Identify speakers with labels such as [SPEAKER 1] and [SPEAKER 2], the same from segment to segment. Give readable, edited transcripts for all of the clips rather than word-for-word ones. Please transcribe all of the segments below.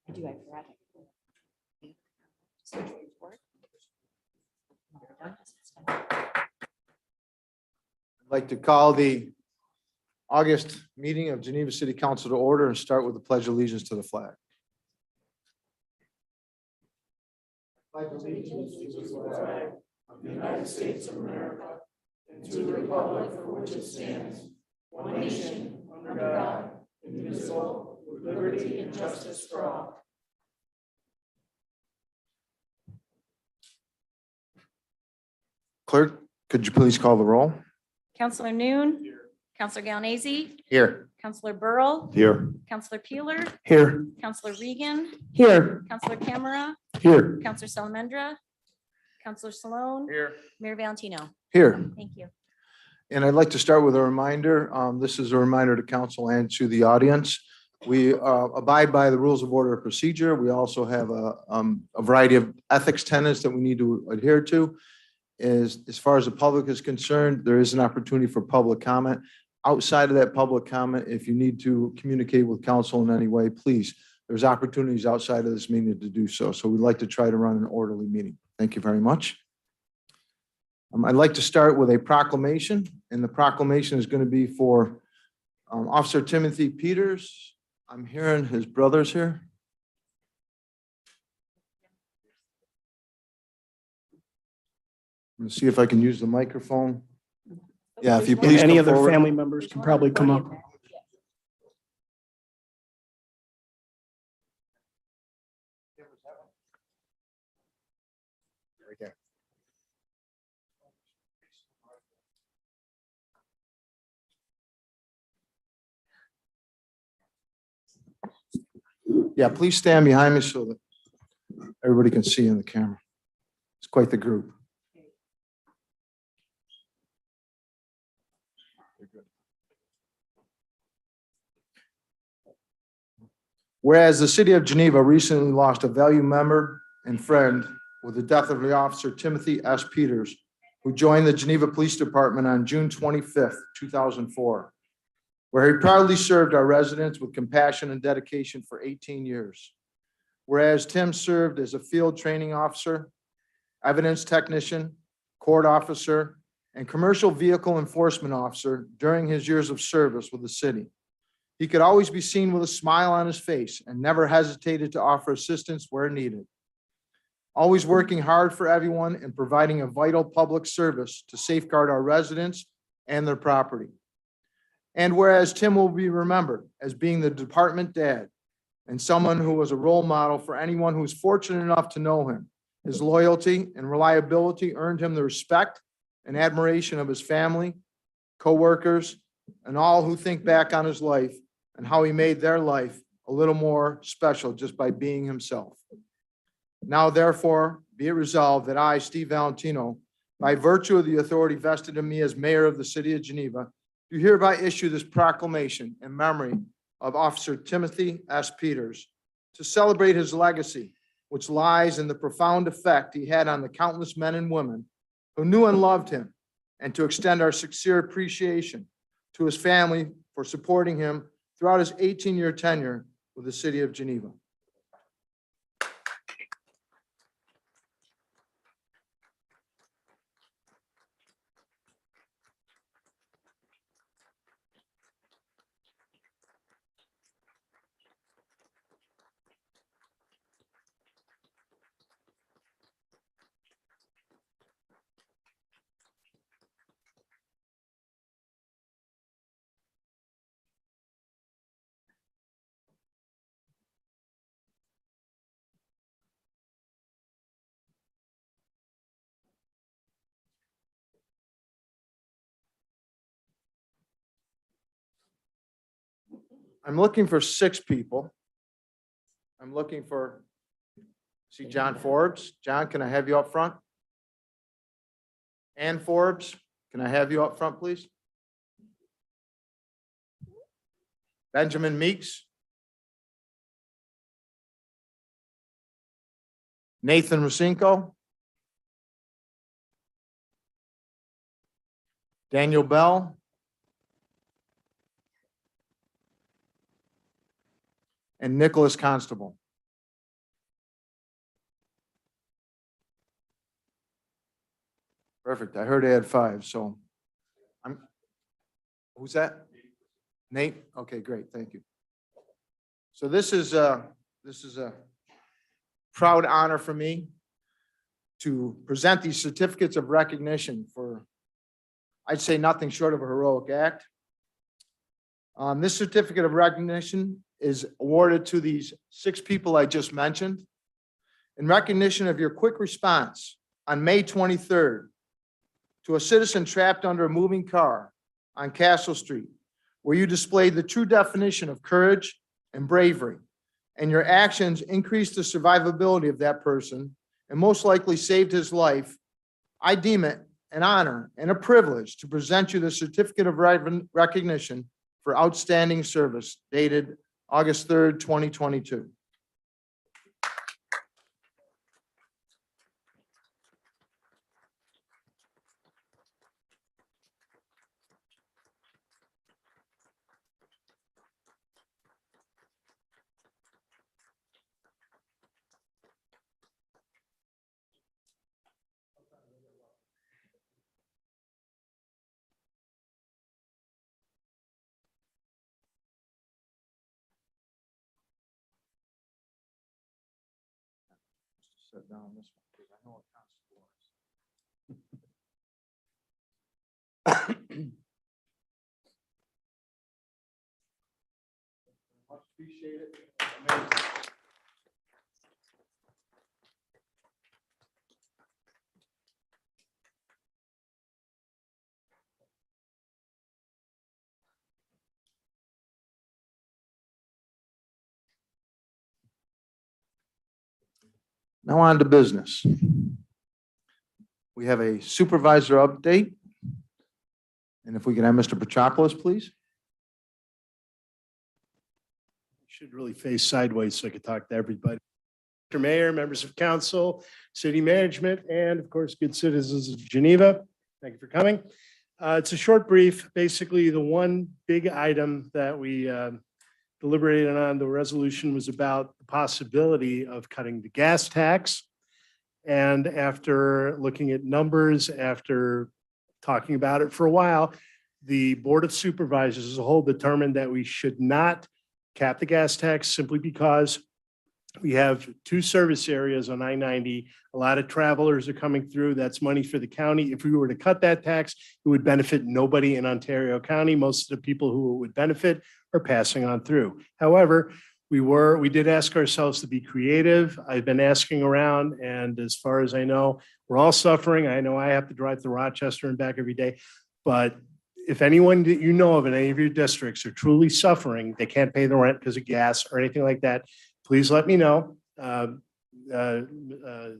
[SPEAKER 1] I do, I forgot. Search for it.
[SPEAKER 2] I'd like to call the August meeting of Geneva City Council to order and start with the pledge of allegiance to the flag. Pledge allegiance to the flag of the United States of America and to the republic for which it stands, one nation, under God, indivisible, with liberty and justice for all. Clerk, could you please call the roll?
[SPEAKER 3] Counselor Noon. Counselor Gallanese.
[SPEAKER 2] Here.
[SPEAKER 3] Counselor Burrell.
[SPEAKER 2] Here.
[SPEAKER 3] Counselor Peeler.
[SPEAKER 2] Here.
[SPEAKER 3] Counselor Regan.
[SPEAKER 2] Here.
[SPEAKER 3] Counselor Camera.
[SPEAKER 2] Here.
[SPEAKER 3] Counselor Salamandra. Counselor Salone.
[SPEAKER 2] Here.
[SPEAKER 3] Mayor Valentino.
[SPEAKER 2] Here.
[SPEAKER 3] Thank you.
[SPEAKER 2] And I'd like to start with a reminder. This is a reminder to council and to the audience. We abide by the rules of order and procedure. We also have a variety of ethics tenets that we need to adhere to. As far as the public is concerned, there is an opportunity for public comment. Outside of that public comment, if you need to communicate with council in any way, please, there's opportunities outside of this meeting to do so. So we'd like to try to run an orderly meeting. Thank you very much. I'd like to start with a proclamation, and the proclamation is going to be for Officer Timothy Peters. I'm hearing his brothers here. I'm going to see if I can use the microphone. Yeah, if you please
[SPEAKER 4] Any
[SPEAKER 2] come
[SPEAKER 4] other
[SPEAKER 2] forward.
[SPEAKER 4] family members can probably come up.
[SPEAKER 2] Right there. Yeah, please stand behind me so that everybody can see in the camera. It's quite the group. Whereas the city of Geneva recently lost a valued member and friend with the death of the officer Timothy S. Peters, who joined the Geneva Police Department on June 25th, 2004, where he proudly served our residents with compassion and dedication for 18 years. Whereas Tim served as a field training officer, evidence technician, court officer, and commercial vehicle enforcement officer during his years of service with the city. He could always be seen with a smile on his face and never hesitated to offer assistance where needed. Always working hard for everyone and providing a vital public service to safeguard our residents and their property. And whereas Tim will be remembered as being the department dad and someone who was a role model for anyone who was fortunate enough to know him, his loyalty and reliability earned him the respect and admiration of his family, coworkers, and all who think back on his life and how he made their life a little more special just by being himself. Now, therefore, be it resolved that I, Steve Valentino, by virtue of the authority vested in me as mayor of the city of Geneva, do hereby issue this proclamation in memory of Officer Timothy S. Peters to celebrate his legacy, which lies in the profound effect he had on the countless men and women who knew and loved him, and to extend our sincere appreciation to his family for supporting him throughout his 18-year tenure with the city of Geneva. I'm looking for 6 people. I'm looking for, see John Forbes. John, can I have you up front? Ann Forbes, can I have you up front, please? Benjamin Meeks. Nathan Rosinko. Daniel Bell. And Nicholas Constable. Perfect. I heard I had 5, so who's that? Nate? Okay, great. Thank you. So this is a proud honor for me to present these certificates of recognition for, I'd say, nothing short of a heroic act. This certificate of recognition is awarded to these 6 people I just mentioned in recognition of your quick response on May 23rd to a citizen trapped under a moving car on Castle Street, where you displayed the true definition of courage and bravery, and your actions increased the survivability of that person and most likely saved his life. I deem it an honor and a privilege to present you the certificate of recognition for outstanding service dated August 3rd, 2022. Sit down this one, because I know what constitutes. Much appreciate it. Amazing. Now on to business. We have a supervisor update. And if we can have Mr. Petropoulos, please.
[SPEAKER 1] Should really face sideways so I could talk to everybody. Mr. Mayor, members of council, city management, and of course, good citizens of Geneva. Thank you for coming. It's a short brief. Basically, the one big item that we deliberated on the resolution was about the possibility of cutting the gas tax. And after looking at numbers, after talking about it for a while, the Board of Supervisors as a whole determined that we should not cap the gas tax simply because we have 2 service areas on I-90. A lot of travelers are coming through. That's money for the county. If we were to cut that tax, it would benefit nobody in Ontario County. Most of the people who it would benefit are passing on through. However, we did ask ourselves to be creative. I've been asking around, and as far as I know, we're all suffering. I know I have to drive to Rochester and back every day, but if anyone that you know of in any of your districts are truly suffering, they can't pay the rent because of gas or anything like that, please let me know.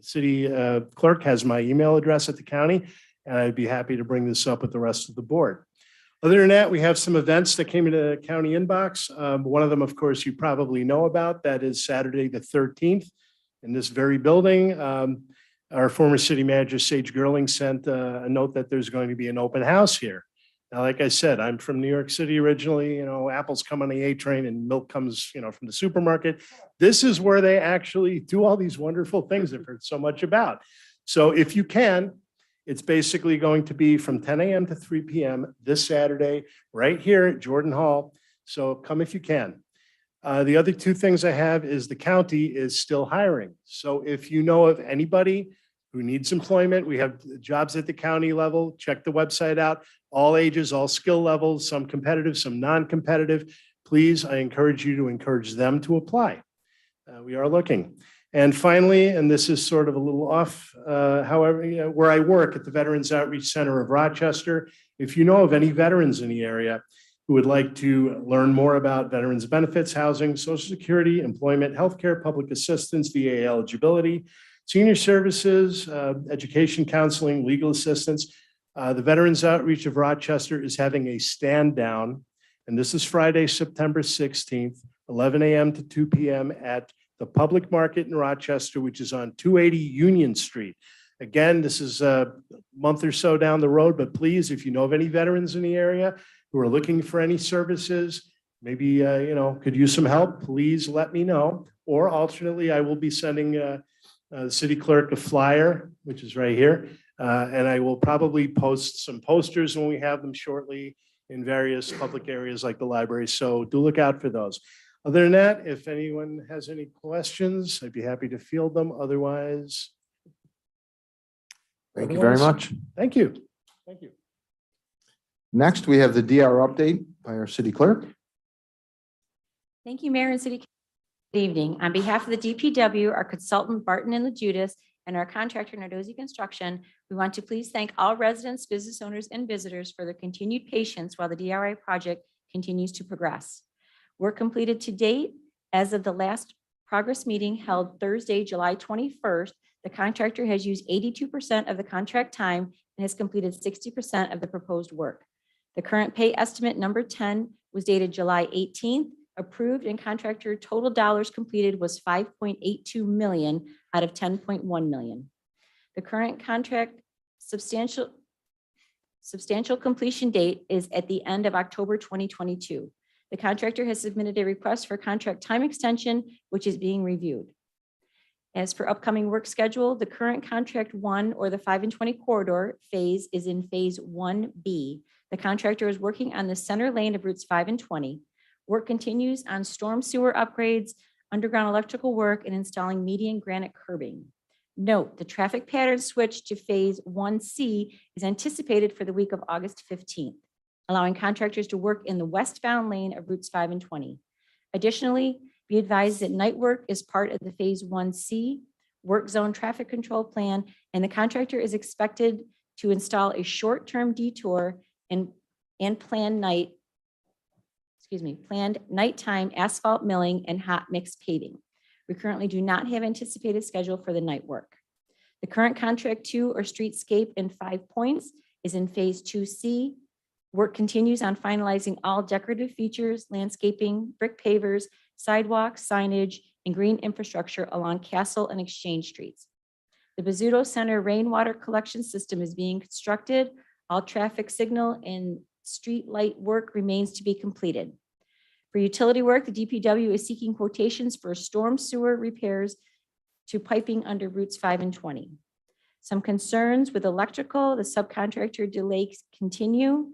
[SPEAKER 1] City clerk has my email address at the county, and I'd be happy to bring this up with the rest of the board. Other than that, we have some events that came into the county inbox. One of them, of course, you probably know about. That is Saturday, the 13th in this very building. Our former city manager, Sage Gerling, sent a note that there's going to be an open house here. Now, like I said, I'm from New York City originally. Apples come on the A train and milk comes, from the supermarket. This is where they actually do all these wonderful things I've heard so much about. So if you can, it's basically going to be from 10 a.m. to 3 p.m. this Saturday, right here at Jordan Hall. So come if you can. The other 2 things I have is the county is still hiring. So if you know of anybody who needs employment, we have jobs at the county level. Check the website out. All ages, all skill levels, some competitive, some non-competitive. Please, I encourage you to encourage them to apply. We are looking. And finally, and this is sort of a little off, however, where I work at the Veterans Outreach Center of Rochester, if you know of any veterans in the area who would like to learn more about veterans benefits, housing, Social Security, employment, healthcare, public assistance, VA eligibility, senior services, education, counseling, legal assistance, the Veterans Outreach of Rochester is having a stand down, and this is Friday, September 16th, 11 a.m. to 2 p.m. at the Public Market in Rochester, which is on 280 Union Street. Again, this is a month or so down the road, but please, if you know of any veterans in the area who are looking for any services, maybe, could use some help, please let me know. Or alternately, I will be sending the city clerk a flyer, which is right here, And I will probably post some posters when we have them shortly in various public areas like the library. So do look out for those. Other than that, if anyone has any questions, I'd be happy to field them. Otherwise,
[SPEAKER 2] Thank you very much.
[SPEAKER 1] thank you. Thank you.
[SPEAKER 2] Next, we have the DR update by our city clerk.
[SPEAKER 3] Thank you, Mayor and City Council. Good evening. On behalf of the DPW, our consultant Barton and LaJudas, and our contractor Nardozzi Construction, we want to please thank all residents, business owners, and visitors for their continued patience while the DRI project continues to progress. Work completed to date as of the last progress meeting held Thursday, July 21st. The contractor has used 82% of the contract time and has completed 60% of the proposed work. The current pay estimate number 10 was dated July 18th. Approved and contractor total dollars completed was 5.82 million out of 10.1 million. The current contract substantial completion date is at the end of October 2022. The contractor has submitted a request for contract time extension, which is being reviewed. As for upcoming work schedule, the current contract 1 or the 5 and 20 corridor phase is in phase 1B. The contractor is working on the center lane of routes 5 and 20. Work continues on storm sewer upgrades, underground electrical work, and installing median granite curbing. Note, the traffic pattern switch to phase 1C is anticipated for the week of August 15th, allowing contractors to work in the westbound lane of routes 5 and 20. Additionally, be advised that night work is part of the phase 1C work zone traffic control plan, and the contractor is expected to install a short-term detour and planned nighttime asphalt milling and hot mix paving. We currently do not have anticipated schedule for the night work. The current contract 2 or streetscape in 5 points is in phase 2C. Work continues on finalizing all decorative features, landscaping, brick pavers, sidewalks, signage, and green infrastructure along Castle and Exchange Streets. The Bizzuto Center rainwater collection system is being constructed. All traffic signal and street light work remains to be completed. For utility work, the DPW is seeking quotations for storm sewer repairs to piping under routes 5 and 20. Some concerns with electrical, the subcontractor delays continue.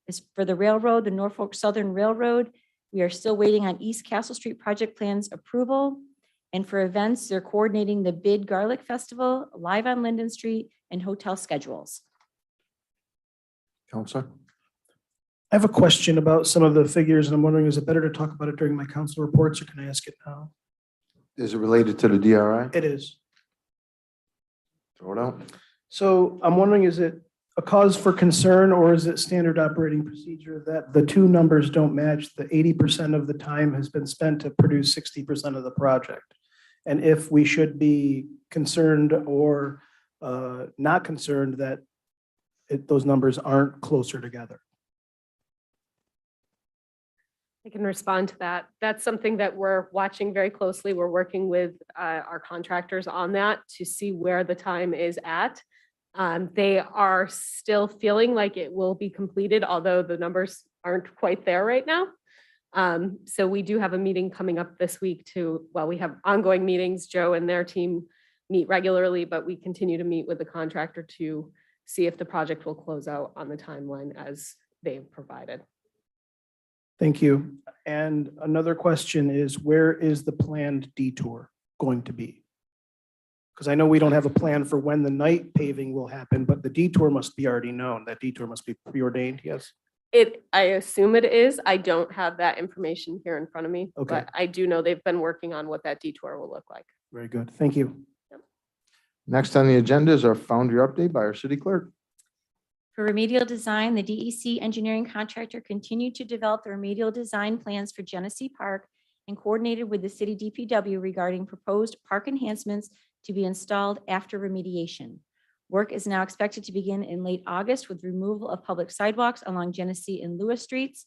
[SPEAKER 3] As for the railroad, the Norfolk Southern Railroad, we are still waiting on East Castle Street project plans approval. And for events, they're coordinating the Bid Garlic Festival, Live on Linden Street, and hotel schedules.
[SPEAKER 2] Counselor.
[SPEAKER 4] I have a question about some of the figures, and I'm wondering, is it better to talk about it during my council reports, or can I ask it now?
[SPEAKER 2] Is it related to the DRI?
[SPEAKER 4] It is.
[SPEAKER 2] Throw it out.
[SPEAKER 4] So I'm wondering, is it a cause for concern, or is it standard operating procedure that the two numbers don't match? The 80% of the time has been spent to produce 60% of the project. And if we should be concerned or not concerned that those numbers aren't closer together.
[SPEAKER 5] I can respond to that. That's something that we're watching very closely. We're working with our contractors on that to see where the time is at. They are still feeling like it will be completed, although the numbers aren't quite there right now. So we do have a meeting coming up this week we have ongoing meetings. Joe and their team meet regularly, but we continue to meet with the contractor to see if the project will close out on the timeline as they've provided.
[SPEAKER 4] Thank you. And another question is, where is the planned detour going to be? Because I know we don't have a plan for when the night paving will happen, but the detour must be already known. That detour must be preordained, yes?
[SPEAKER 5] I assume it is. I don't have that information here in front of me,
[SPEAKER 4] Okay.
[SPEAKER 5] but I do know they've been working on what that detour will look like.
[SPEAKER 4] Very good. Thank you.
[SPEAKER 2] Next on the agenda is our foundry update by our city clerk.
[SPEAKER 3] For remedial design, the DEC engineering contractor continued to develop the remedial design plans for Genesee Park and coordinated with the city DPW regarding proposed park enhancements to be installed after remediation. Work is now expected to begin in late August with removal of public sidewalks along Genesee and Lewis Streets,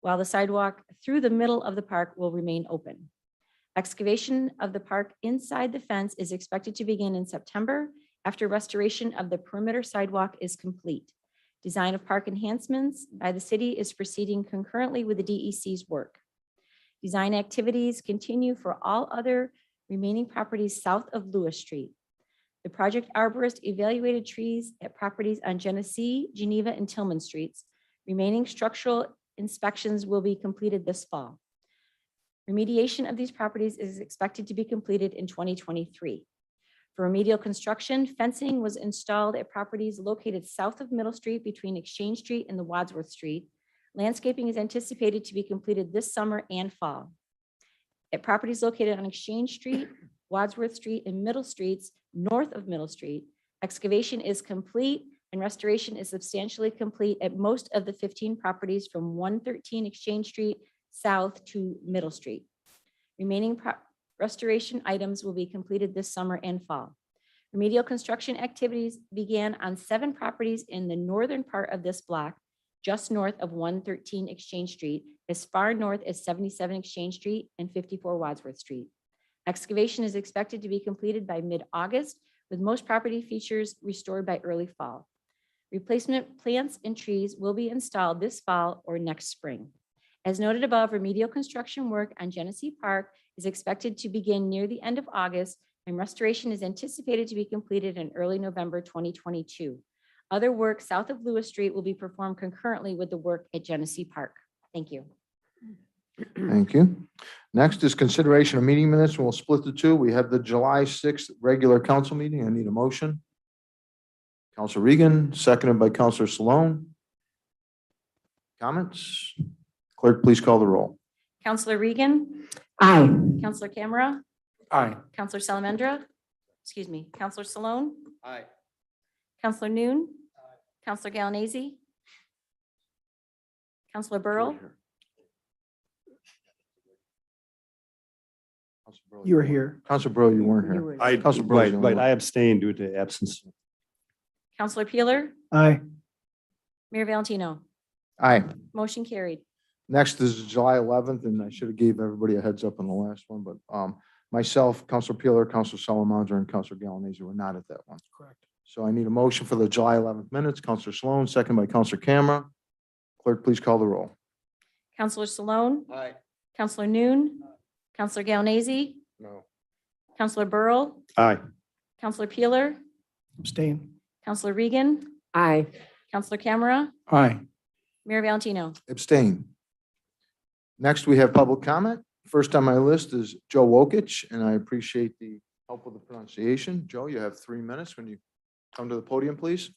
[SPEAKER 3] while the sidewalk through the middle of the park will remain open. Excavation of the park inside the fence is expected to begin in September after restoration of the perimeter sidewalk is complete. Design of park enhancements by the city is proceeding concurrently with the DEC's work. Design activities continue for all other remaining properties south of Lewis Street. The project arborist evaluated trees at properties on Genesee, Geneva, and Tillman Streets. Remaining structural inspections will be completed this fall. Remediation of these properties is expected to be completed in 2023. For remedial construction, fencing was installed at properties located south of Middle Street between Exchange Street and the Wadsworth Street. Landscaping is anticipated to be completed this summer and fall. At properties located on Exchange Street, Wadsworth Street, and Middle Streets, north of Middle Street, excavation is complete and restoration is substantially complete at most of the 15 properties from 113 Exchange Street south to Middle Street. Remaining restoration items will be completed this summer and fall. Remedial construction activities began on 7 properties in the northern part of this block, just north of 113 Exchange Street, as far north as 77 Exchange Street and 54 Wadsworth Street. Excavation is expected to be completed by mid-August, with most property features restored by early fall. Replacement plants and trees will be installed this fall or next spring. As noted above, remedial construction work on Genesee Park is expected to begin near the end of August, and restoration is anticipated to be completed in early November 2022. Other work south of Lewis Street will be performed concurrently with the work at Genesee Park. Thank you.
[SPEAKER 2] Thank you. Next is consideration of meeting minutes. We'll split the two. We have the July 6th regular council meeting. I need a motion. Counselor Regan, seconded by Counselor Salone. Comments? Clerk, please call the roll.
[SPEAKER 3] Counselor Regan.
[SPEAKER 6] Aye.
[SPEAKER 3] Counselor Camera.
[SPEAKER 2] Aye.
[SPEAKER 3] Counselor Salamandra. Excuse me. Counselor Salone.
[SPEAKER 2] Aye.
[SPEAKER 3] Counselor Noon. Counselor Galanese. Counselor Burrow.
[SPEAKER 4] You were here.
[SPEAKER 2] Counselor Burrow, you weren't here.
[SPEAKER 6] I,
[SPEAKER 2] Counselor Burrow's the only one.
[SPEAKER 6] I abstained due to absence.
[SPEAKER 3] Counselor Peeler.
[SPEAKER 4] Aye.
[SPEAKER 3] Mayor Valentino.
[SPEAKER 2] Aye.
[SPEAKER 3] Motion carried.
[SPEAKER 2] Next is July 11th, and I should have gave everybody a heads up on the last one, but myself, Counselor Peeler, Counselor Salamandra, and Counselor Galanese were not at that one.
[SPEAKER 4] Correct.
[SPEAKER 2] So I need a motion for the July 11th minutes. Counselor Sloan, second by Counselor Camera. Clerk, please call the roll.
[SPEAKER 3] Counselor Salone.
[SPEAKER 2] Aye.
[SPEAKER 3] Counselor Noon. Counselor Galanese.
[SPEAKER 2] No.
[SPEAKER 3] Counselor Burrow.
[SPEAKER 6] Aye.
[SPEAKER 3] Counselor Peeler.
[SPEAKER 4] Abstain.
[SPEAKER 3] Counselor Regan.
[SPEAKER 6] Aye.
[SPEAKER 3] Counselor Camera.
[SPEAKER 4] Aye.
[SPEAKER 3] Mayor Valentino.
[SPEAKER 2] Abstain. Next, we have public comment. First on my list is Joe Wokich, and I appreciate the help with the pronunciation. Joe, you have 3 minutes when you come to the podium, please.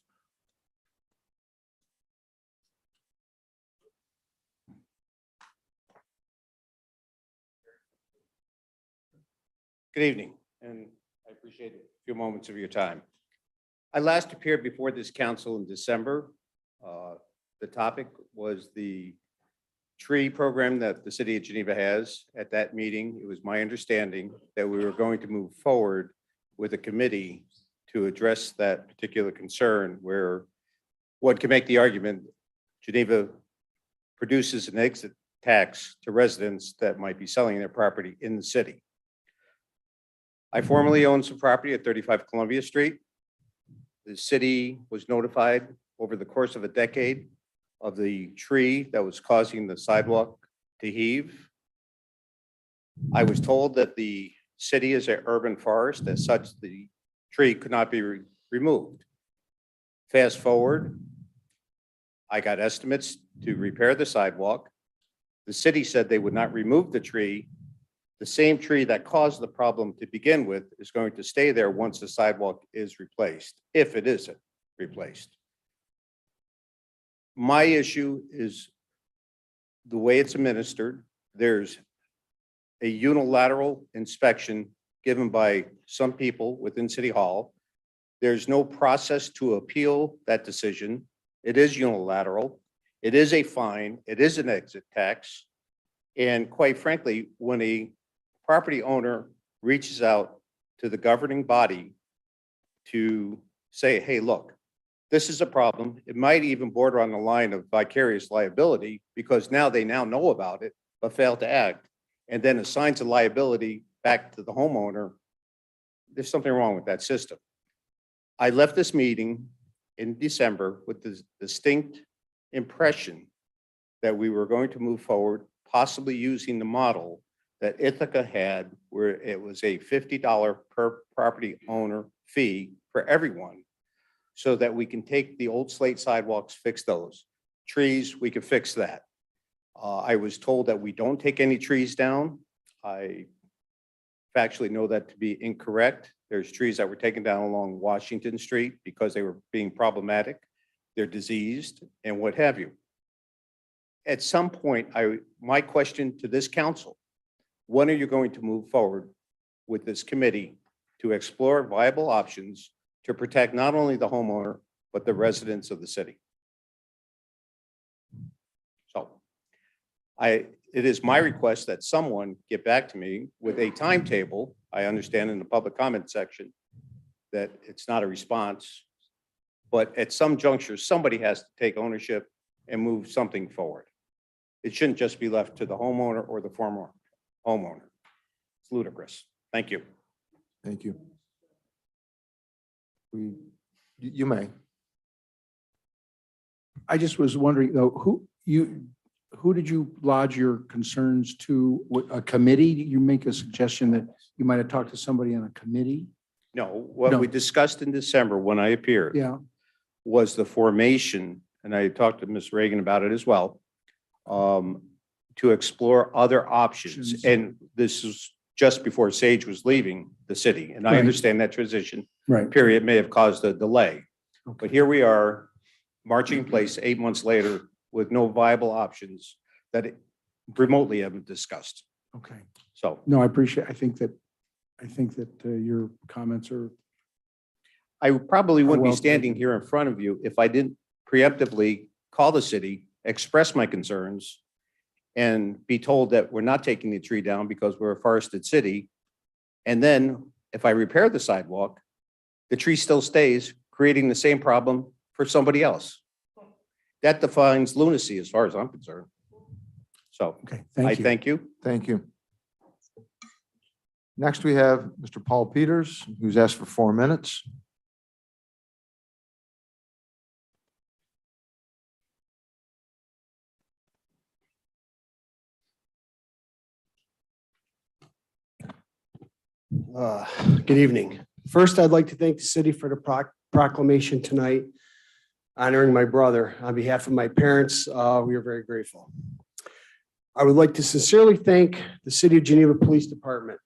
[SPEAKER 7] Good evening, and I appreciate a few moments of your time. I last appeared before this council in December. The topic was the tree program that the city of Geneva has. At that meeting, it was my understanding that we were going to move forward with a committee to address that particular concern, where one can make the argument Geneva produces an exit tax to residents that might be selling their property in the city. I formerly owned some property at 35 Columbia Street. The city was notified over the course of a decade of the tree that was causing the sidewalk to heave. I was told that the city is an urban forest. As such, the tree could not be removed. Fast forward, I got estimates to repair the sidewalk. The city said they would not remove the tree. The same tree that caused the problem to begin with is going to stay there once the sidewalk is replaced, if it isn't replaced. My issue is the way it's administered. There's a unilateral inspection given by some people within City Hall. There's no process to appeal that decision. It is unilateral. It is a fine. It is an exit tax. And quite frankly, when a property owner reaches out to the governing body to say, hey, look, this is a problem. It might even border on the line of vicarious liability, because now they know about it, but fail to act, and then assigns the liability back to the homeowner. There's something wrong with that system. I left this meeting in December with the distinct impression that we were going to move forward, possibly using the model that Ithaca had, where it was a $50 per property owner fee for everyone so that we can take the old slate sidewalks, fix those. Trees, we can fix that. I was told that we don't take any trees down. I factually know that to be incorrect. There's trees that were taken down along Washington Street because they were being problematic. They're diseased and what have you. At some point, my question to this council, when are you going to move forward with this committee to explore viable options to protect not only the homeowner, but the residents of the city? So it is my request that someone get back to me with a timetable. I understand in the public comment section that it's not a response, but at some juncture, somebody has to take ownership and move something forward. It shouldn't just be left to the homeowner or the former homeowner. It's ludicrous. Thank you.
[SPEAKER 2] Thank you. You may.
[SPEAKER 6] I just was wondering, though, who did you lodge your concerns to? A committee? You make a suggestion that you might have talked to somebody on a committee?
[SPEAKER 7] No, what
[SPEAKER 6] No.
[SPEAKER 7] we discussed in December when I appeared
[SPEAKER 6] Yeah,
[SPEAKER 7] was the formation, and I talked to Ms. Reagan about it as well, to explore other options.
[SPEAKER 6] Options.
[SPEAKER 7] And this is just before Sage was leaving the city. And I
[SPEAKER 6] Right.
[SPEAKER 7] understand that transition
[SPEAKER 6] right.
[SPEAKER 7] period may have caused a delay.
[SPEAKER 6] Okay.
[SPEAKER 7] But here we are, marching in place 8 months later with no viable options that remotely haven't discussed.
[SPEAKER 6] Okay.
[SPEAKER 7] So
[SPEAKER 6] No, I appreciate, I think that your comments are,
[SPEAKER 7] I probably wouldn't be
[SPEAKER 6] well
[SPEAKER 7] standing
[SPEAKER 6] taken.
[SPEAKER 7] here in front of you if I didn't preemptively call the city, express my concerns, and be told that we're not taking the tree down because we're a forested city. And then if I repair the sidewalk, the tree still stays, creating the same problem for somebody else. That defines lunacy as far as I'm concerned. So
[SPEAKER 6] okay,
[SPEAKER 7] I
[SPEAKER 6] thank you.
[SPEAKER 7] thank you.
[SPEAKER 2] Thank you. Next, we have Mr. Paul Peters, who's asked for 4 minutes.
[SPEAKER 8] Good evening. First, I'd like to thank the city for the proclamation tonight, honoring my brother. On behalf of my parents, we are very grateful. I would like to sincerely thank the City of Geneva Police Department.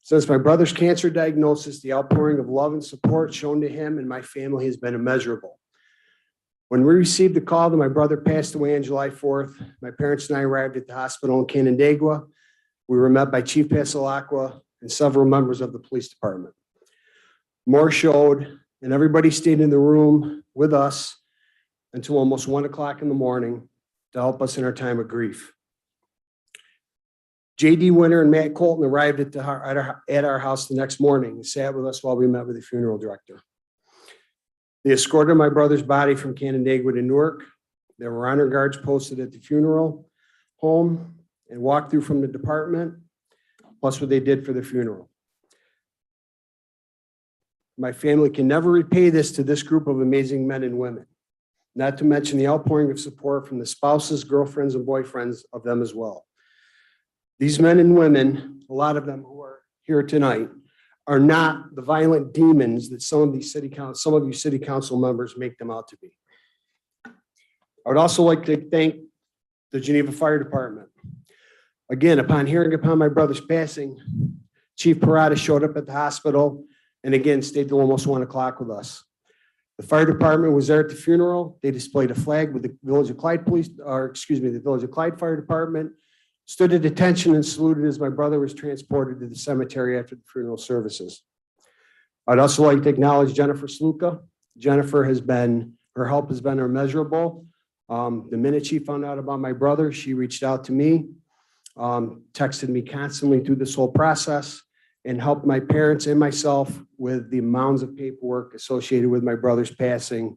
[SPEAKER 8] Since my brother's cancer diagnosis, the outpouring of love and support shown to him and my family has been immeasurable. When we received the call that my brother passed away on July 4th, my parents and I arrived at the hospital in Canandaigua. We were met by Chief Pasalacqua and several members of the police department. More showed, and everybody stayed in the room with us until almost 1 o'clock in the morning to help us in our time of grief. JD Winter and Matt Colton arrived at our house the next morning and sat with us while we met with the funeral director. They escorted my brother's body from Canandaigua to Newark. There were honor guards posted at the funeral home and walked through from the department, plus what they did for the funeral. My family can never repay this to this group of amazing men and women, not to mention the outpouring of support from the spouses, girlfriends, and boyfriends of them as well. These men and women, a lot of them who are here tonight, are not the violent demons that some of you city council members make them out to be. I would also like to thank the Geneva Fire Department. Again, upon hearing upon my brother's passing, Chief Parada showed up at the hospital and again stayed till almost 1 o'clock with us. The fire department was there at the funeral. They displayed a flag with the Village of Clyde the Village of Clyde Fire Department, stood at attention and saluted as my brother was transported to the cemetery after the funeral services. I'd also like to acknowledge Jennifer Sluka. Jennifer her help has been immeasurable. The minute she found out about my brother, she reached out to me, texted me constantly through this whole process, and helped my parents and myself with the mounds of paperwork associated with my brother's passing.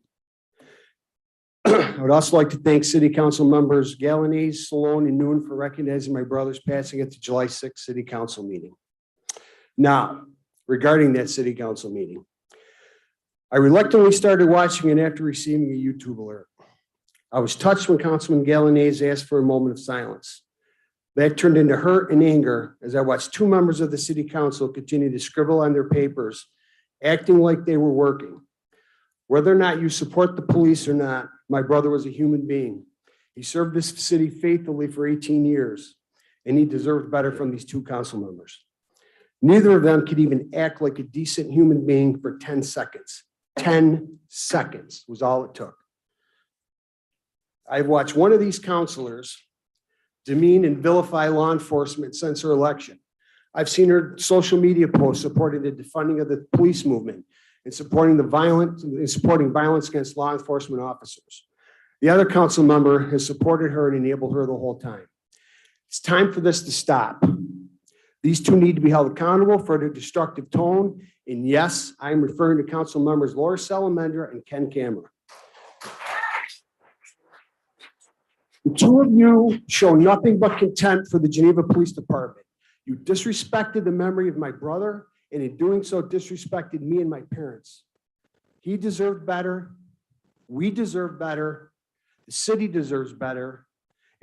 [SPEAKER 8] I would also like to thank City Council members Galanese, Salone, and Noon for recognizing my brother's passing at the July 6th City Council meeting. Now, regarding that City Council meeting, I reluctantly started watching it after receiving a YouTube alert. I was touched when Councilman Galanese asked for a moment of silence. That turned into hurt and anger as I watched two members of the City Council continue to scribble on their papers acting like they were working. Whether or not you support the police or not, my brother was a human being. He served this city faithfully for 18 years, and he deserved better from these two council members. Neither of them could even act like a decent human being for 10 seconds. 10 seconds was all it took. I've watched one of these counselors demean and vilify law enforcement since her election. I've seen her social media posts supporting the defunding of the police movement and supporting violence against law enforcement officers. The other council member has supported her and enabled her the whole time. It's time for this to stop. These two need to be held accountable for their destructive tone. And yes, I'm referring to council members Laura Salamandra and Ken Camera. The two of you show nothing but contempt for the Geneva Police Department. You disrespected the memory of my brother, and in doing so, disrespected me and my parents. He deserved better. We deserve better. The city deserves better.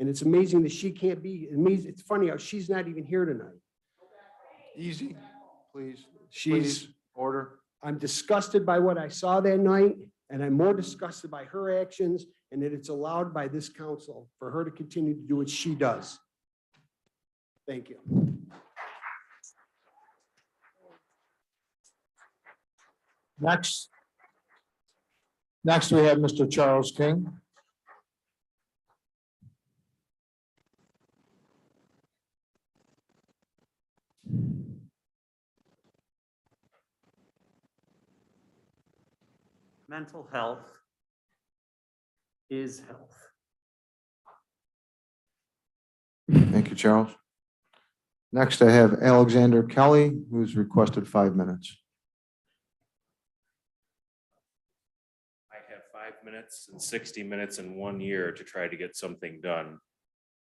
[SPEAKER 8] And it's amazing that she can't be. It's funny how she's not even here tonight.
[SPEAKER 2] Easy, please.
[SPEAKER 8] She's.
[SPEAKER 2] Order.
[SPEAKER 8] I'm disgusted by what I saw that night, and I'm more disgusted by her actions and that it's allowed by this council for her to continue to do what she does. Thank you.
[SPEAKER 2] Next we have Mr. Charles King.
[SPEAKER 9] Mental health is health.
[SPEAKER 2] Thank you, Charles. Next, I have Alexander Kelly, who's requested 5 minutes.
[SPEAKER 10] I have 5 minutes and 60 minutes in 1 year to try to get something done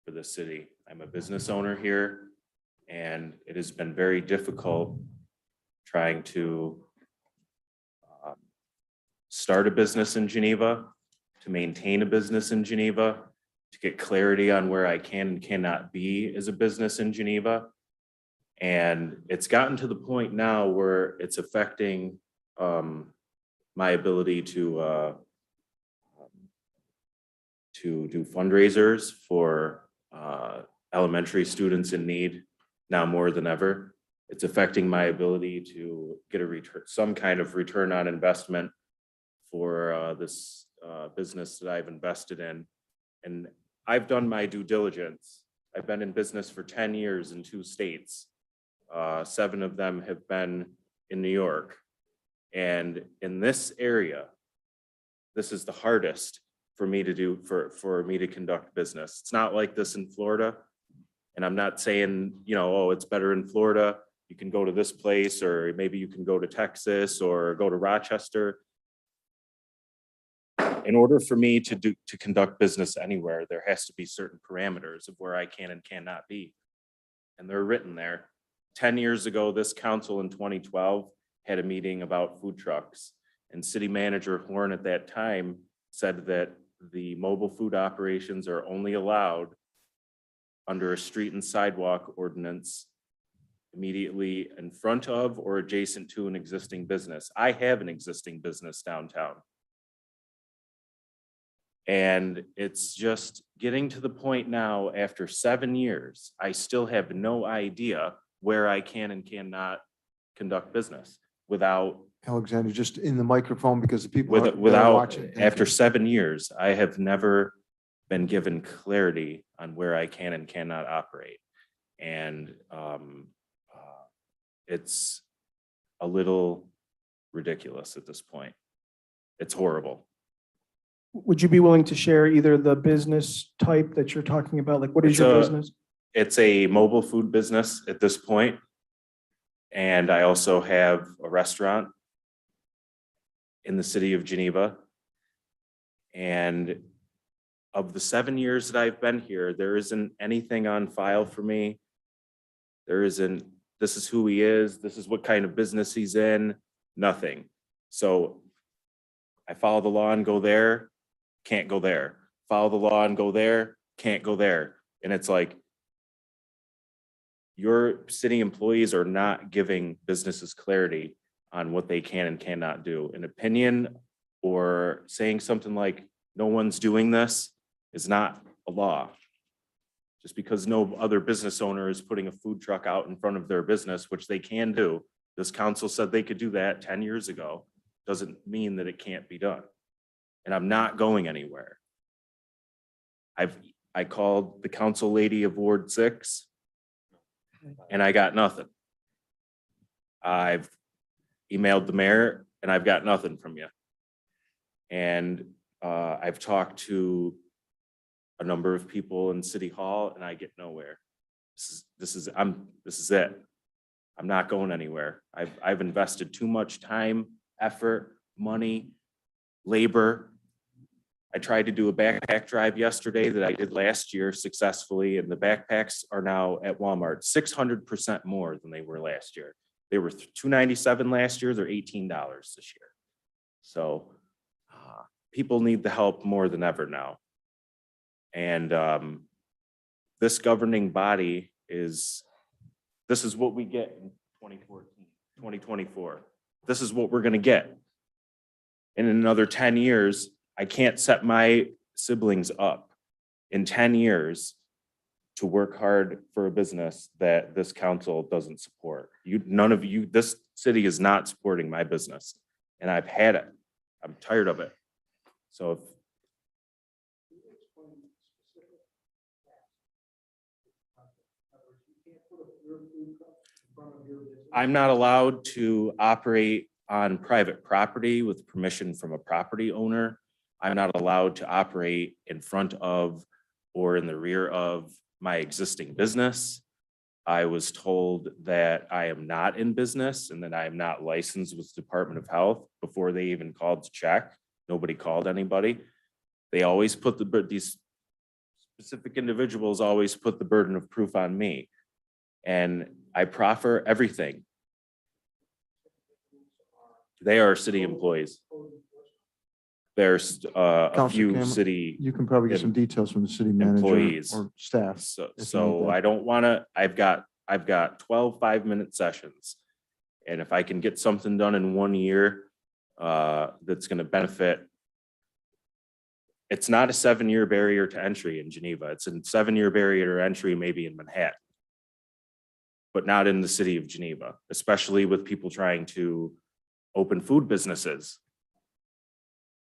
[SPEAKER 10] for the city. I'm a business owner here, and it has been very difficult trying to start a business in Geneva, to maintain a business in Geneva, to get clarity on where I can and cannot be as a business in Geneva. And it's gotten to the point now where it's affecting my ability to do fundraisers for elementary students in need now more than ever. It's affecting my ability to get a return, some kind of return on investment for this business that I've invested in. And I've done my due diligence. I've been in business for 10 years in 2 states. 7 of them have been in New York. And in this area, this is the hardest for me to do, for me to conduct business. It's not like this in Florida. And I'm not saying, you know, oh, it's better in Florida. You can go to this place, or maybe you can go to Texas or go to Rochester. In order for me to conduct business anywhere, there has to be certain parameters of where I can and cannot be. And they're written there. 10 years ago, this council in 2012 had a meeting about food trucks, and city manager Horn at that time said that the mobile food operations are only allowed under a street and sidewalk ordinance immediately in front of or adjacent to an existing business. I have an existing business downtown. And it's just getting to the point now, after 7 years, I still have no idea where I can and cannot conduct business without.
[SPEAKER 2] Alexander, just in the microphone because the people that are
[SPEAKER 10] Without,
[SPEAKER 2] watching. Thank
[SPEAKER 10] after
[SPEAKER 2] you.
[SPEAKER 10] 7 years, I have never been given clarity on where I can and cannot operate. And it's a little ridiculous at this point. It's horrible.
[SPEAKER 4] Would you be willing to share either the business type that you're talking about? Like, what is your business?
[SPEAKER 10] It's a mobile food business at this point. And I also have a restaurant in the city of Geneva. And of the 7 years that I've been here, there isn't anything on file for me. There isn't, this is who he is, this is what kind of business he's in, nothing. So I follow the law and go there, can't go there. Follow the law and go there, can't go there. And it's like, your city employees are not giving businesses clarity on what they can and cannot do. An opinion or saying something like, no one's doing this is not a law. Just because no other business owner is putting a food truck out in front of their business, which they can do, this council said they could do that 10 years ago, doesn't mean that it can't be done. And I'm not going anywhere. I called the council lady of Ward 6 and I got nothing. I've emailed the mayor and I've got nothing from you. And I've talked to a number of people in City Hall and I get nowhere. This is it. I'm not going anywhere. I've invested too much time, effort, money, labor. I tried to do a backpack drive yesterday that I did last year successfully, and the backpacks are now at Walmart 600% more than they were last year. They were $297 last year. They're $18 this year. So people need the help more than ever now. And this governing body this is what we get in 2014, 2024. This is what we're going to get. And in another 10 years, I can't set my siblings up in 10 years to work hard for a business that this council doesn't support. None of you, this city is not supporting my business, and I've had it. I'm tired of it. So if I'm not allowed to operate on private property with permission from a property owner. I'm not allowed to operate in front of or in the rear of my existing business. I was told that I am not in business and that I am not licensed with the Department of Health before they even called to check. Nobody called anybody. They always put these specific individuals always put the burden of proof on me. And I proffer everything. They are city employees. There's a
[SPEAKER 2] Councilor
[SPEAKER 10] few
[SPEAKER 2] Cameron,
[SPEAKER 10] city
[SPEAKER 2] You can probably get some details from the city manager
[SPEAKER 10] employees.
[SPEAKER 2] or staff.
[SPEAKER 10] So,
[SPEAKER 2] if you need
[SPEAKER 10] so
[SPEAKER 2] that.
[SPEAKER 10] I don't want to, I've got 12 5-minute sessions. And if I can get something done in 1 year, that's going to benefit. It's not a 7-year barrier to entry in Geneva. It's a 7-year barrier to entry maybe in Manhattan, but not in the city of Geneva, especially with people trying to open food businesses.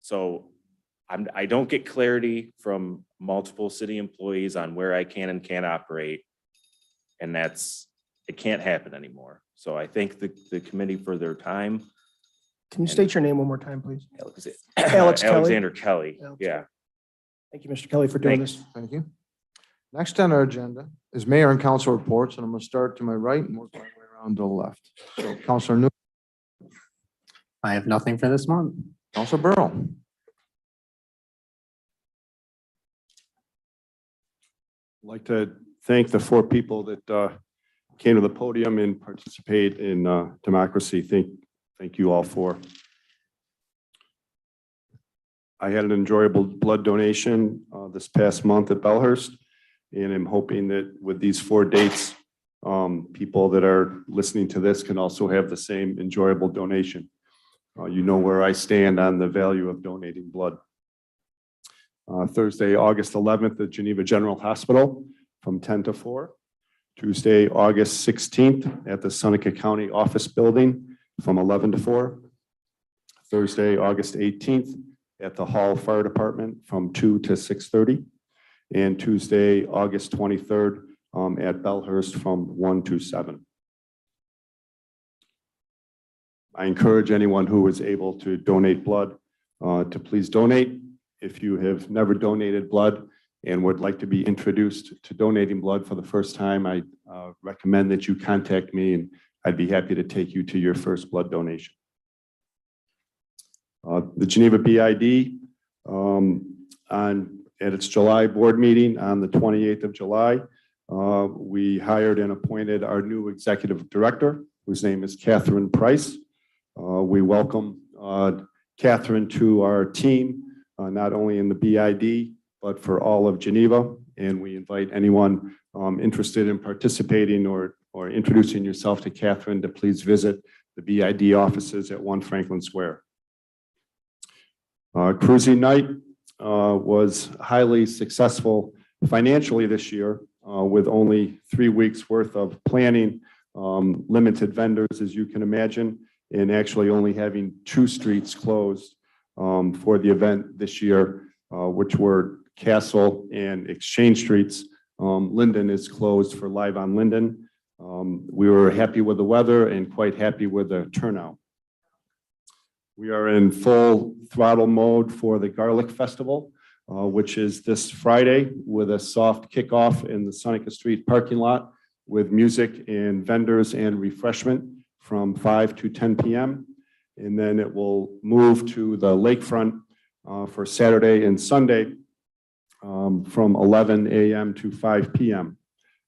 [SPEAKER 10] So I don't get clarity from multiple city employees on where I can and can't operate. And it can't happen anymore. So I thank the committee for their time.
[SPEAKER 4] Can you state your name one more time, please?
[SPEAKER 10] Alex
[SPEAKER 4] Kelly?
[SPEAKER 10] Alexander Kelly.
[SPEAKER 4] Alex.
[SPEAKER 10] Yeah.
[SPEAKER 4] Thank you, Mr. Kelly, for doing
[SPEAKER 10] Thanks.
[SPEAKER 4] this.
[SPEAKER 2] Thank you. Next on our agenda is mayor and council reports, and I'm going to start to my right and work my way around to the left. So Councilor New,
[SPEAKER 9] I have nothing for this month.
[SPEAKER 2] Councilor Burrow.
[SPEAKER 11] I'd like to thank the 4 people that came to the podium and participate in democracy. Thank you all for. I had an enjoyable blood donation this past month at Bellhurst, and I'm hoping that with these 4 dates, people that are listening to this can also have the same enjoyable donation. You know where I stand on the value of donating blood. Thursday, August 11th at Geneva General Hospital from 10 to 4. Tuesday, August 16th at the Seneca County Office Building from 11 to 4. Thursday, August 18th at the Hall Fire Department from 2 to 6:30. And Tuesday, August 23rd at Bellhurst from 1 to 7. I encourage anyone who is able to donate blood to please donate. If you have never donated blood and would like to be introduced to donating blood for the first time, I recommend that you contact me and I'd be happy to take you to your first blood donation. The Geneva BID at its July board meeting on the 28th of July, we hired and appointed our new executive director, whose name is Catherine Price. We welcome Catherine to our team, not only in the BID, but for all of Geneva. And we invite anyone interested in participating or introducing yourself to Catherine to please visit the BID offices at 1 Franklin Square. Cruising night was highly successful financially this year with only 3 weeks worth of planning, limited vendors, as you can imagine, and actually only having 2 streets closed for the event this year, which were Castle and Exchange Streets. Linden is closed for Live on Linden. We were happy with the weather and quite happy with the turnout. We are in full throttle mode for the Garlic Festival, which is this Friday with a soft kickoff in the Seneca Street parking lot with music and vendors and refreshment from 5 to 10 p.m. And then it will move to the lakefront for Saturday and Sunday from 11 a.m. to 5 p.m.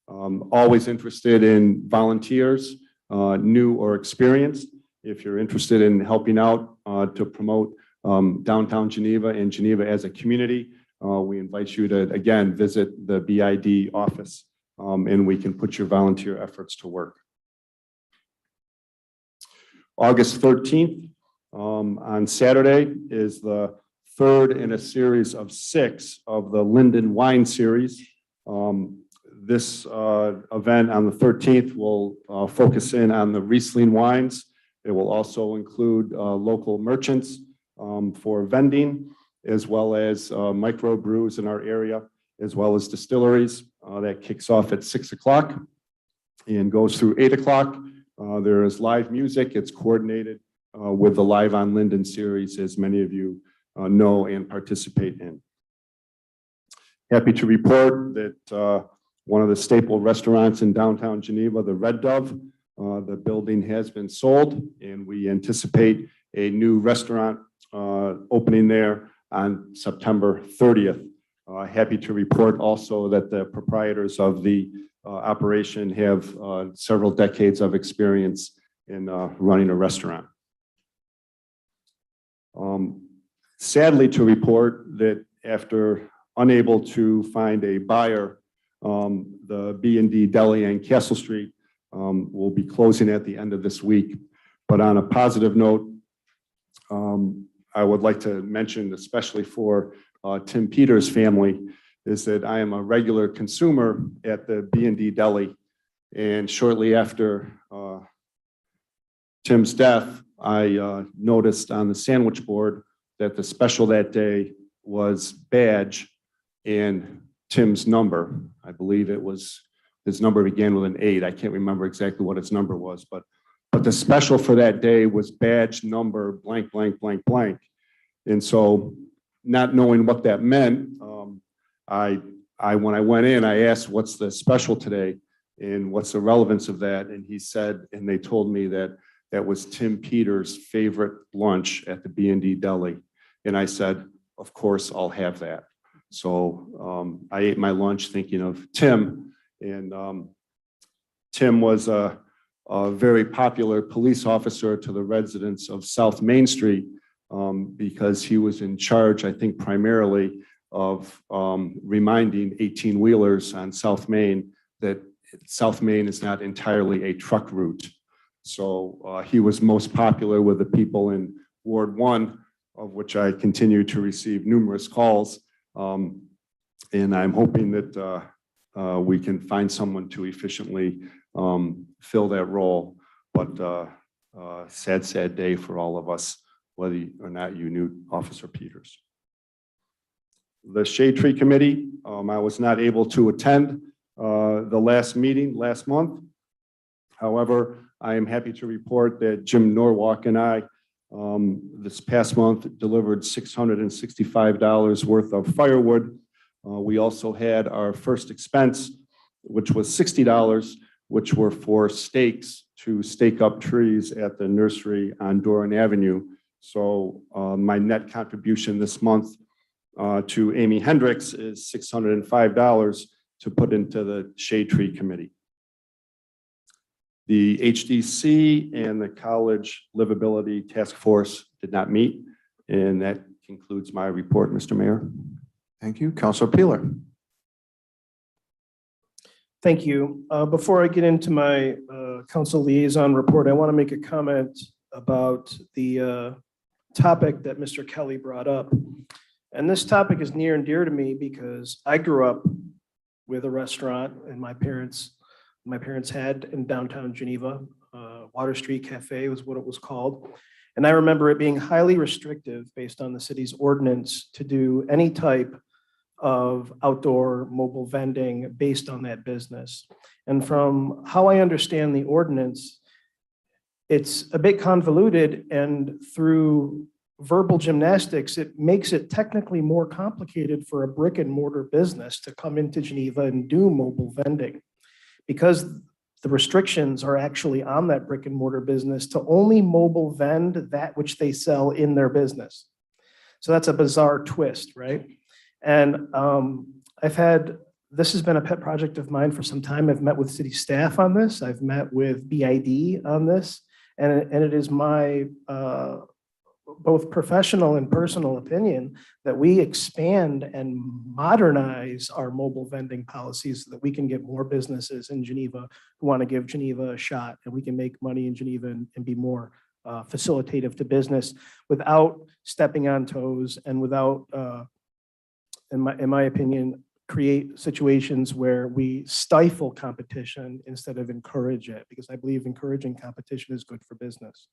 [SPEAKER 11] Always interested in volunteers, new or experienced. If you're interested in helping out to promote downtown Geneva and Geneva as a community, we invite you to, again, visit the BID office and we can put your volunteer efforts to work. August 13th, on Saturday, is the third in a series of 6 of the Linden Wine Series. This event on the 13th will focus in on the Riesling wines. It will also include local merchants for vending, as well as microbrews in our area, as well as distilleries. That kicks off at 6 o'clock and goes through 8 o'clock. There is live music. It's coordinated with the Live on Linden series, as many of you know and participate in. Happy to report that one of the staple restaurants in downtown Geneva, the Red Dove, the building has been sold, and we anticipate a new restaurant opening there on September 30th. Happy to report also that the proprietors of the operation have several decades of experience in running a restaurant. Sadly to report that after unable to find a buyer, the B&D Deli on Castle Street will be closing at the end of this week. But on a positive note, I would like to mention, especially for Tim Peters' family, is that I am a regular consumer at the B&D Deli. And shortly after Tim's death, I noticed on the sandwich board that the special that day was badge and Tim's number. I believe it was, his number began with an 8. I can't remember exactly what his number was, but the special for that day was badge number blank, blank, blank, blank. And so not knowing what that meant, when I went in, I asked, what's the special today? And what's the relevance of that? And he said, and they told me that that was Tim Peters' favorite lunch at the B&D Deli. And I said, of course, I'll have that. So I ate my lunch thinking of Tim, and Tim was a very popular police officer to the residents of South Main Street because he was in charge, I think, primarily of reminding 18-wheelers on South Main that South Main is not entirely a truck route. So he was most popular with the people in Ward 1, of which I continue to receive numerous calls. And I'm hoping that we can find someone to efficiently fill that role. But sad, sad day for all of us, whether or not you knew Officer Peters. The Shade Tree Committee, I was not able to attend the last meeting last month. However, I am happy to report that Jim Norwalk and I this past month delivered $665 worth of firewood. We also had our first expense, which was $60, which were for stakes to stake up trees at the nursery on Doran Avenue. So my net contribution this month to Amy Hendricks is $605 to put into the Shade Tree Committee. The HDC and the College Livability Task Force did not meet, and that concludes my report, Mr. Mayor.
[SPEAKER 2] Thank you. Councilor Peeler.
[SPEAKER 4] Thank you. Before I get into my council liaison report, I want to make a comment about the topic that Mr. Kelly brought up. And this topic is near and dear to me because I grew up with a restaurant and my parents had in downtown Geneva. Water Street Cafe was what it was called. And I remember it being highly restrictive based on the city's ordinance to do any type of outdoor mobile vending based on that business. And from how I understand the ordinance, it's a bit convoluted, and through verbal gymnastics, it makes it technically more complicated for a brick and mortar business to come into Geneva and do mobile vending, because the restrictions are actually on that brick and mortar business to only mobile vend that which they sell in their business. So that's a bizarre twist, right? And this has been a pet project of mine for some time. I've met with city staff on this. I've met with BID on this. And it is my both professional and personal opinion that we expand and modernize our mobile vending policies so that we can get more businesses in Geneva who want to give Geneva a shot, and we can make money in Geneva and be more facilitative to business without stepping on toes and without, in my opinion, create situations where we stifle competition instead of encourage it, because I believe encouraging competition is good for business.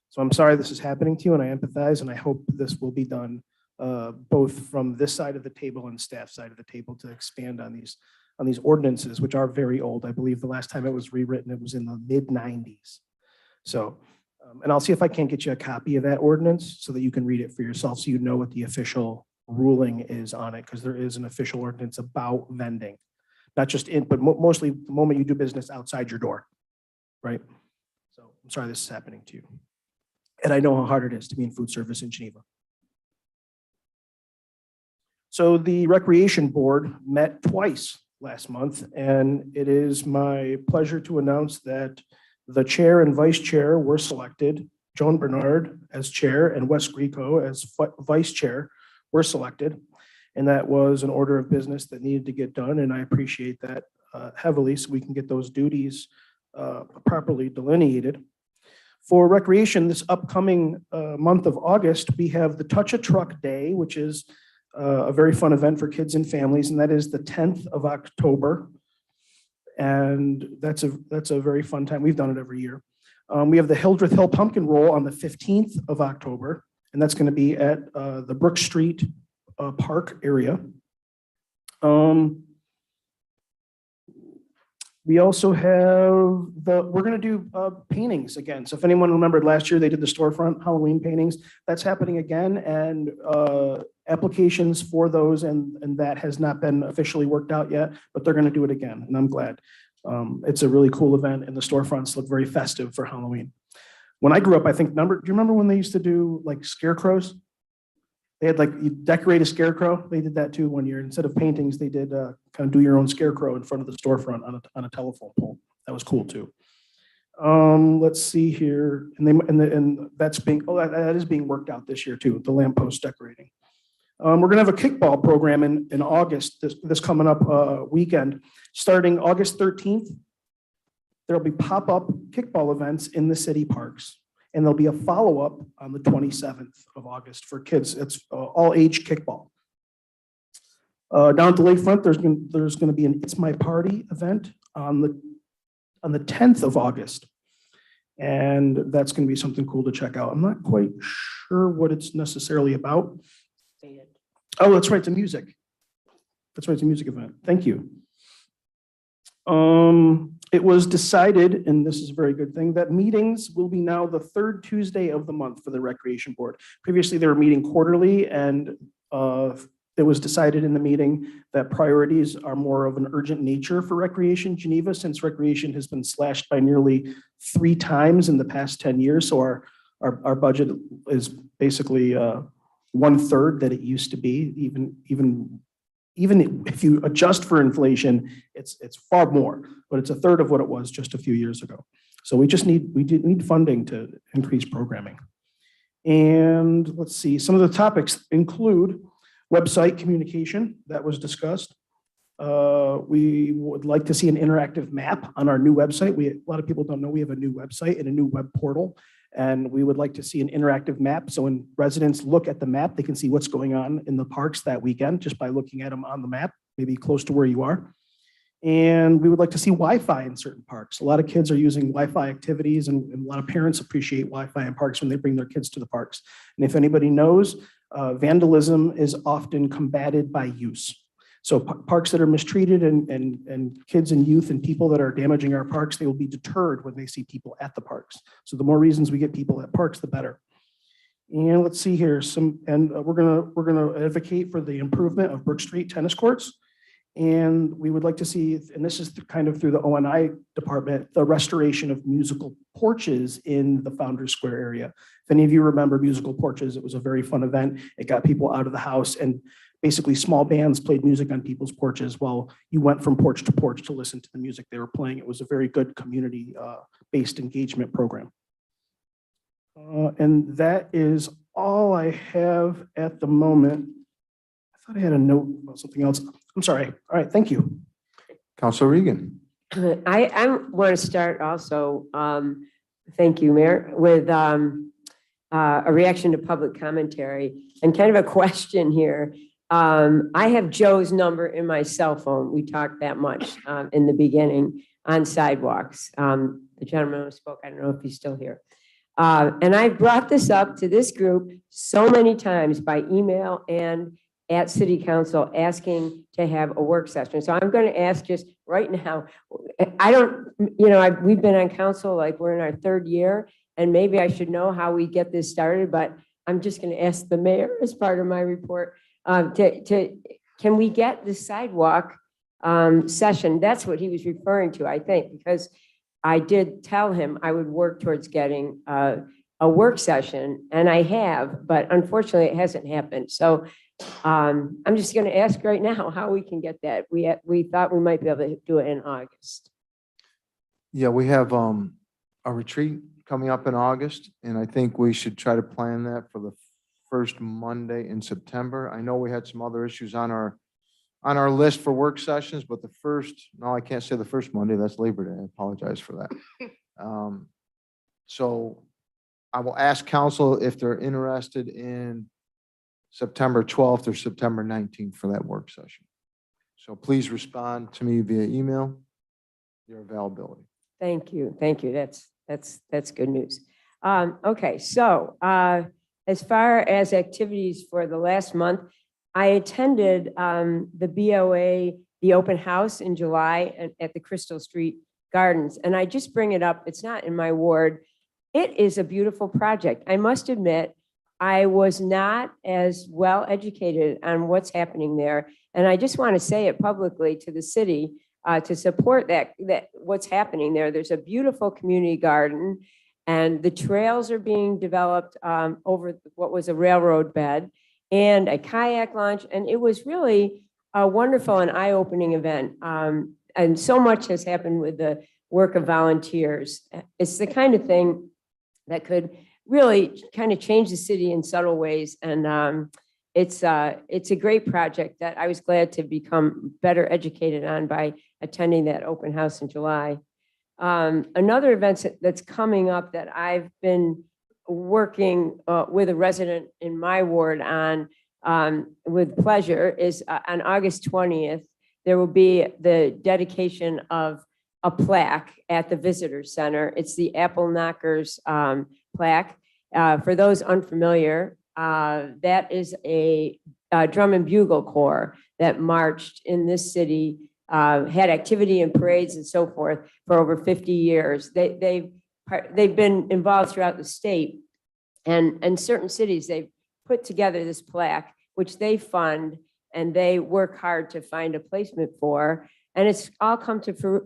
[SPEAKER 4] So I'm sorry this is happening to you, and I empathize, and I hope this will be done both from this side of the table and staff side of the table to expand on these ordinances, which are very old. I believe the last time it was rewritten, it was in the mid-90s. So, and I'll see if I can't get you a copy of that ordinance so that you can read it for yourself, so you know what the official ruling is on it, because there is an official ordinance about vending, not just in, but mostly the moment you do business outside your door, right? So I'm sorry this is happening to you. And I know how hard it is to be in food service in Geneva. So the Recreation Board met twice last month, and it is my pleasure to announce that the chair and vice chair were selected. Joan Bernard as chair and Wes Greco as vice chair were selected. And that was an order of business that needed to get done, and I appreciate that heavily, so we can get those duties properly delineated. For recreation, this upcoming month of August, we have the Touch a Truck Day, which is a very fun event for kids and families, and that is the 10th of October. And that's a very fun time. We've done it every year. We have the Hildreth Hill Pumpkin Roll on the 15th of October, and that's going to be at the Brook Street Park area. We also have we're going to do paintings again. So if anyone remembered last year, they did the storefront Halloween paintings. That's happening again, and applications for those and that has not been officially worked out yet, but they're going to do it again, and I'm glad. It's a really cool event, and the storefronts look very festive for Halloween. When I grew up, do you remember when they used to do like scarecrows? They had you decorate a scarecrow. They did that too one year. Instead of paintings, they did kind of do your own scarecrow in front of the storefront on a telephone pole. That was cool too. Let's see here, and that's that is being worked out this year too. The lamppost decorating. We're gonna have a kickball program in August. This coming up weekend, starting August 13th. There'll be pop-up kickball events in the city parks. And there'll be a follow-up on the 27th of August for kids. It's all age kickball. Down at the lakefront, there's going to be an It's My Party event on the 10th of August. And that's going to be something cool to check out. I'm not quite sure what it's necessarily about. Oh, that's right, it's a music. That's right, it's a music event. Thank you. It was decided, and this is a very good thing, that meetings will be now the third Tuesday of the month for the Recreation Board. Previously, they were meeting quarterly, and it was decided in the meeting that priorities are more of an urgent nature for Recreation Geneva, since Recreation has been slashed by nearly 3 times in the past 10 years. So our budget is basically 1/3 that it used to be, even if you adjust for inflation, it's far more, but it's 1/3 of what it was just a few years ago. So we need funding to increase programming. And let's see, some of the topics include website communication that was discussed, We would like to see an interactive map on our new website. A lot of people don't know we have a new website and a new web portal. And we would like to see an interactive map. So when residents look at the map, they can see what's going on in the parks that weekend just by looking at them on the map, maybe close to where you are. And we would like to see Wi-Fi in certain parks. A lot of kids are using Wi-Fi activities, and a lot of parents appreciate Wi-Fi in parks when they bring their kids to the parks. And if anybody knows, vandalism is often combated by use. So parks that are mistreated and kids and youth and people that are damaging our parks, they will be deterred when they see people at the parks. So the more reasons we get people at parks, the better. And let's see here, we're gonna advocate for the improvement of Brook Street tennis courts. And we would like to see, and this is kind of through the ONI department, the restoration of musical porches in the Founders Square area. If any of you remember musical porches, it was a very fun event. It got people out of the house, and basically small bands played music on people's porches while you went from porch to porch to listen to the music they were playing. It was a very good community-based engagement program. And that is all I have at the moment. I thought I had a note about something else. I'm sorry. All right, thank you.
[SPEAKER 2] Counselor Regan.
[SPEAKER 12] I want to start also, thank you, Mayor, with a reaction to public commentary and kind of a question here. I have Joe's number in my cell phone. We talked that much in the beginning on sidewalks. The gentleman who spoke, I don't know if he's still here. And I brought this up to this group so many times by email and at City Council asking to have a work session. So I'm going to ask just right now, we've been on council, like we're in our third year, and maybe I should know how we get this started, but I'm just going to ask the mayor as part of my report can we get the sidewalk session? That's what he was referring to, I think, because I did tell him I would work towards getting a work session, and I have, but unfortunately it hasn't happened. So I'm just going to ask right now how we can get that. We thought we might be able to do it in August.
[SPEAKER 2] Yeah, we have a retreat coming up in August, and I think we should try to plan that for the first Monday in September. I know we had some other issues on our list for work sessions, but I can't say the first Monday, that's Labor Day. I apologize for that. So I will ask council if they're interested in September 12th or September 19th for that work session. So please respond to me via email, your availability.
[SPEAKER 12] Thank you. Thank you. That's good news. Okay, so as far as activities for the last month, I attended the BOA, the open house in July at the Crystal Street Gardens. And I just bring it up, it's not in my ward. It is a beautiful project. I must admit, I was not as well educated on what's happening there. And I just want to say it publicly to the city to support that what's happening there. There's a beautiful community garden, and the trails are being developed over what was a railroad bed, and a kayak launch. And it was really a wonderful and eye-opening event. And so much has happened with the work of volunteers. It's the kind of thing that could really kind of change the city in subtle ways. And it's a great project that I was glad to become better educated on by attending that open house in July. Another event that's coming up that I've been working with a resident in my ward on with pleasure is on August 20th, there will be the dedication of a plaque at the Visitor Center. It's the Apple Knockers plaque. For those unfamiliar, that is a drum and bugle corps that marched in this city, had activity and parades and so forth for over 50 years. They've been involved throughout the state, and certain cities, they've put together this plaque, which they fund, and they work hard to find a placement for. And it's all come to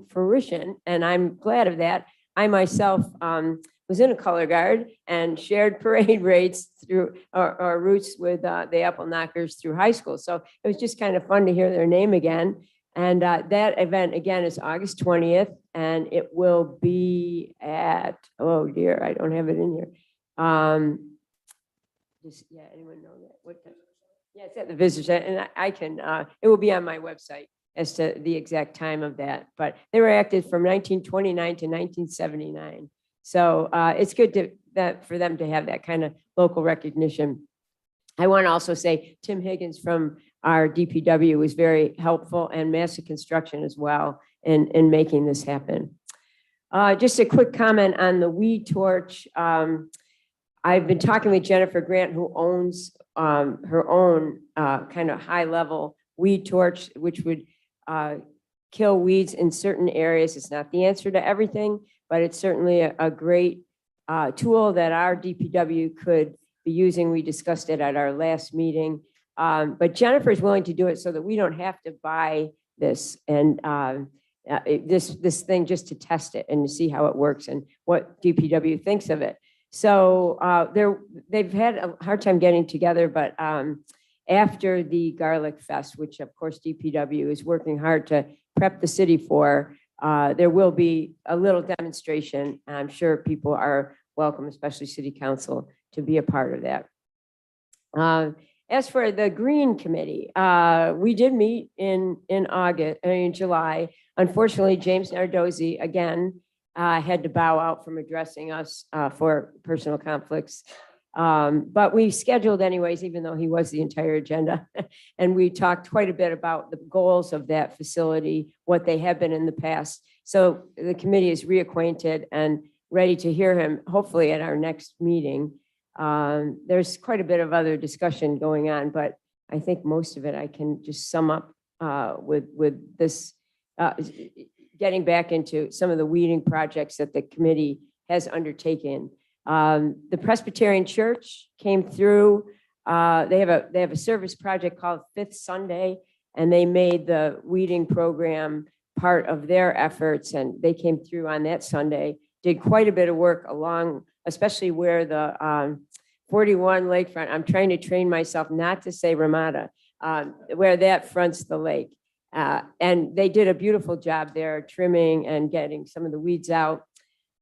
[SPEAKER 12] fruition, and I'm glad of that. I myself was in a color guard and shared parade rates through our routes with the Apple Knockers through high school. So it was just kind of fun to hear their name again. And that event, again, is August 20th, and it will be at, oh dear, I don't have it in here. Anyone know that? Yeah, it's at the Visitor Center, and I can, it will be on my website. as to the exact time of that, but they were active from 1929 to 1979. So it's good for them to have that kind of local recognition. I want to also say Tim Higgins from our DPW was very helpful, and Massive Construction as well in making this happen. Just a quick comment on the weed torch. I've been talking with Jennifer Grant, who owns her own kind of high-level weed torch, which would kill weeds in certain areas. It's not the answer to everything, but it's certainly a great tool that our DPW could be using. We discussed it at our last meeting. But Jennifer is willing to do it so that we don't have to buy this and this thing just to test it and to see how it works and what DPW thinks of it. So they've had a hard time getting together, but after the Garlic Fest, which of course DPW is working hard to prep the city for, there will be a little demonstration. I'm sure people are welcome, especially city council, to be a part of that. As for the Green Committee, we did meet in July. Unfortunately, James Nardozzi again had to bow out from addressing us for personal conflicts. But we scheduled anyways, even though he was the entire agenda. And we talked quite a bit about the goals of that facility, what they have been in the past. So the committee is reacquainted and ready to hear him, hopefully at our next meeting. There's quite a bit of other discussion going on, but I think most of it I can just sum up with this, getting back into some of the weeding projects that the committee has undertaken. The Presbyterian Church came through. They have a service project called Fifth Sunday, and they made the weeding program part of their efforts, and they came through on that Sunday, did quite a bit of work along, especially where the 41 lakefront, I'm trying to train myself not to say Ramada, where that fronts the lake. And they did a beautiful job there, trimming and getting some of the weeds out.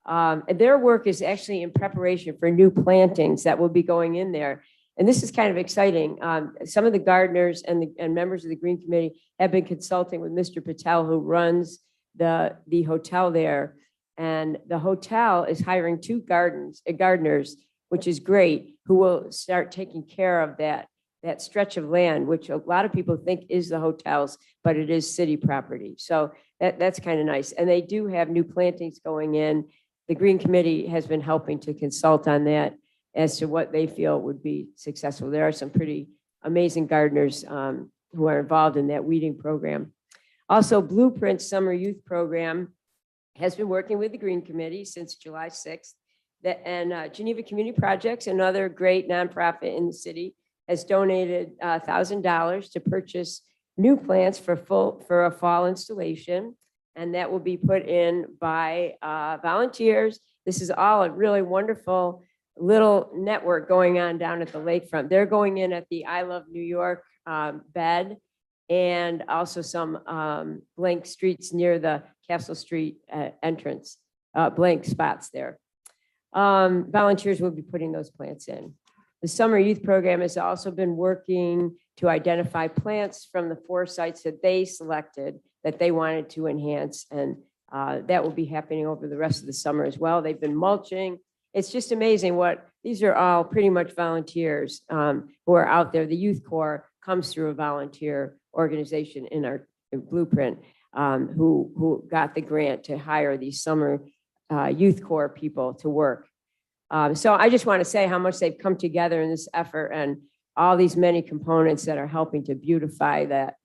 [SPEAKER 12] Their work is actually in preparation for new plantings that will be going in there. And this is kind of exciting. Some of the gardeners and members of the Green Committee have been consulting with Mr. Patel, who runs the hotel there. And the hotel is hiring two gardeners, which is great, who will start taking care of that stretch of land, which a lot of people think is the hotels, but it is city property. So that's kind of nice. And they do have new plantings going in. The Green Committee has been helping to consult on that as to what they feel would be successful. There are some pretty amazing gardeners who are involved in that weeding program. Also, Blueprint Summer Youth Program has been working with the Green Committee since July 6th. And Geneva Community Projects, another great nonprofit in the city, has donated $1,000 to purchase new plants for a fall installation. And that will be put in by volunteers. This is all a really wonderful little network going on down at the lakefront. They're going in at the I Love New York bed, and also some blank streets near the Castle Street entrance, blank spots there. Volunteers will be putting those plants in. The Summer Youth Program has also been working to identify plants from the 4 sites that they selected that they wanted to enhance, and that will be happening over the rest of the summer as well. They've been mulching. It's just amazing these are all pretty much volunteers who are out there. The Youth Corps comes through a volunteer organization in our Blueprint who got the grant to hire these summer Youth Corps people to work. So I just want to say how much they've come together in this effort and all these many components that are helping to beautify that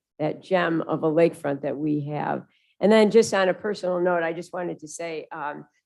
[SPEAKER 12] gem of a lakefront that we have. And then just on a personal note, I just wanted to say,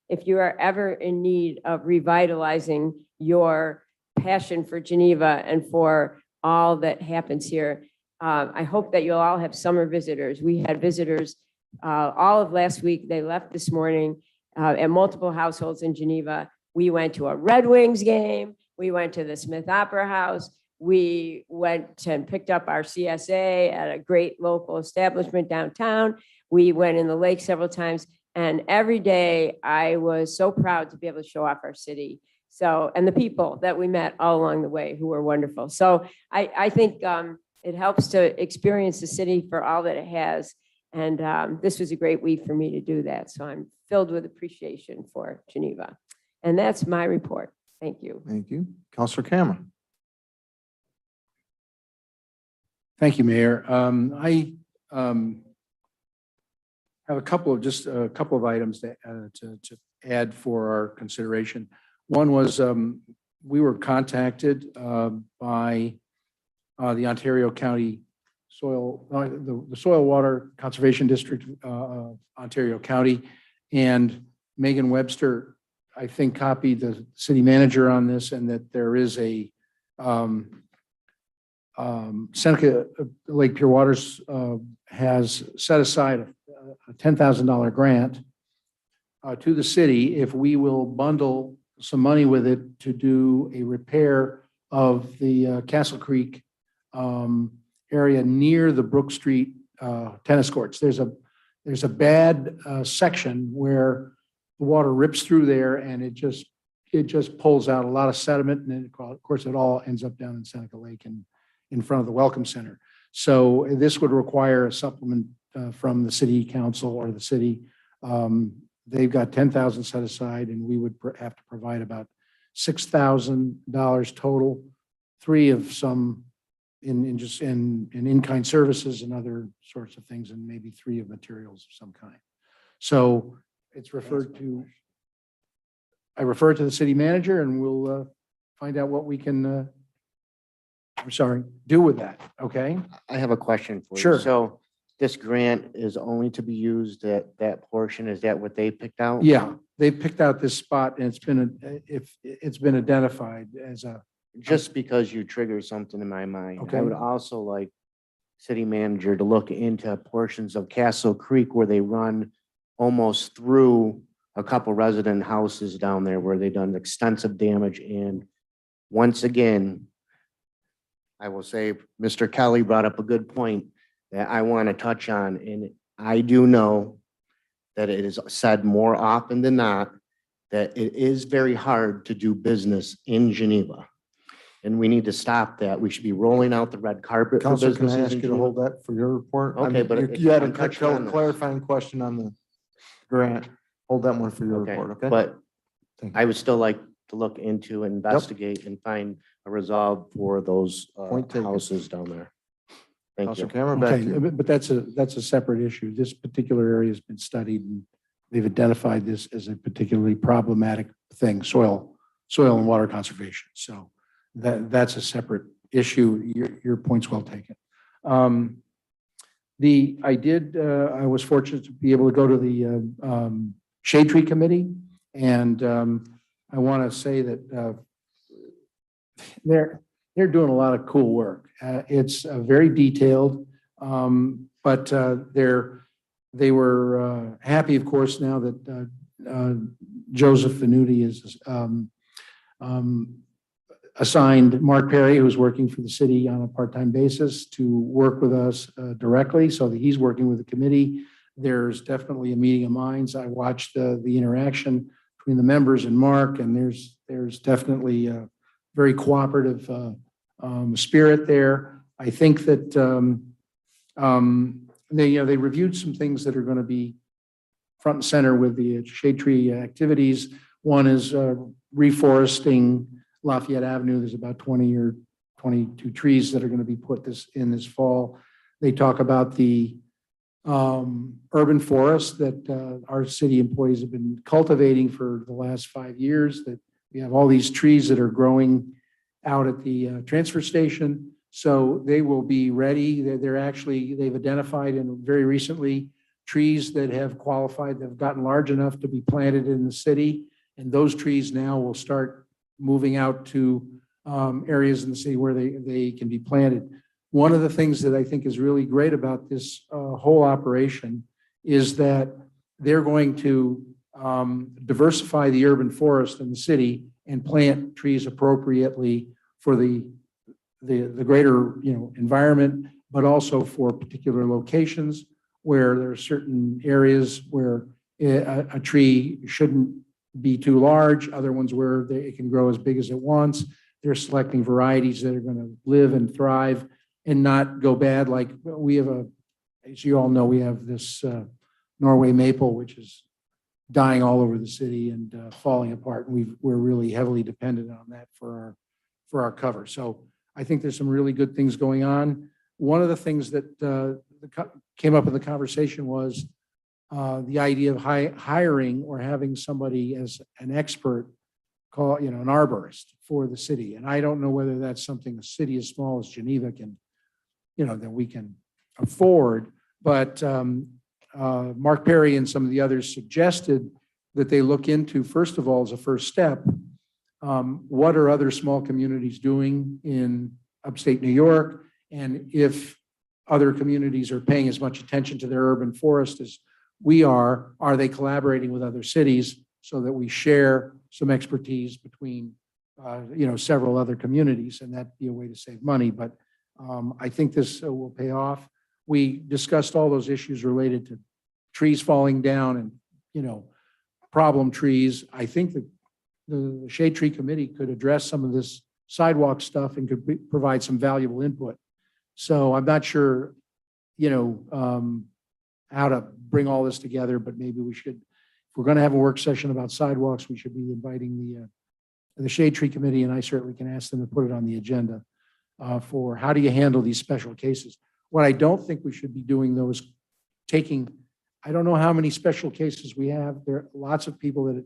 [SPEAKER 12] if you are ever in need of revitalizing your passion for Geneva and for all that happens here, I hope that you'll all have summer visitors. We had visitors all of last week. They left this morning at multiple households in Geneva. We went to a Red Wings game. We went to the Smith Opera House. We went and picked up our CSA at a great local establishment downtown. We went in the lake several times. And every day I was so proud to be able to show off our city. So, and the people that we met all along the way who were wonderful. So I think it helps to experience the city for all that it has. And this was a great week for me to do that. So I'm filled with appreciation for Geneva. And that's my report. Thank you.
[SPEAKER 2] Thank you. Counselor Cameron.
[SPEAKER 6] Thank you, Mayor. I have a couple of items to add for our consideration. One was we were contacted by the Ontario County the Soil Water Conservation District of Ontario County, and Megan Webster, I think, copied the city manager on this, and that there is a Seneca Lake Pure Waters has set aside a $10,000 grant to the city if we will bundle some money with it to do a repair of the Castle Creek area near the Brook Street tennis courts. There's a bad section where the water rips through there, and it just pulls out a lot of sediment, and then of course it all ends up down in Seneca Lake and in front of the Welcome Center. So this would require a supplement from the city council or the city. They've got $10,000 set aside, and we would have to provide about $6,000 total, three of some in in-kind services and other sorts of things, and maybe three of materials of some kind. So it's referred to. I refer to the city manager, and we'll find out what we can. Do with that. Okay.
[SPEAKER 13] I have a question for you.
[SPEAKER 6] Sure.
[SPEAKER 13] So this grant is only to be used at that portion. Is that what they picked out?
[SPEAKER 6] Yeah, they picked out this spot, and it's been identified as a.
[SPEAKER 13] Just because you triggered something in my mind.
[SPEAKER 6] Okay.
[SPEAKER 13] I would also like city manager to look into portions of Castle Creek where they run almost through a couple resident houses down there where they've done extensive damage. And once again, I will say, Mr. Kelly brought up a good point that I want to touch on. And I do know that it is said more often than not that it is very hard to do business in Geneva. And we need to stop that. We should be rolling out the red carpet for
[SPEAKER 2] Counselor, can I
[SPEAKER 13] businesses
[SPEAKER 2] ask
[SPEAKER 13] in
[SPEAKER 2] you to
[SPEAKER 13] Geneva.
[SPEAKER 2] hold that for your report?
[SPEAKER 13] Okay, but
[SPEAKER 2] you had a
[SPEAKER 13] I'm touching on this.
[SPEAKER 2] clarifying question on the grant. Hold that one for your
[SPEAKER 13] Okay,
[SPEAKER 2] report, okay?
[SPEAKER 13] but
[SPEAKER 2] Thank you.
[SPEAKER 13] I would still like to look into, investigate, and find a resolve for those
[SPEAKER 2] Point taken.
[SPEAKER 13] houses down there. Thank
[SPEAKER 2] Counselor
[SPEAKER 13] you.
[SPEAKER 2] Cameron, back
[SPEAKER 6] Okay,
[SPEAKER 2] to you.
[SPEAKER 6] but that's a separate issue. This particular area has been studied, and they've identified this as a particularly problematic thing, soil and water conservation. So that's a separate issue. Your point's well taken. I was fortunate to be able to go to the Shade Tree Committee, and I want to say that they're doing a lot of cool work. It's very detailed, but they were happy, of course, now that Joseph Venuti is assigned Mark Perry, who's working for the city on a part-time basis, to work with us directly, so that he's working with the committee. There's definitely a meeting of minds. I watched the interaction between the members and Mark, and there's definitely a very cooperative spirit there. I think that they reviewed some things that are going to be front and center with the shade tree activities. One is reforesting Lafayette Avenue. There's about 20 or 22 trees that are going to be put in this fall. They talk about the urban forest that our city employees have been cultivating for the last 5 years, that we have all these trees that are growing out at the transfer station. So they will be ready. They've identified very recently trees that have qualified, that have gotten large enough to be planted in the city. And those trees now will start moving out to areas in the city where they can be planted. One of the things that I think is really great about this whole operation is that they're going to diversify the urban forest in the city and plant trees appropriately for the greater environment, but also for particular locations where there are certain areas where a tree shouldn't be too large, other ones where it can grow as big as it wants. They're selecting varieties that are going to live and thrive and not go bad. Like we have as you all know, we have this Norway maple, which is dying all over the city and falling apart. And we're really heavily dependent on that for our cover. So I think there's some really good things going on. One of the things that came up in the conversation was the idea of hiring or having somebody as an expert, call, you know, an arborist for the city. And I don't know whether that's something a city as small as Geneva can, you know, that we can afford. But Mark Perry and some of the others suggested that they look into, first of all, as a first step, what are other small communities doing in upstate New York? And if other communities are paying as much attention to their urban forest as we are they collaborating with other cities so that we share some expertise between, you know, several other communities, and that'd be a way to save money. But I think this will pay off. We discussed all those issues related to trees falling down and, you know, problem trees. I think that the Shade Tree Committee could address some of this sidewalk stuff and could provide some valuable input. So I'm not sure, you know, how to bring all this together, but maybe we should, if we're going to have a work session about sidewalks, we should be inviting the Shade Tree Committee, and I certainly can ask them to put it on the agenda for how do you handle these special cases. What I don't think we should be doing, though, is taking, I don't know how many special cases we have. There are lots of people that,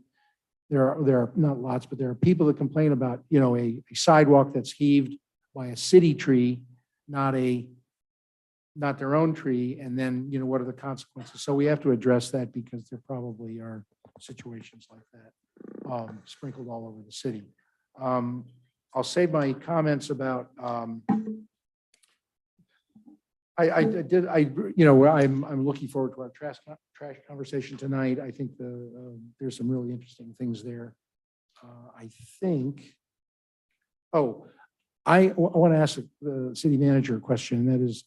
[SPEAKER 6] there are not lots, but there are people that complain about, you know, a sidewalk that's heaved by a city tree, not their own tree. And then, you know, what are the consequences? So we have to address that because there probably are situations like that sprinkled all over the city. I'll save my comments about, you know, I'm looking forward to our trash conversation tonight. I think there's some really interesting things there. I think, I want to ask the city manager a question, and that is,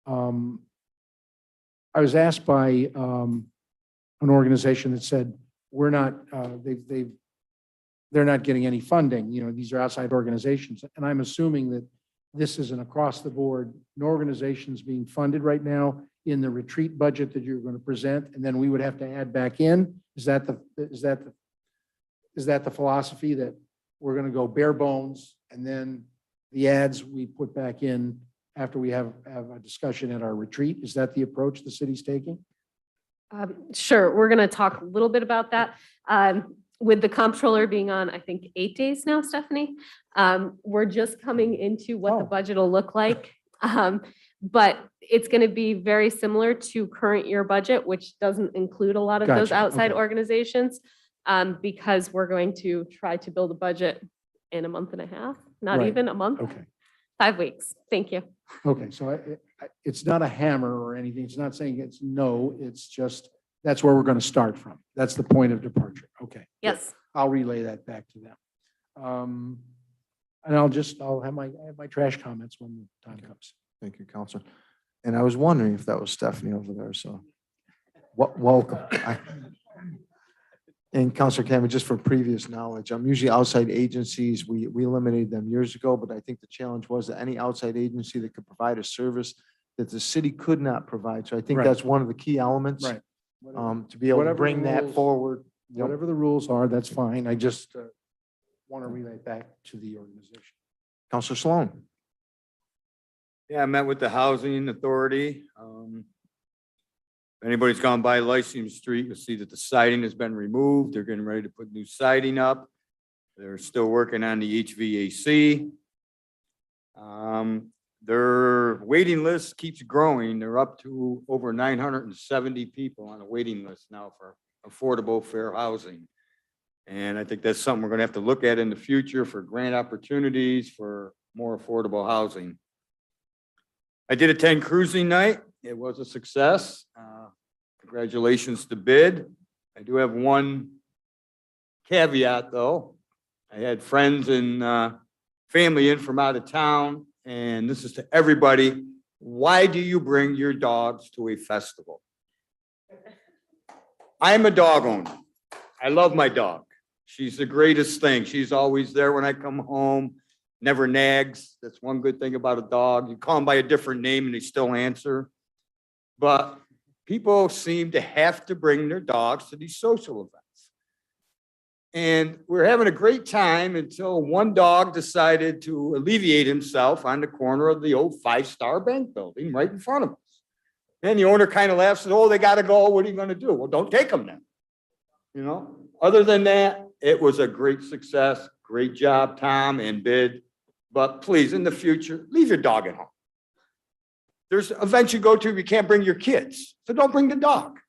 [SPEAKER 6] I was asked by an organization that said, we're not, they're not getting any funding. You know, these are outside organizations. And I'm assuming that this is an across the board, an organization's being funded right now in the retreat budget that you're going to present, and then we would have to add back in. Is that the philosophy, that we're going to go bare bones and then the ads we put back in after we have a discussion at our retreat? Is that the approach the city's taking?
[SPEAKER 5] Sure, we're going to talk a little bit about that. With the comptroller being on, I think, 8 days now, Stephanie, we're just coming into what the budget will look like. But it's going to be very similar to current year budget, which doesn't include a lot of those
[SPEAKER 6] Gotcha,
[SPEAKER 5] outside
[SPEAKER 6] okay.
[SPEAKER 5] organizations, because we're going to try to build a budget in a month and a half, not
[SPEAKER 6] Right.
[SPEAKER 5] even a month,
[SPEAKER 6] Okay.
[SPEAKER 5] 5 weeks. Thank you.
[SPEAKER 6] Okay, so it's not a hammer or anything. It's not saying it's no, it's just, that's where we're going to start from. That's the point of departure. Okay. good.
[SPEAKER 5] Yes.
[SPEAKER 6] I'll relay that back to them. And I'll have my trash comments when the time comes.
[SPEAKER 2] Thank you, Counselor. And I was wondering if that was Stephanie over there, so welcome. And Counselor Cameron, just for previous knowledge, usually outside agencies, we eliminated them years ago, but I think the challenge was that any outside agency that could provide a service that the city could not provide. So I think
[SPEAKER 6] Right.
[SPEAKER 2] that's one of the key elements.
[SPEAKER 6] Right.
[SPEAKER 2] To be able to
[SPEAKER 6] Whatever
[SPEAKER 2] bring that
[SPEAKER 6] rules-
[SPEAKER 2] forward. Yep.
[SPEAKER 6] Whatever the rules are, that's fine. I just want to relay back to the organization.
[SPEAKER 2] Counselor Sloan.
[SPEAKER 14] Yeah, I met with the Housing Authority. If anybody's gone by Lyceum Street, you'll see that the siding has been removed. They're getting ready to put new siding up. They're still working on the HVAC. Their waiting list keeps growing. They're up to over 970 people on a waiting list now for affordable, fair housing. And I think that's something we're going to have to look at in the future for grant opportunities for more affordable housing. I did attend cruising night. It was a success. Congratulations to bid. I do have one caveat, though. I had friends and family in from out of town, and this is to everybody. Why do you bring your dogs to a festival? I'm a dog owner. I love my dog. She's the greatest thing. She's always there when I come home, never nags. That's one good thing about a dog. You call them by a different name and they still answer. but people seem to have to bring their dogs to these social events. And we're having a great time until one dog decided to alleviate himself on the corner of the old five-star bank building right in front of us. And the owner kind of laughs and, oh, they got to go. What are you going to do? Well, don't take them then. You know, other than that, it was a great success. Great job, Tom and Bid. But please, in the future, leave your dog at home. There's events you go to, you can't bring your kids, so don't bring the dog.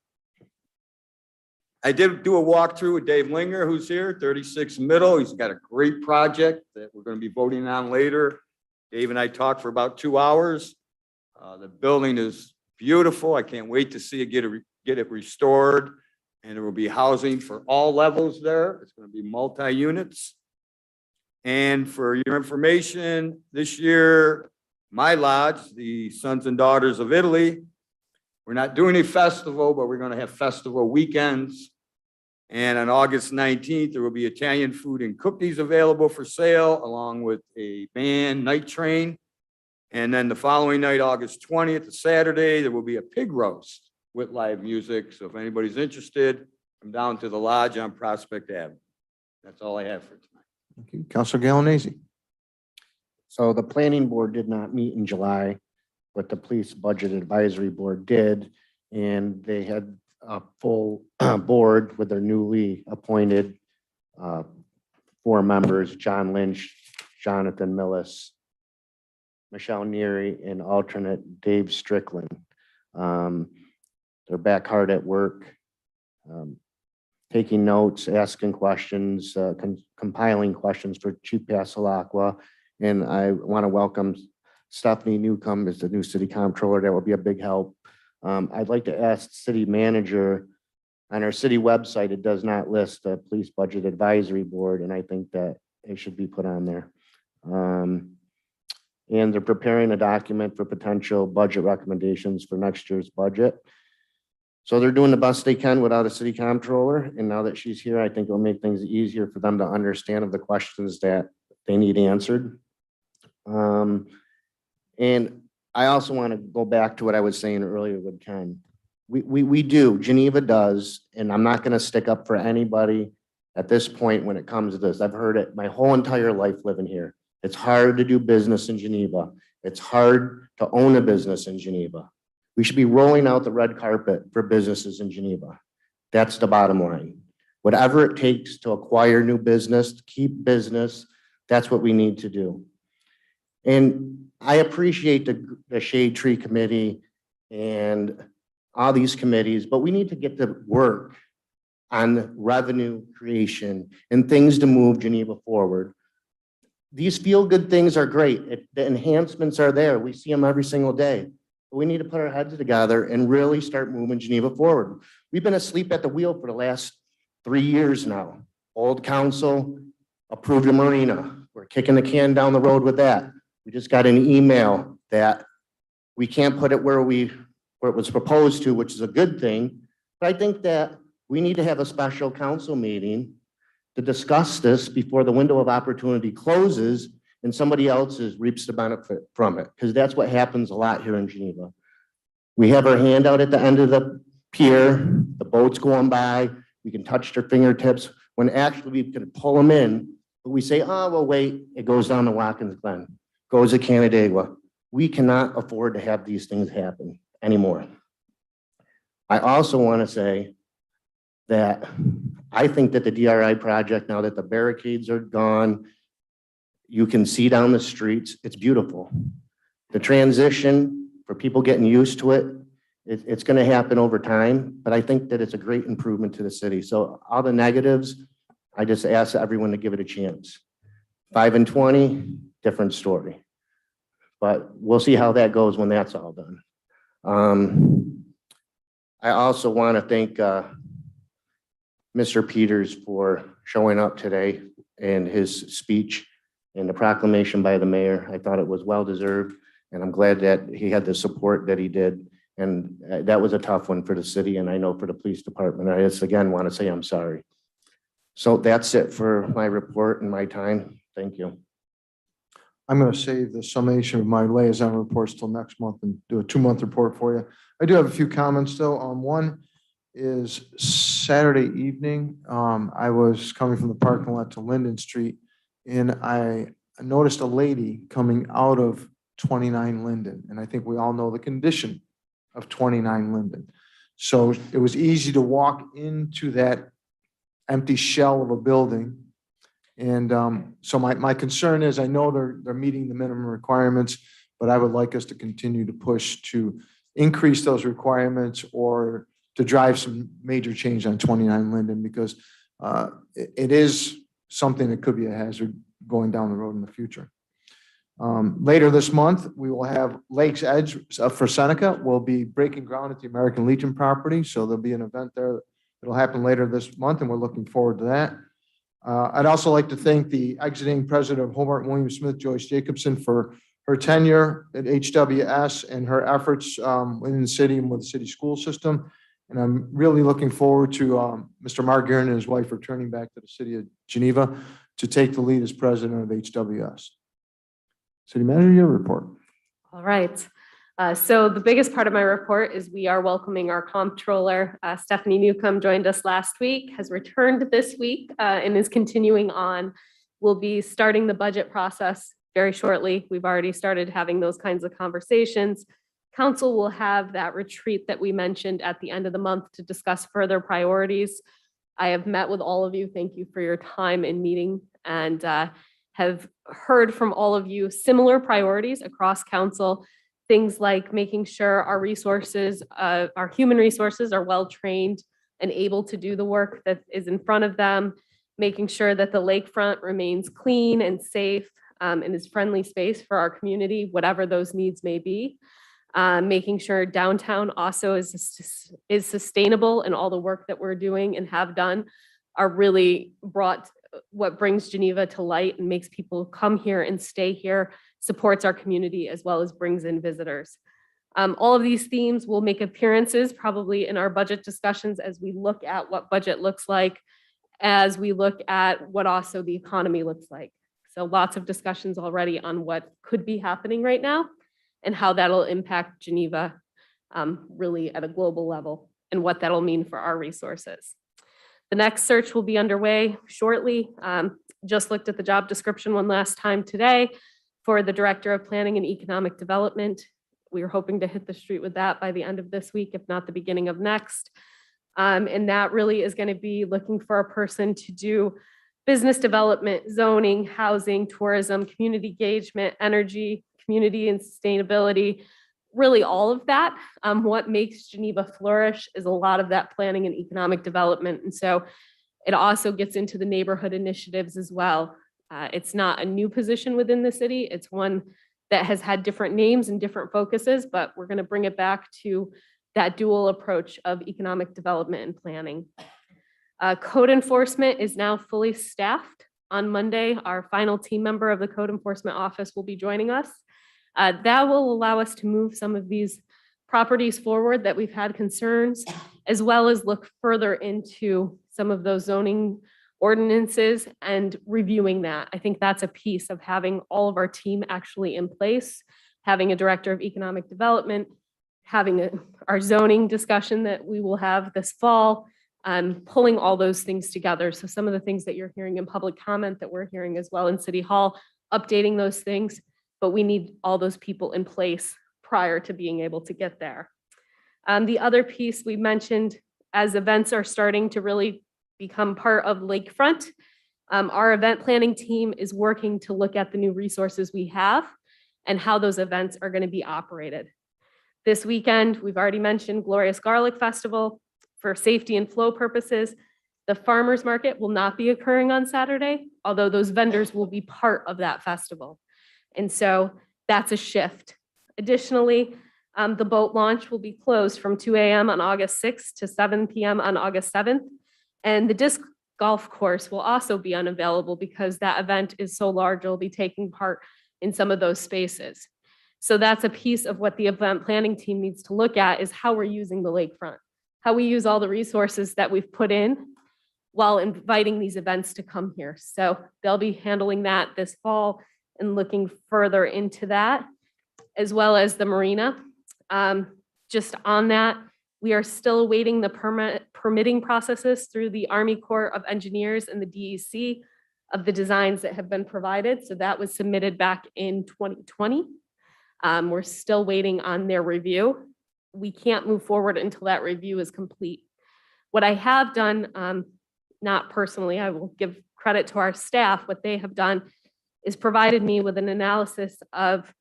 [SPEAKER 14] I did do a walkthrough with Dave Linger, who's here, 36 Middle. He's got a great project that we're going to be voting on later. Dave and I talked for about 2 hours. The building is beautiful. I can't wait to see it get it restored. And there will be housing for all levels there. It's going to be multi-units. And for your information, this year, my lodge, the Sons and Daughters of Italy, we're not doing a festival, but we're going to have festival weekends. And on August 19th, there will be Italian food and cookies available for sale, along with a band night train. And then the following night, August 20th, a Saturday, there will be a pig roast with live music. So if anybody's interested, come down to the lodge on Prospect Avenue. That's all I have for tonight.
[SPEAKER 2] Thank you. Counselor Galanese.
[SPEAKER 13] So the planning board did not meet in July, but the police budget advisory board did. And they had a full board with their newly appointed 4 members, John Lynch, Jonathan Millis, Michelle Neary, and alternate Dave Strickland. They're back hard at work, taking notes, asking questions, compiling questions for Chief Passalacqua. And I want to welcome Stephanie Newcomb as the new city comptroller. That will be a big help. I'd like to ask the city manager, on our city website, it does not list the police budget advisory board, and I think that it should be put on there. And they're preparing a document for potential budget recommendations for next year's budget. So they're doing the best they can without a city comptroller. And now that she's here, I think it'll make things easier for them to understand of the questions that they need answered. And I also want to go back to what I was saying earlier with Ken. We do, Geneva does, and I'm not going to stick up for anybody at this point when it comes to this. I've heard it my whole entire life living here. It's hard to do business in Geneva. It's hard to own a business in Geneva. We should be rolling out the red carpet for businesses in Geneva. That's the bottom line. Whatever it takes to acquire new business, to keep business, that's what we need to do. And I appreciate the Shade Tree Committee and all these committees, but we need to get to work on revenue creation and things to move Geneva forward. These feel-good things are great. The enhancements are there. We see them every single day. But we need to put our heads together and really start moving Geneva forward. We've been asleep at the wheel for the last 3 years now. Old council approved a marina. We're kicking the can down the road with that. We just got an email that we can't put it where it was proposed to, which is a good thing. But I think that we need to have a special council meeting to discuss this before the window of opportunity closes and somebody else reaps the benefit from it, because that's what happens a lot here in Geneva. We have our hand out at the end of the pier, the boat's going by, we can touch their fingertips, when actually we can pull them in, but we say, oh, well, wait, it goes down to Watkins Glen, goes to Canandaigua. We cannot afford to have these things happen anymore. I also want to say that I think that the DRI project, now that the barricades are gone, you can see down the streets, it's beautiful. The transition for people getting used to it, it's going to happen over time, but I think that it's a great improvement to the city. So all the negatives, I just ask everyone to give it a chance. 5 and 20, different story. But we'll see how that goes when that's all done. I also want to thank Mr. Peters for showing up today and his speech and the proclamation by the mayor. I thought it was well-deserved, and I'm glad that he had the support that he did. And that was a tough one for the city, and I know for the police department. I just, again, want to say I'm sorry. So that's it for my report and my time. Thank you.
[SPEAKER 2] I'm going to save the summation of my liaison reports till next month and do a 2-month report for you. I do have a few comments though. One is Saturday evening. I was coming from the parking lot to Linden Street and I noticed a lady coming out of 29 Linden. And I think we all know the condition of 29 Linden. So it was easy to walk into that empty shell of a building. And so my concern is I know they're meeting the minimum requirements, but I would like us to continue to push to increase those requirements or to drive some major change on 29 Linden because it is something that could be a hazard going down the road in the future. Later this month, we will have Lakes Edge for Seneca. We'll be breaking ground at the American Legion property. So there'll be an event there. It'll happen later this month and we're looking forward to that. I'd also like to thank the exiting president of Hobart William Smith, Joyce Jacobson, for her tenure at HWS and her efforts within the city and with the city school system. And I'm really looking forward to Mr. Mark Guerin and his wife returning back to the city of Geneva to take the lead as president of HWS. City manager, your report.
[SPEAKER 5] All right. So the biggest part of my report is we are welcoming our comptroller. Stephanie Newcomb joined us last week, has returned this week and is continuing on. We'll be starting the budget process very shortly. We've already started having those kinds of conversations. Council will have that retreat that we mentioned at the end of the month to discuss further priorities. I have met with all of you. Thank you for your time in meeting and have heard from all of you similar priorities across council. Things like making sure our resources, our human resources are well-trained and able to do the work that is in front of them, making sure that the lakefront remains clean and safe and is friendly space for our community, whatever those needs may be. Making sure downtown also is sustainable and all the work that we're doing and have done are really brought what brings Geneva to light and makes people come here and stay here, supports our community as well as brings in visitors. All of these themes will make appearances probably in our budget discussions as we look at what budget looks like, as we look at what also the economy looks like. So lots of discussions already on what could be happening right now and how that'll impact Geneva really at a global level and what that'll mean for our resources. The next search will be underway shortly. Just looked at the job description one last time today for the Director of Planning and Economic Development. We are hoping to hit the street with that by the end of this week, if not the beginning of next. And that really is going to be looking for a person to do business development, zoning, housing, tourism, community engagement, energy, community and sustainability, really all of that. What makes Geneva flourish is a lot of that planning and economic development. And so it also gets into the neighborhood initiatives as well. It's not a new position within the city. It's one that has had different names and different focuses, but we're going to bring it back to that dual approach of economic development and planning. Code enforcement is now fully staffed. On Monday, our final team member of the Code Enforcement Office will be joining us. That will allow us to move some of these properties forward that we've had concerns, as well as look further into some of those zoning ordinances and reviewing that. I think that's a piece of having all of our team actually in place, having a director of economic development, having our zoning discussion that we will have this fall, pulling all those things together. So some of the things that you're hearing in public comment that we're hearing as well in City Hall, updating those things, but we need all those people in place prior to being able to get there. The other piece we mentioned, as events are starting to really become part of Lakefront, our event planning team is working to look at the new resources we have and how those events are going to be operated. This weekend, we've already mentioned Glorious Garlic Festival. For safety and flow purposes, the farmers market will not be occurring on Saturday, although those vendors will be part of that festival. And so that's a shift. Additionally, the boat launch will be closed from 2 a.m. on August 6th to 7 p.m. on August 7th. And the disc golf course will also be unavailable because that event is so large, it'll be taking part in some of those spaces. So that's a piece of what the event planning team needs to look at, is how we're using the lakefront, how we use all the resources that we've put in while inviting these events to come here. So they'll be handling that this fall and looking further into that, as well as the marina. Just on that, we are still awaiting the permitting processes through the Army Corps of Engineers and the DEC of the designs that have been provided. So that was submitted back in 2020. We're still waiting on their review. We can't move forward until that review is complete. What I have done, not personally, I will give credit to our staff, what they have done is provided me with an analysis of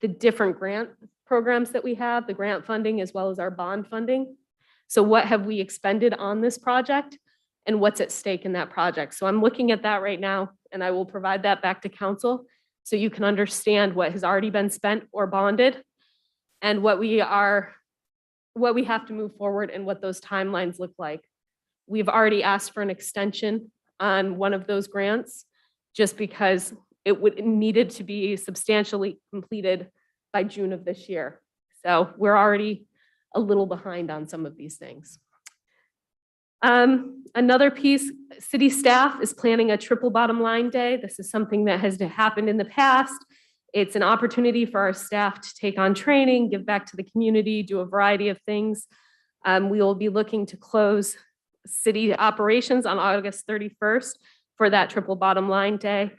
[SPEAKER 5] the different grant programs that we have, the grant funding as well as our bond funding. So what have we expended on this project and what's at stake in that project? So I'm looking at that right now, and I will provide that back to council so you can understand what has already been spent or bonded and what we have to move forward and what those timelines look like. We've already asked for an extension on one of those grants just because it needed to be substantially completed by June of this year. So we're already a little behind on some of these things. Another piece, city staff is planning a triple bottom line day. This is something that has happened in the past. It's an opportunity for our staff to take on training, give back to the community, do a variety of things. We will be looking to close city operations on August 31st for that triple bottom line day.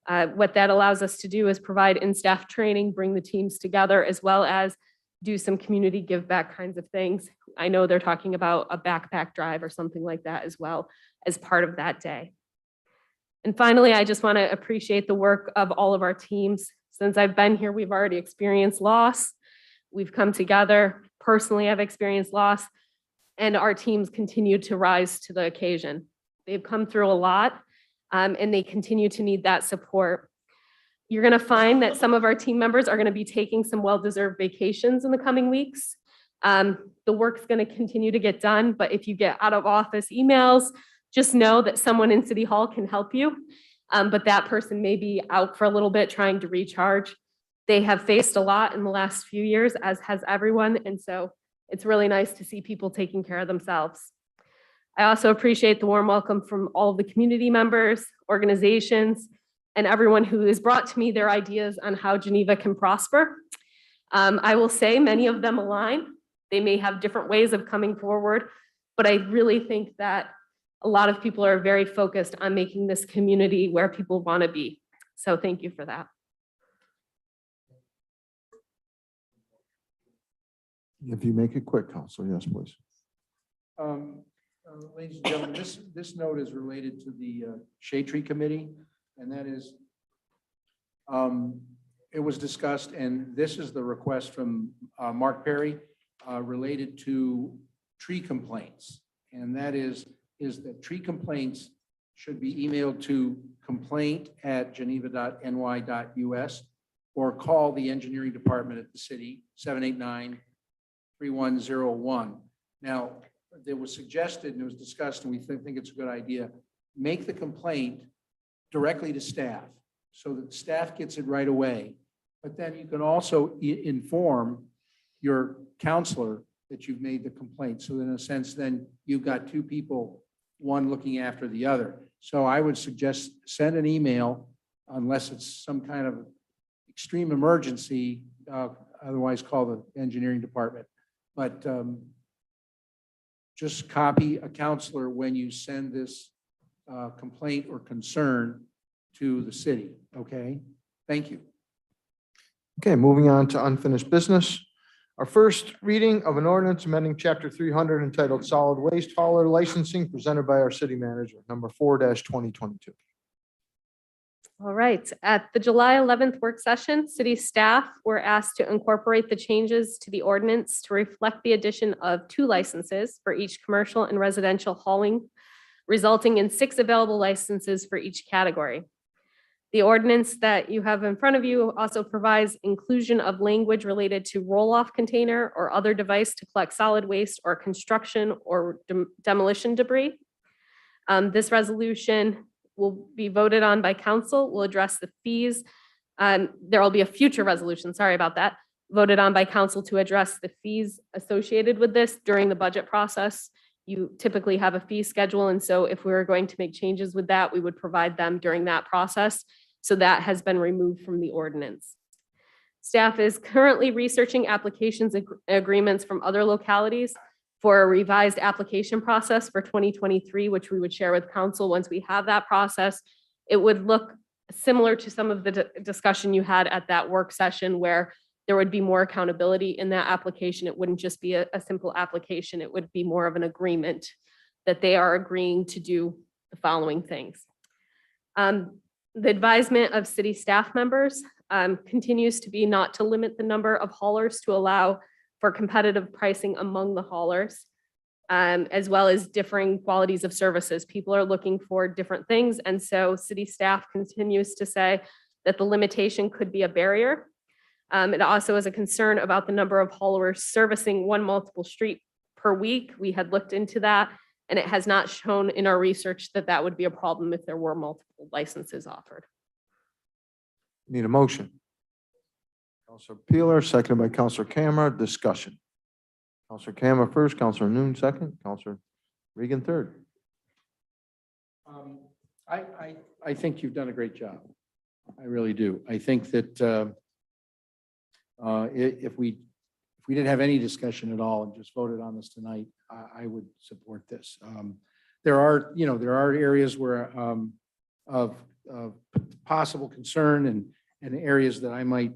[SPEAKER 5] What that allows us to do is provide in-staff training, bring the teams together, as well as do some community give back kinds of things. I know they're talking about a backpack drive or something like that as well as part of that day. And finally, I just want to appreciate the work of all of our teams. Since I've been here, we've already experienced loss. We've come together. Personally, I've experienced loss, and our teams continue to rise to the occasion. They've come through a lot, and they continue to need that support. You're going to find that some of our team members are going to be taking some well-deserved vacations in the coming weeks. The work's going to continue to get done, but if you get out of office emails, just know that someone in City Hall can help you. But that person may be out for a little bit trying to recharge. They have faced a lot in the last few years, as has everyone, and so it's really nice to see people taking care of themselves. I also appreciate the warm welcome from all of the community members, organizations, and everyone who has brought to me their ideas on how Geneva can prosper. I will say many of them align. They may have different ways of coming forward, but I really think that a lot of people are very focused on making this community where people want to be. So thank you for that.
[SPEAKER 2] If you make it quick, Council, yes, please.
[SPEAKER 6] Ladies and gentlemen, this note is related to the Shade Tree Committee, and that is, it was discussed, and this is the request from Mark Perry related to tree complaints. And that is that tree complaints should be emailed to complaint@geneva.ny.us or call the engineering department at the city, 789-3101. Now, it was suggested and it was discussed, and we think it's a good idea, make the complaint directly to staff so that staff gets it right away. But then you can also inform your counselor that you've made the complaint. So in a sense, then you've got two people, one looking after the other. So I would suggest send an email unless it's some kind of extreme emergency, otherwise call the engineering department. But just copy a counselor when you send this complaint or concern to the city, okay? Thank you.
[SPEAKER 2] Okay, moving on to unfinished business. Our first reading of an ordinance amending chapter 300 entitled Solid Waste Hauler Licensing, presented by our city manager, number 4-2022.
[SPEAKER 5] All right, at the July 11th work session, city staff were asked to incorporate the changes to the ordinance to reflect the addition of 2 licenses for each commercial and residential hauling, resulting in 6 available licenses for each category. The ordinance that you have in front of you also provides inclusion of language related to roll-off container or other device to collect solid waste or construction or demolition debris. This resolution will be voted on by council, will address the fees. There will be a future resolution, sorry about that, voted on by council to address the fees associated with this during the budget process. You typically have a fee schedule, and so if we were going to make changes with that, we would provide them during that process. So that has been removed from the ordinance. Staff is currently researching applications agreements from other localities for a revised application process for 2023, which we would share with council once we have that process. It would look similar to some of the discussion you had at that work session where there would be more accountability in that application. It wouldn't just be a simple application. It would be more of an agreement that they are agreeing to do the following things. The advisement of city staff members continues to be not to limit the number of haulers to allow for competitive pricing among the haulers, as well as differing qualities of services. People are looking for different things. And so city staff continues to say that the limitation could be a barrier. It also is a concern about the number of haulers servicing one multiple street per week. We had looked into that, and it has not shown in our research that that would be a problem if there were multiple licenses offered.
[SPEAKER 2] Need a motion. Counselor Peeler, seconded by Counselor Camera. Discussion. Counselor Camera first, Counselor Noon second, Counselor Regan third.
[SPEAKER 6] I think you've done a great job. I really do. I think that if we didn't have any discussion at all and just voted on this tonight, I would support this. There are areas where of possible concern and areas that I might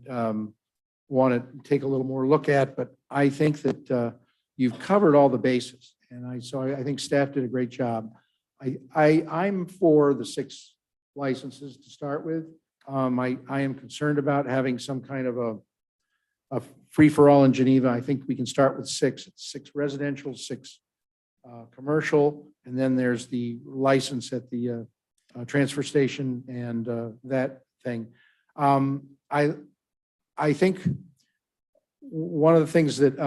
[SPEAKER 6] want to take a little more look at, but I think that you've covered all the bases. And I think staff did a great job. I'm for the 6 licenses to start with. I am concerned about having some kind of a free-for-all in Geneva. I think we can start with 6. It's 6 residential, 6 commercial, and then there's the license at the transfer station and that thing. I think one of the things that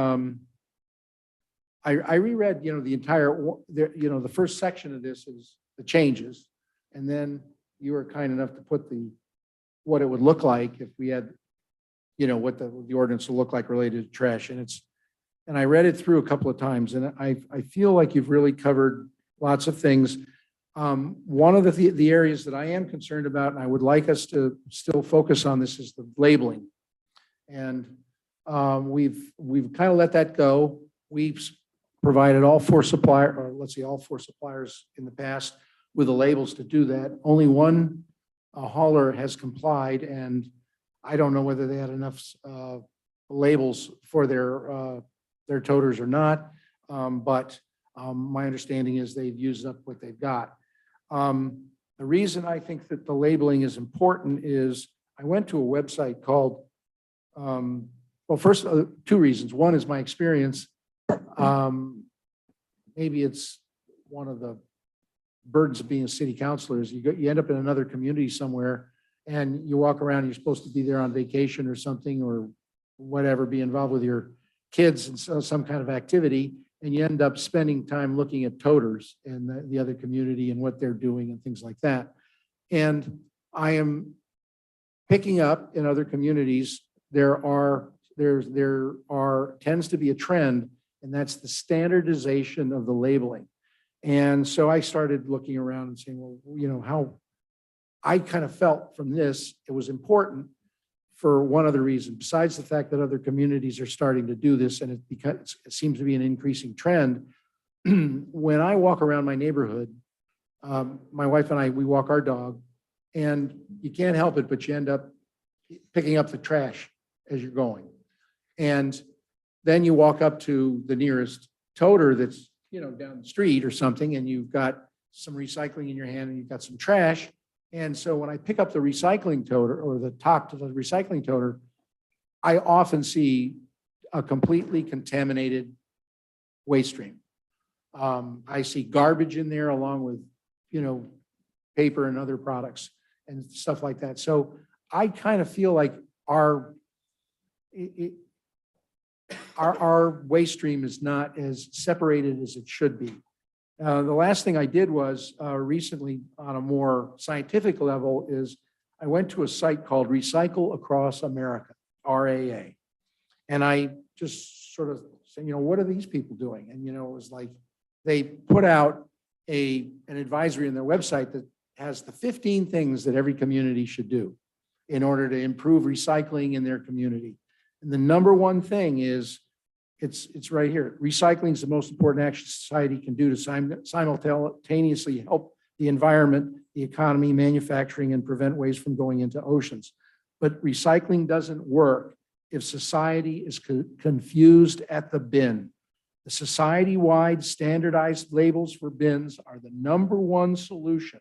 [SPEAKER 6] I reread, the entire, the first section of this is the changes, and then you were kind enough to put what it would look like if we had, what the ordinance will look like related to trash, and I read it through a couple of times, and I feel like you've really covered lots of things. One of the areas that I am concerned about, and I would like us to still focus on this, is the labeling. And we've kind of let that go. We've provided all 4 suppliers in the past with the labels to do that. Only one hauler has complied, and I don't know whether they had enough labels for their toters or not. But my understanding is they've used up what they've got. The reason I think that the labeling is important is I went to a website called, well, first, 2 reasons. One is my experience. Maybe it's one of the burdens of being a city councilor is you end up in another community somewhere and you walk around, you're supposed to be there on vacation or something or whatever, be involved with your kids in some kind of activity, and you end up spending time looking at toters in the other community and what they're doing and things like that. And I am picking up in other communities, there tends to be a trend, and that's the standardization of the labeling. And so I started looking around and saying, well, how I kind of felt from this, it was important for one other reason, besides the fact that other communities are starting to do this, and it seems to be an increasing trend. When I walk around my neighborhood, my wife and I, we walk our dog, and you can't help it, but you end up picking up the trash as you're going. And then you walk up to the nearest toter that's, down the street or something, and you've got some recycling in your hand and you've got some trash. And so when I pick up the recycling toter or the top to the recycling toter, I often see a completely contaminated waste stream. I see garbage in there along with, paper and other products and stuff like that. So I kind of feel like our waste stream is not as separated as it should be. The last thing I did was recently on a more scientific level is I went to a site called Recycle Across America, RAA. And I just sort of said, what are these people doing? And, it was like they put out an advisory on their website that has the 15 things that every community should do in order to improve recycling in their community. And the number one thing is, it's right here. Recycling is the most important action society can do to simultaneously help the environment, the economy, manufacturing, and prevent waste from going into oceans. But recycling doesn't work if society is confused at the bin. The society-wide standardized labels for bins are the number one solution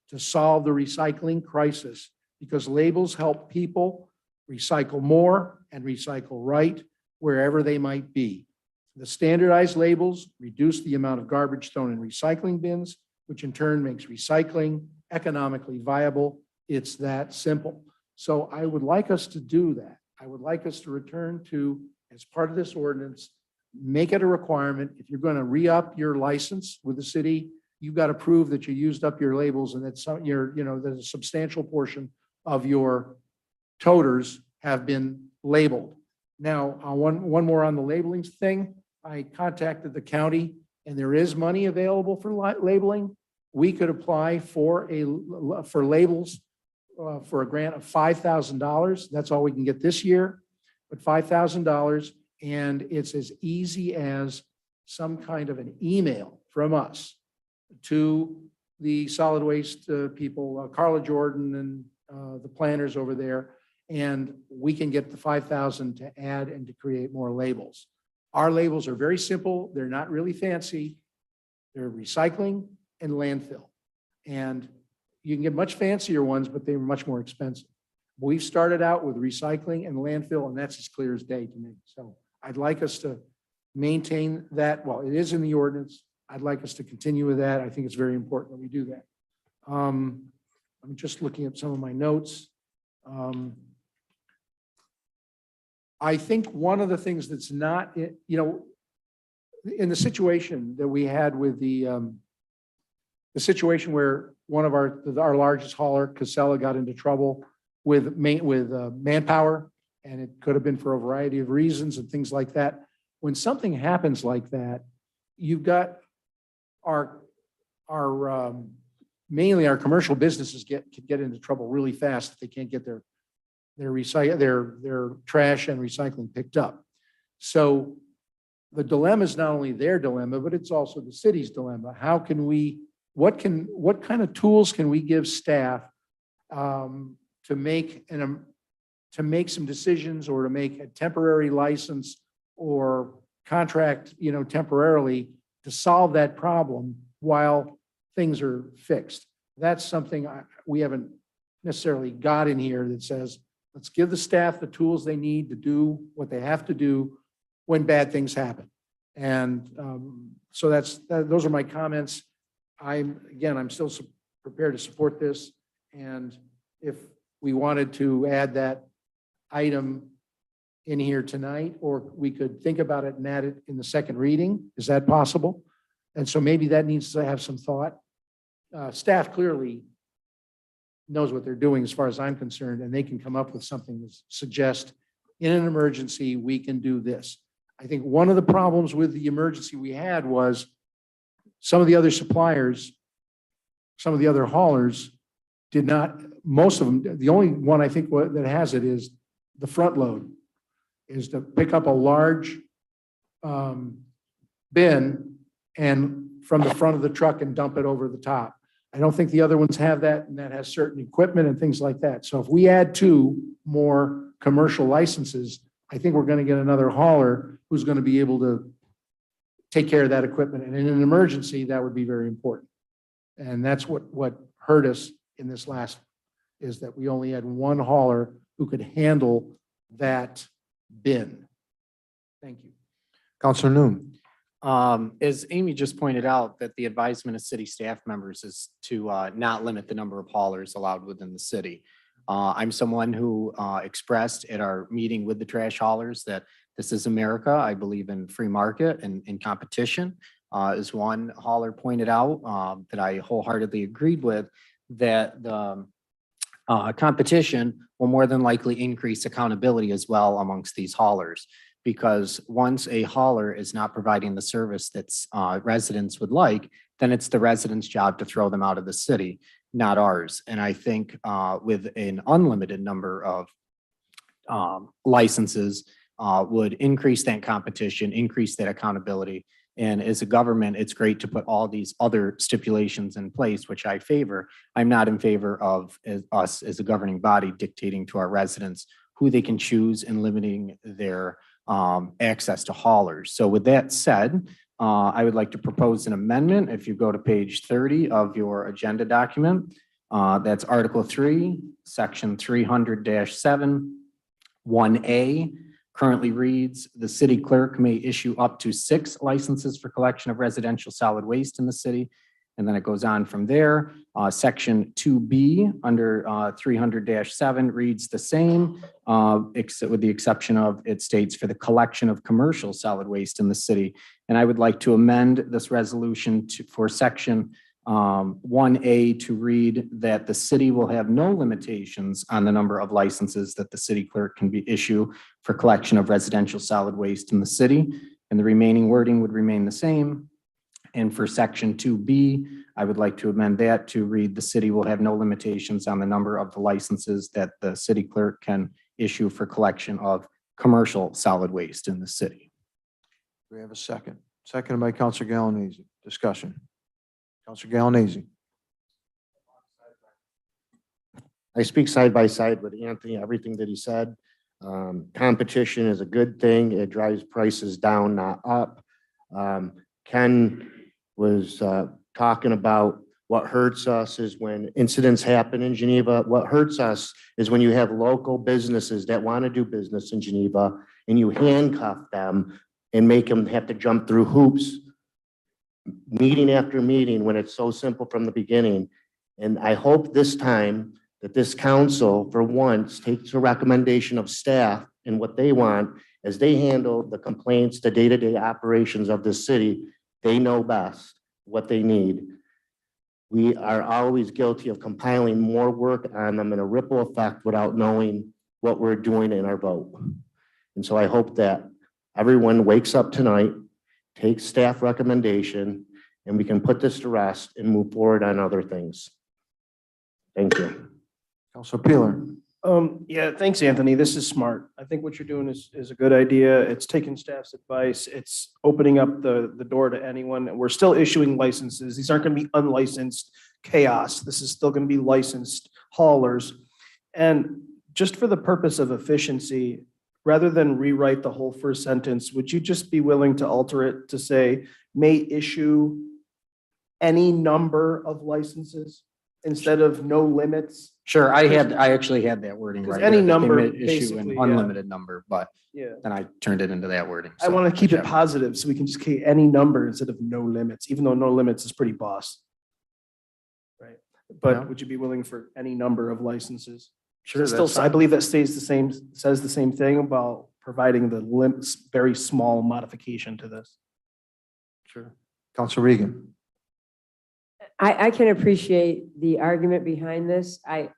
[SPEAKER 6] to solve the recycling crisis, because labels help people recycle more and recycle right wherever they might be. The standardized labels reduce the amount of garbage thrown in recycling bins, which in turn makes recycling economically viable. It's that simple. So I would like us to do that. I would like us to return to, as part of this ordinance, make it a requirement. If you're going to re-up your license with the city, you've got to prove that you used up your labels and that there's a substantial portion of your toters have been labeled. Now, one more on the labeling thing. I contacted the county and there is money available for labeling. We could apply for labels for a grant of $5,000. That's all we can get this year, but $5,000. And it's as easy as some kind of an email from us to the solid waste people, Carla Jordan and the planners over there, and we can get the 5,000 to add and to create more labels. Our labels are very simple. They're not really fancy. They're recycling and landfill. And you can get much fancier ones, but they're much more expensive. We've started out with recycling and landfill, and that's as clear as day to me. So I'd like us to maintain that. Well, it is in the ordinance. I'd like us to continue with that. I think it's very important that we do that. I'm just looking at some of my notes. I think one of the things that's not, in the situation that we had with the situation where one of our largest hauler, Casella, got into trouble with manpower, and it could have been for a variety of reasons and things like that. When something happens like that, you've got mainly our commercial businesses get into trouble really fast if they can't get their trash and recycling picked up. So the dilemma is not only their dilemma, but it's also the city's dilemma. What kind of tools can we give staff to make some decisions, or to make a temporary license or contract, temporarily to solve that problem while things are fixed? That's something we haven't necessarily got in here that says, let's give the staff the tools they need to do what they have to do when bad things happen. And so those are my comments. I'm still prepared to support this. And if we wanted to add that item in here tonight, or we could think about it and add it in the second reading, is that possible? And so maybe that needs to have some thought. Staff clearly knows what they're doing as far as I'm concerned, and they can come up with something to suggest in an emergency, we can do this. I think one of the problems with the emergency we had was some of the other suppliers, some of the other haulers did not, most of them, the only one I think that has it is the front load, is to pick up a large bin and from the front of the truck and dump it over the top. I don't think the other ones have that, and that has certain equipment and things like that. So if we add 2 more commercial licenses, I think we're going to get another hauler who's going to be able to take care of that equipment. And in an emergency, that would be very important. And that's what hurt us in this last, is that we only had 1 hauler who could handle that bin. Thank you.
[SPEAKER 2] Counselor Noon.
[SPEAKER 9] As Amy just pointed out, that the advisement of city staff members is to not limit the number of haulers allowed within the city. I'm someone who expressed at our meeting with the trash haulers that this is America. I believe in free market and in competition. As one hauler pointed out, that I wholeheartedly agreed with, that the competition will more than likely increase accountability as well amongst these haulers. Because once a hauler is not providing the service that's residents would like, then it's the residents' job to throw them out of the city. not ours. And I think with an unlimited number of licenses would increase that competition, increase that accountability. And as a government, it's great to put all these other stipulations in place, which I favor. I'm not in favor of us as a governing body dictating to our residents who they can choose and limiting their access to haulers. So with that said, I would like to propose an amendment. If you go to page 30 of your agenda document, that's Article 3, Section 300-7, 1A. Currently reads, the city clerk may issue up to 6 licenses for collection of residential solid waste in the city. And then it goes on from there. Section 2B under 300-7 reads the same, except with the exception of it states for the collection of commercial solid waste in the city. And I would like to amend this resolution for section 1A to read that the city will have no limitations on the number of licenses that the city clerk can issue for collection of residential solid waste in the city. And the remaining wording would remain the same. And for section 2B, I would like to amend that to read the city will have no limitations on the number of the licenses that the city clerk can issue for collection of commercial solid waste in the city.
[SPEAKER 2] Do we have a second? Seconded by Counselor Galanese. Discussion. Counselor Galanese.
[SPEAKER 13] I speak side by side with Anthony, everything that he said. Competition is a good thing. It drives prices down, not up. Ken was talking about what hurts us is when incidents happen in Geneva. What hurts us is when you have local businesses that want to do business in Geneva and you handcuff them and make them have to jump through hoops, meeting after meeting, when it's so simple from the beginning. And I hope this time that this council, for once, takes a recommendation of staff and what they want as they handle the complaints, the day-to-day operations of this city. They know best what they need. We are always guilty of compiling more work on them in a ripple effect without knowing what we're doing in our vote. And so I hope that everyone wakes up tonight, takes staff recommendation, and we can put this to rest and move forward on other things. Thank you.
[SPEAKER 2] Counselor Peeler.
[SPEAKER 4] Yeah, thanks, Anthony. This is smart. I think what you're doing is a good idea. It's taking staff's advice. It's opening up the door to anyone. And we're still issuing licenses. These aren't going to be unlicensed chaos. This is still going to be licensed haulers. And just for the purpose of efficiency, rather than rewrite the whole first sentence, would you just be willing to alter it to say, may issue any number of licenses instead of no limits?
[SPEAKER 9] Sure, I actually had that wording right.
[SPEAKER 4] Any
[SPEAKER 9] here, that they
[SPEAKER 4] number,
[SPEAKER 9] may issue
[SPEAKER 4] basically,
[SPEAKER 9] an
[SPEAKER 4] yeah.
[SPEAKER 9] unlimited number, but
[SPEAKER 4] Yeah.
[SPEAKER 9] then I turned it into that wording.
[SPEAKER 4] I
[SPEAKER 9] so
[SPEAKER 4] want to keep it
[SPEAKER 9] whichever.
[SPEAKER 4] positive so we can just keep any number instead of no limits, even though no limits is pretty boss. Right, but
[SPEAKER 9] Yeah.
[SPEAKER 4] would you be willing for any number of licenses?
[SPEAKER 9] Sure,
[SPEAKER 4] Still,
[SPEAKER 9] that's
[SPEAKER 4] I believe that stays the same, says the same thing about providing the very small modification to this.
[SPEAKER 9] Sure.
[SPEAKER 2] Counselor Regan.
[SPEAKER 12] I can appreciate the argument behind this. I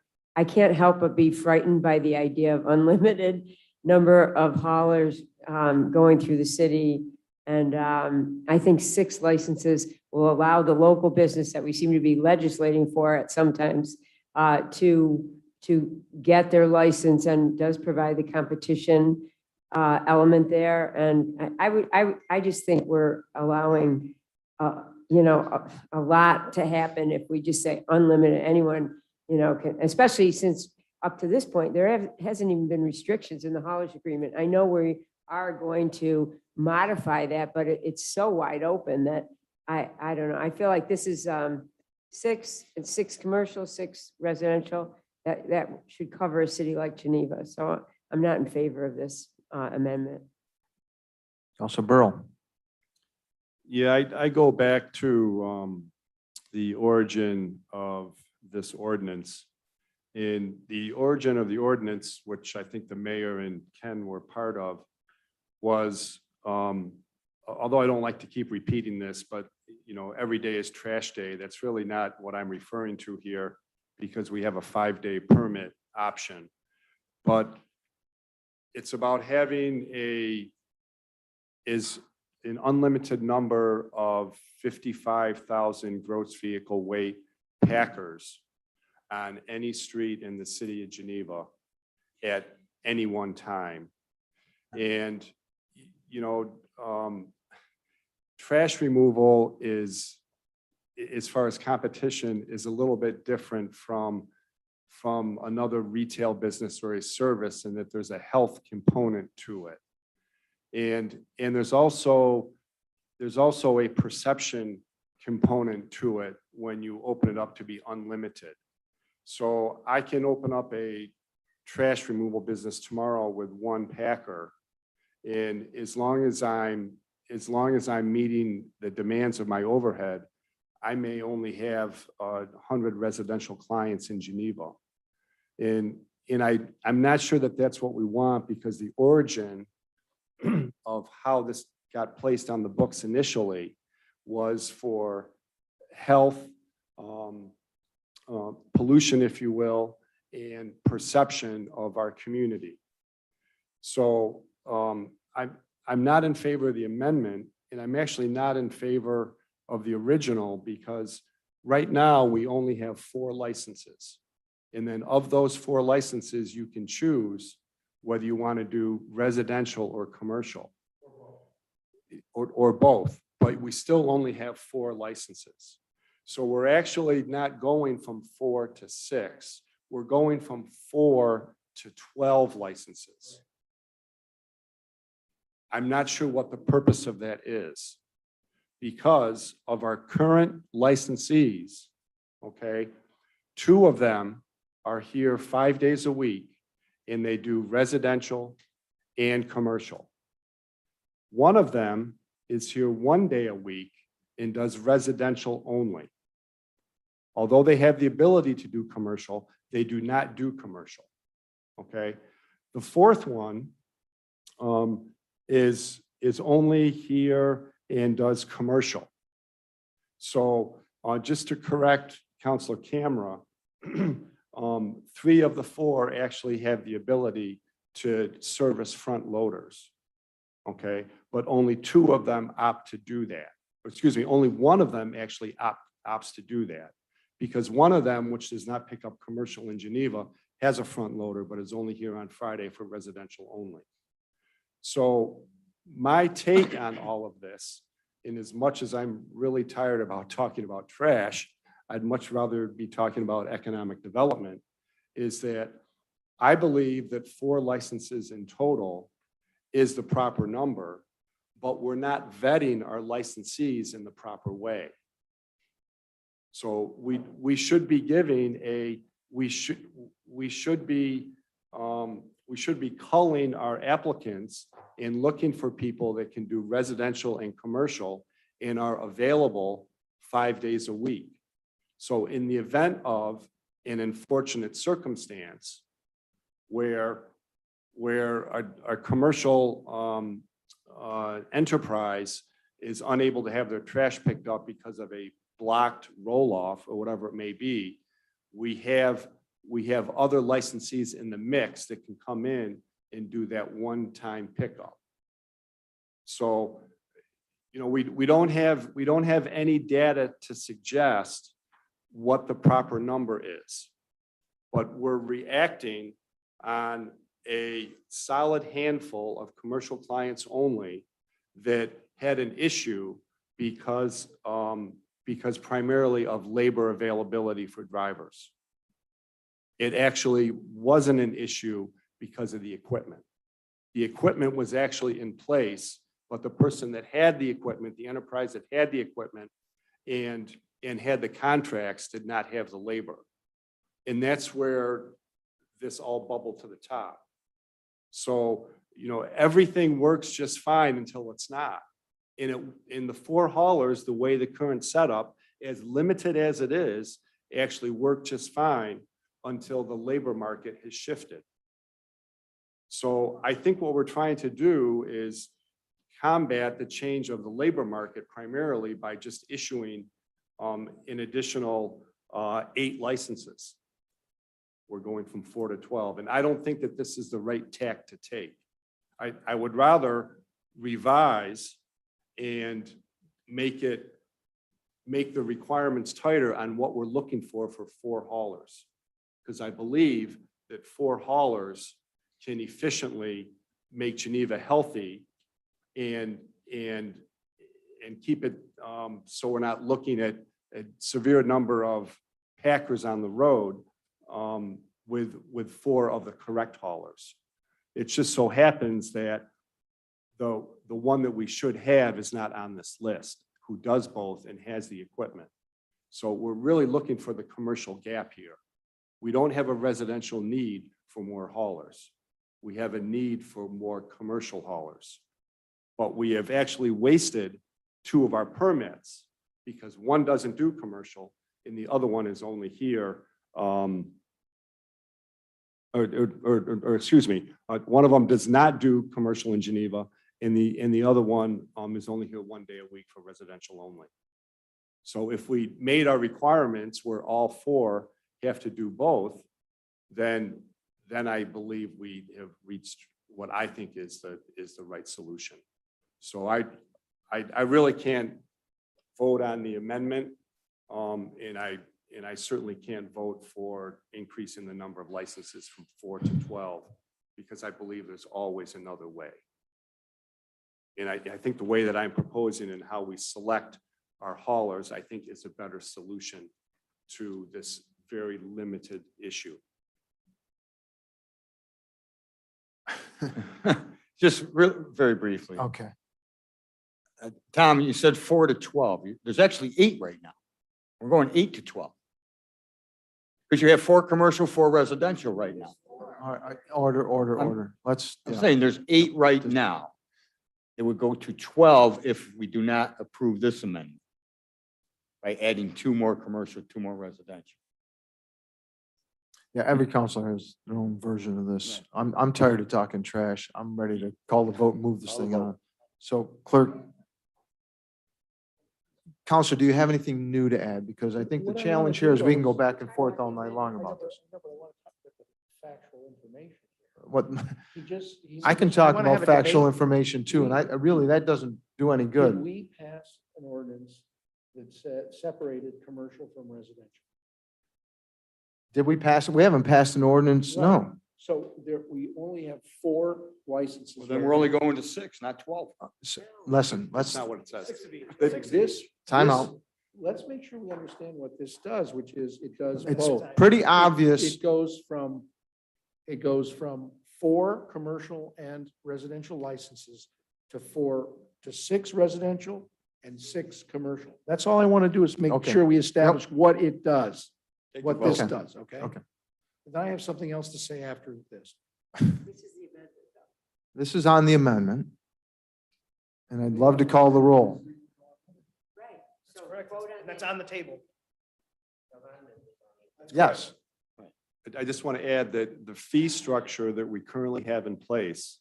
[SPEAKER 12] can't help but be frightened by the idea of unlimited number of haulers going through the city. And I think 6 licenses will allow the local business that we seem to be legislating for at sometimes to get their license, and does provide the competition element there. And I just think we're allowing a lot to happen if we just say unlimited. Anyone, can, especially since up to this point, there hasn't even been restrictions in the haulage agreement. I know we are going to modify that, but it's so wide open that I don't know. I feel like this is 6 commercial, 6 residential. That should cover a city like Geneva. So I'm not in favor of this amendment.
[SPEAKER 2] Counselor Burrow.
[SPEAKER 11] Yeah, I go back to the origin of this ordinance. In the origin of the ordinance, which I think the mayor and Ken were part of, was, although I don't like to keep repeating this, but every day is trash day. That's really not what I'm referring to here, because we have a 5-day permit option. But it's about having an unlimited number of 55,000 gross vehicle weight packers on any street in the city of Geneva at any one time. And, you know, trash removal is, as far as competition, is a little bit different from another retail business or a service, in that there's a health component to it. And there's also a perception component to it when you open it up to be unlimited. So I can open up a trash removal business tomorrow with one packer, and as long as I'm meeting the demands of my overhead, I may only have 100 residential clients in Geneva. And I'm not sure that that's what we want, because the origin of how this got placed on the books initially was for health, pollution, if you will, and perception of our community. So I'm not in favor of the amendment, and I'm actually not in favor of the original, because right now we only have 4 licenses. And then of those 4 licenses, you can choose whether you want to do residential or commercial, or both, but we still only have 4 licenses. So we're actually not going from 4 to 6. We're going from 4 to 12 licenses. I'm not sure what the purpose of that is, because of our current licensees, okay, 2 of them are here 5 days a week, and they do residential and commercial. 1 of them is here 1 day a week and does residential only. Although they have the ability to do commercial, they do not do commercial, okay? The 4th one is only here and does commercial. So just to correct Councilor Camera, 3 of the 4 actually have the ability to service front loaders, okay? But only 2 of them opt to do that. Excuse me, only 1 of them actually opts to do that, because 1 of them, which does not pick up commercial in Geneva, has a front loader, but is only here on Friday for residential only. So my take on all of this, in as much as I'm really tired about talking about trash, I'd much rather be talking about economic development, is that I believe that 4 licenses in total is the proper number, but we're not vetting our licensees in the proper way. So we should be giving we should be culling our applicants and looking for people that can do residential and commercial and are available 5 days a week. So in the event of an unfortunate circumstance where our commercial enterprise is unable to have their trash picked up because of a blocked roll-off or whatever it may be, we have other licensees in the mix that can come in and do that one-time pickup. So, you know, we don't have any data to suggest what the proper number is, but we're reacting on a solid handful of commercial clients only that had an issue because primarily of labor availability for drivers. It actually wasn't an issue because of the equipment. The equipment was actually in place, but the person that had the equipment, the enterprise that had the equipment and had the contracts did not have the labor. And that's where this all bubbled to the top. So, you know, everything works just fine until it's not. In the 4 haulers, the way the current setup, as limited as it is, actually worked just fine until the labor market has shifted. So I think what we're trying to do is combat the change of the labor market primarily by just issuing an additional 8 licenses. We're going from 4 to 12. And I don't think that this is the right tack to take. I would rather revise and make the requirements tighter on what we're looking for 4 haulers. because I believe that 4 haulers can efficiently make Geneva healthy and keep it, so we're not looking at a severe number of packers on the road, with 4 of the correct haulers. It just so happens that the one that we should have is not on this list, who does both and has the equipment. So we're really looking for the commercial gap here. We don't have a residential need for more haulers. We have a need for more commercial haulers. But we have actually wasted 2 of our permits because one doesn't do commercial and the other one is only here, excuse me, one of them does not do commercial in Geneva, and the other one is only here 1 day a week for residential only. So if we made our requirements where all 4 have to do both, then I believe we have reached what I think is the right solution. So I really can't vote on the amendment, and I certainly can't vote for increasing the number of licenses from 4 to 12, because I believe there's always another way. And I think the way that I'm proposing and how we select our haulers, I think is a better solution to this very limited issue.
[SPEAKER 14] Just very briefly.
[SPEAKER 2] Okay.
[SPEAKER 14] Tom, you said 4 to 12. There's actually 8 right now. We're going 8 to 12. Because you have 4 commercial, 4 residential right now.
[SPEAKER 2] All right, order. Let's,
[SPEAKER 14] I'm saying there's 8 right now. It would go to 12 if we do not approve this amendment by adding 2 more commercial, 2 more residential.
[SPEAKER 2] yeah, every counselor has their own version of this. I'm tired of talking trash. I'm ready to call the vote and move this thing on. So clerk. Counselor, do you have anything new to add? Because I think the challenge here is we can go back and forth all night long about this. What, I can talk about factual information too, and I really, that doesn't do any good.
[SPEAKER 6] We passed an ordinance that separated commercial from residential.
[SPEAKER 2] Did we pass it? We haven't passed an ordinance, no.
[SPEAKER 6] So there, we only have 4 licenses.
[SPEAKER 14] Well, then we're only going to 6, not 12.
[SPEAKER 2] Listen,
[SPEAKER 11] That's
[SPEAKER 2] let's,
[SPEAKER 11] not what it says.
[SPEAKER 6] This.
[SPEAKER 2] time
[SPEAKER 6] this-
[SPEAKER 2] out.
[SPEAKER 6] Let's make sure we understand what this does, which is it does
[SPEAKER 2] It's
[SPEAKER 6] both.
[SPEAKER 2] pretty obvious.
[SPEAKER 6] It goes from 4 commercial and residential licenses to 6 residential and 6 commercial. That's all I want to do is make
[SPEAKER 2] Okay.
[SPEAKER 6] sure we establish what it does,
[SPEAKER 11] Take
[SPEAKER 6] what
[SPEAKER 11] the
[SPEAKER 6] this
[SPEAKER 11] vote.
[SPEAKER 6] does, okay?
[SPEAKER 2] Okay.
[SPEAKER 6] And then I have something else to say after this.
[SPEAKER 2] This is on the amendment. And I'd love to call the roll.
[SPEAKER 4] That's correct. That's on the table.
[SPEAKER 2] Yes.
[SPEAKER 11] I just want to add that the fee structure that we currently have in place,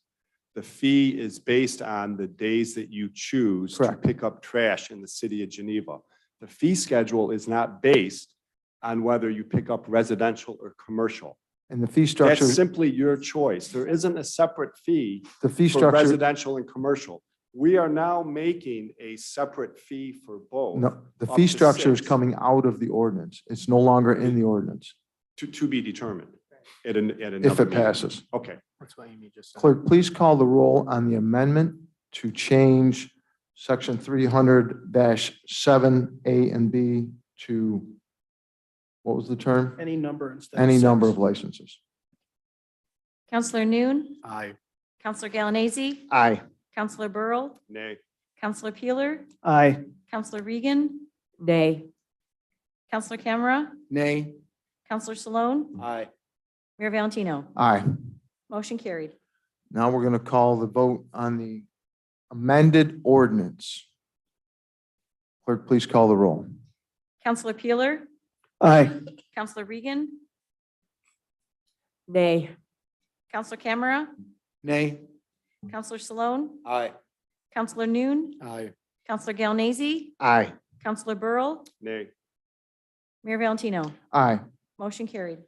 [SPEAKER 11] the fee is based on the days that you choose to
[SPEAKER 2] Correct.
[SPEAKER 11] pick up trash in the city of Geneva. The fee schedule is not based on whether you pick up residential or commercial.
[SPEAKER 2] And the fee structure,
[SPEAKER 11] That's simply your choice. There isn't a separate fee
[SPEAKER 2] the fee
[SPEAKER 11] for
[SPEAKER 2] structure,
[SPEAKER 11] residential and commercial. We are now making a separate fee for both.
[SPEAKER 2] no, the
[SPEAKER 11] up
[SPEAKER 2] fee
[SPEAKER 11] to
[SPEAKER 2] structure is
[SPEAKER 11] 6.
[SPEAKER 2] coming out of the ordinance. It's no longer in the ordinance
[SPEAKER 11] To be determined at another
[SPEAKER 2] if it
[SPEAKER 11] meeting.
[SPEAKER 2] passes.
[SPEAKER 11] Okay.
[SPEAKER 9] That's what Amy just said.
[SPEAKER 2] Clerk, please call the roll on the amendment to change section 300-7A and B to, what was the term?
[SPEAKER 4] Any number instead of
[SPEAKER 2] Any number
[SPEAKER 4] 6.
[SPEAKER 2] of licenses.
[SPEAKER 3] Counselor Noon,
[SPEAKER 9] Aye.
[SPEAKER 3] Counselor Galanese,
[SPEAKER 2] Aye.
[SPEAKER 3] Counselor Burrow,
[SPEAKER 11] Nay.
[SPEAKER 3] Counselor Peeler,
[SPEAKER 4] Aye.
[SPEAKER 3] Counselor Regan,
[SPEAKER 12] Nay.
[SPEAKER 3] Counselor Camera,
[SPEAKER 6] Nay.
[SPEAKER 3] Counselor Salone,
[SPEAKER 11] Aye.
[SPEAKER 3] Mayor Valentino.
[SPEAKER 2] Aye.
[SPEAKER 3] Motion carried.
[SPEAKER 2] Now we're going to call the vote on the amended ordinance. Clerk, please call the roll.
[SPEAKER 3] Counselor Peeler,
[SPEAKER 4] Aye.
[SPEAKER 3] Counselor Regan,
[SPEAKER 12] Nay.
[SPEAKER 3] Counselor Camera,
[SPEAKER 6] Nay.
[SPEAKER 3] Counselor Salone,
[SPEAKER 14] Aye.
[SPEAKER 3] Counselor Noon,
[SPEAKER 6] Aye.
[SPEAKER 3] Counselor Galanese,
[SPEAKER 2] Aye.
[SPEAKER 3] Counselor Burrow,
[SPEAKER 11] Nay.
[SPEAKER 3] Mayor Valentino.
[SPEAKER 2] Aye.
[SPEAKER 3] Motion carried.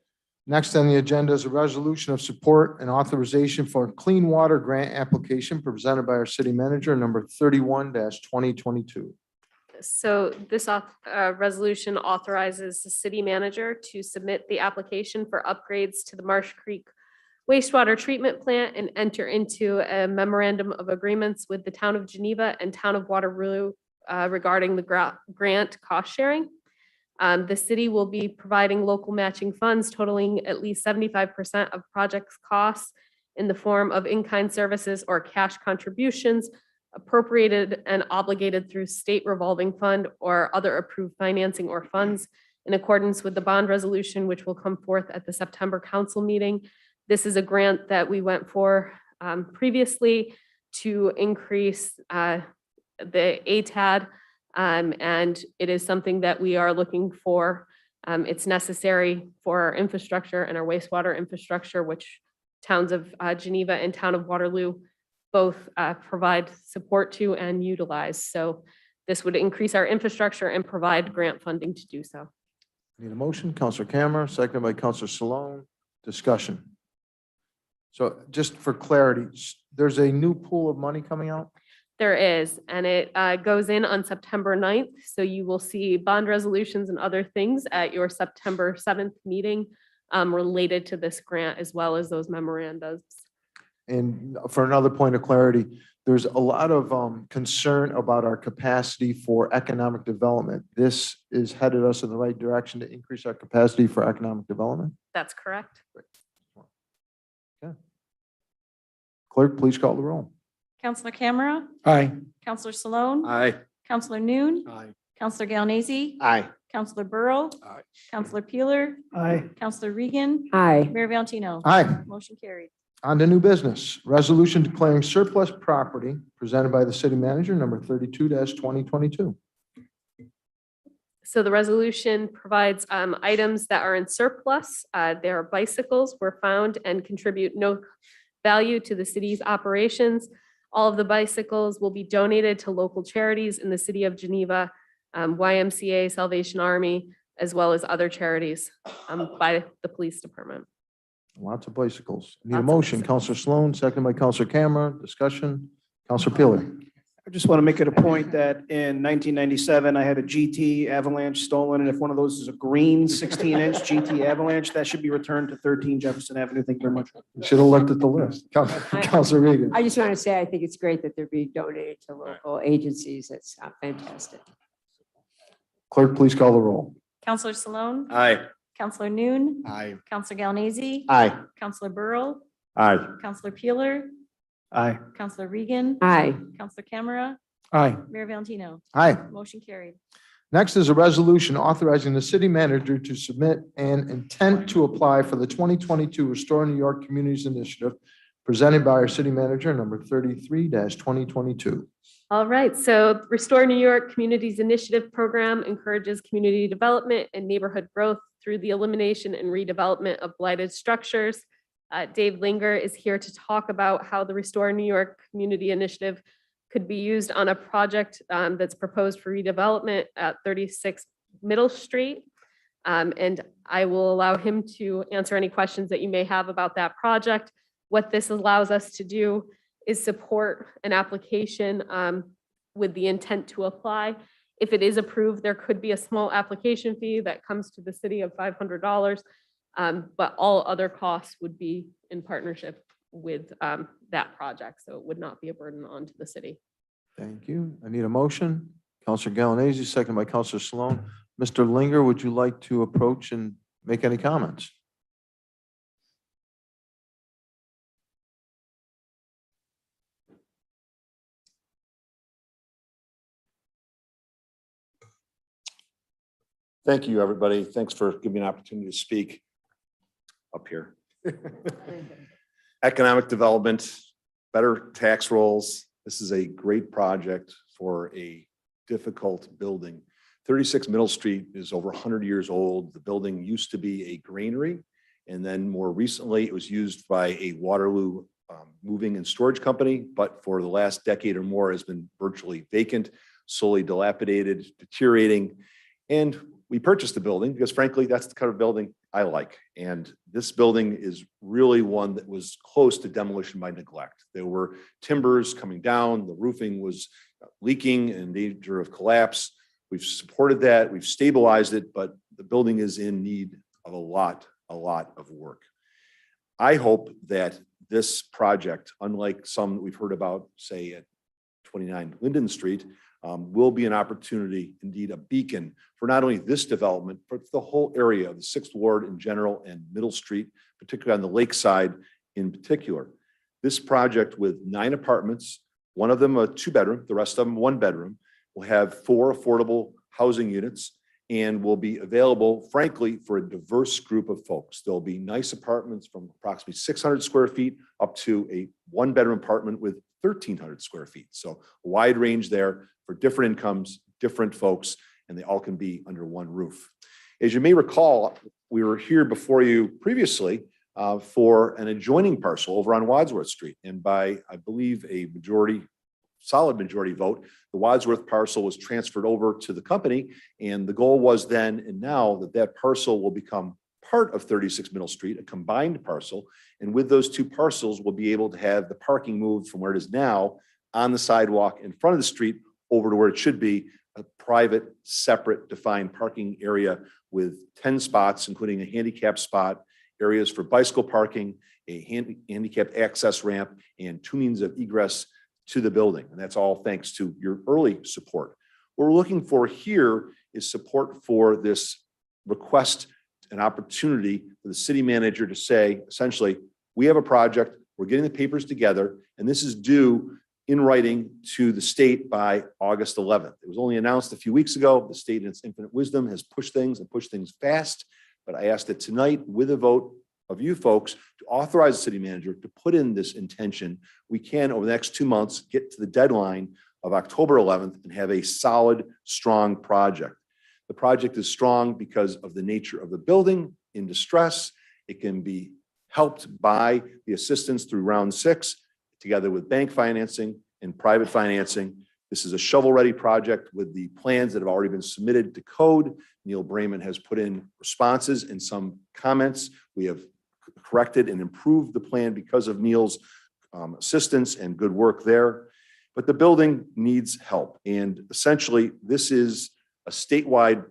[SPEAKER 2] Next on the agenda is a resolution of support and authorization for a clean water grant application presented by our city manager, number 31-2022.
[SPEAKER 5] So this resolution authorizes the city manager to submit the application for upgrades to the Marsh Creek wastewater treatment plant and enter into a memorandum of agreements with the town of Geneva and town of Waterloo regarding the grant cost sharing. The city will be providing local matching funds totaling at least 75% of project's costs in the form of in-kind services or cash contributions appropriated and obligated through state revolving fund or other approved financing or funds in accordance with the bond resolution, which will come forth at the September council meeting. This is a grant that we went for previously to increase the ATAD, and it is something that we are looking for. It's necessary for our infrastructure and our wastewater infrastructure, which towns of Geneva and town of Waterloo both provide support to and utilize. So this would increase our infrastructure and provide grant funding to do so.
[SPEAKER 2] Need a motion? Counselor Camera, seconded by Counselor Salone. Discussion. So just for clarity, there's a new pool of money coming out?
[SPEAKER 5] There is, and it goes in on September 9th. So you will see bond resolutions and other things at your September 7th meeting related to this grant, as well as those memorandums.
[SPEAKER 2] And for another point of clarity, there's a lot of concern about our capacity for economic development. This is headed us in the right direction to increase our capacity for economic development.
[SPEAKER 5] That's correct.
[SPEAKER 2] Okay. Clerk, please call the roll.
[SPEAKER 3] Counselor Camera,
[SPEAKER 6] Aye.
[SPEAKER 3] Counselor Salone,
[SPEAKER 14] Aye.
[SPEAKER 3] Counselor Noon,
[SPEAKER 6] Aye.
[SPEAKER 3] Counselor Galanese,
[SPEAKER 13] Aye.
[SPEAKER 3] Counselor Burrow,
[SPEAKER 14] Aye.
[SPEAKER 3] Counselor Peeler,
[SPEAKER 4] Aye.
[SPEAKER 3] Counselor Regan,
[SPEAKER 12] Aye.
[SPEAKER 3] Mayor Valentino.
[SPEAKER 2] Aye.
[SPEAKER 3] Motion carried.
[SPEAKER 2] On to new business. Resolution declaring surplus property presented by the city manager, number 32-2022.
[SPEAKER 5] So the resolution provides items that are in surplus. Their bicycles were found and contribute no value to the city's operations. All of the bicycles will be donated to local charities in the city of Geneva, YMCA, Salvation Army, as well as other charities by the police department.
[SPEAKER 2] Lots of bicycles. Need a
[SPEAKER 3] Lots of
[SPEAKER 2] motion.
[SPEAKER 3] bicycles.
[SPEAKER 2] Counselor Sloan, seconded by Counselor Camera. Discussion. Counselor Peeler.
[SPEAKER 4] I just want to make it a point that in 1997, I had a GT Avalanche stolen, and if one of those is a green 16-inch GT Avalanche, that should be returned to 13 Jefferson Avenue. Thank you very much.
[SPEAKER 2] You should have looked at the list. Counselor Regan.
[SPEAKER 12] I just want to say, I think it's great that they're being donated to local agencies. That's fantastic.
[SPEAKER 2] Clerk, please call the roll.
[SPEAKER 3] Counselor Salone,
[SPEAKER 14] Aye.
[SPEAKER 3] Counselor Noon,
[SPEAKER 6] Aye.
[SPEAKER 3] Counselor Galanese,
[SPEAKER 13] Aye.
[SPEAKER 3] Counselor Burrow,
[SPEAKER 11] Aye.
[SPEAKER 3] Counselor Peeler,
[SPEAKER 4] Aye.
[SPEAKER 3] Counselor Regan,
[SPEAKER 12] Aye.
[SPEAKER 3] Counselor Camera,
[SPEAKER 6] Aye.
[SPEAKER 3] Mayor Valentino.
[SPEAKER 2] Aye.
[SPEAKER 3] Motion carried.
[SPEAKER 2] Next is a resolution authorizing the city manager to submit an intent to apply for the 2022 Restore New York Communities Initiative presented by our city manager, number 33-2022.
[SPEAKER 5] All right, so Restore New York Communities Initiative Program encourages community development and neighborhood growth through the elimination and redevelopment of blighted structures. Dave Linger is here to talk about how the Restore New York Community Initiative could be used on a project that's proposed for redevelopment at 36 Middle Street. And I will allow him to answer any questions that you may have about that project. What this allows us to do is support an application with the intent to apply. If it is approved, there could be a small application fee that comes to the city of $500, but all other costs would be in partnership with that project, so it would not be a burden onto the city.
[SPEAKER 2] Thank you. I need a motion. Counselor Galanese, second by Counselor Sloan. Mr. Linger, would you like to approach and make any comments?
[SPEAKER 15] Thank you, everybody. Thanks for giving me an opportunity to speak up here. Economic development, better tax rolls. This is a great project for a difficult building. 36 Middle Street is over 100 years old. The building used to be a granary, and then more recently, it was used by a Waterloo moving and storage company, but for the last decade or more has been virtually vacant, slowly dilapidated, deteriorating. And we purchased the building because frankly, that's the kind of building I like. And this building is really one that was close to demolition by neglect. There were timbers coming down, the roofing was leaking and in danger of collapse. We've supported that, we've stabilized it, but the building is in need of a lot of work. I hope that this project, unlike some that we've heard about, say at 29 Linden Street, will be an opportunity, indeed a beacon for not only this development, but the whole area of the 6th Ward in general and Middle Street, particularly on the lakeside in particular. This project with 9 apartments, one of them a 2-bedroom, the rest of them 1-bedroom, will have 4 affordable housing units and will be available, frankly, for a diverse group of folks. There'll be nice apartments from approximately 600 square feet up to a 1-bedroom apartment with 1,300 square feet. So a wide range there for different incomes, different folks, and they all can be under one roof. As you may recall, we were here before you previously for an adjoining parcel over on Wadsworth Street. And by, I believe, a solid majority vote, the Wadsworth parcel was transferred over to the company. And the goal was then and now that that parcel will become part of 36 Middle Street, a combined parcel. And with those 2 parcels, we'll be able to have the parking moved from where it is now on the sidewalk in front of the street over to where it should be, a private, separate, defined parking area with 10 spots, including a handicap spot, areas for bicycle parking, a handicap access ramp, and 2 means of egress to the building. And that's all thanks to your early support. What we're looking for here is support for this request, an opportunity for the city manager to say, essentially, we have a project, we're getting the papers together, and this is due in writing to the state by August 11th. It was only announced a few weeks ago. The state in its infinite wisdom has pushed things and pushed things fast. But I asked that tonight, with a vote of you folks, to authorize the city manager to put in this intention. We can, over the next 2 months, get to the deadline of October 11th and have a solid, strong project. The project is strong because of the nature of the building in distress. It can be helped by the assistance through round 6, together with bank financing and private financing. This is a shovel-ready project with the plans that have already been submitted to code. Neil Brayman has put in responses and some comments. We have corrected and improved the plan because of Neil's assistance and good work there. But the building needs help. And essentially, this is a statewide,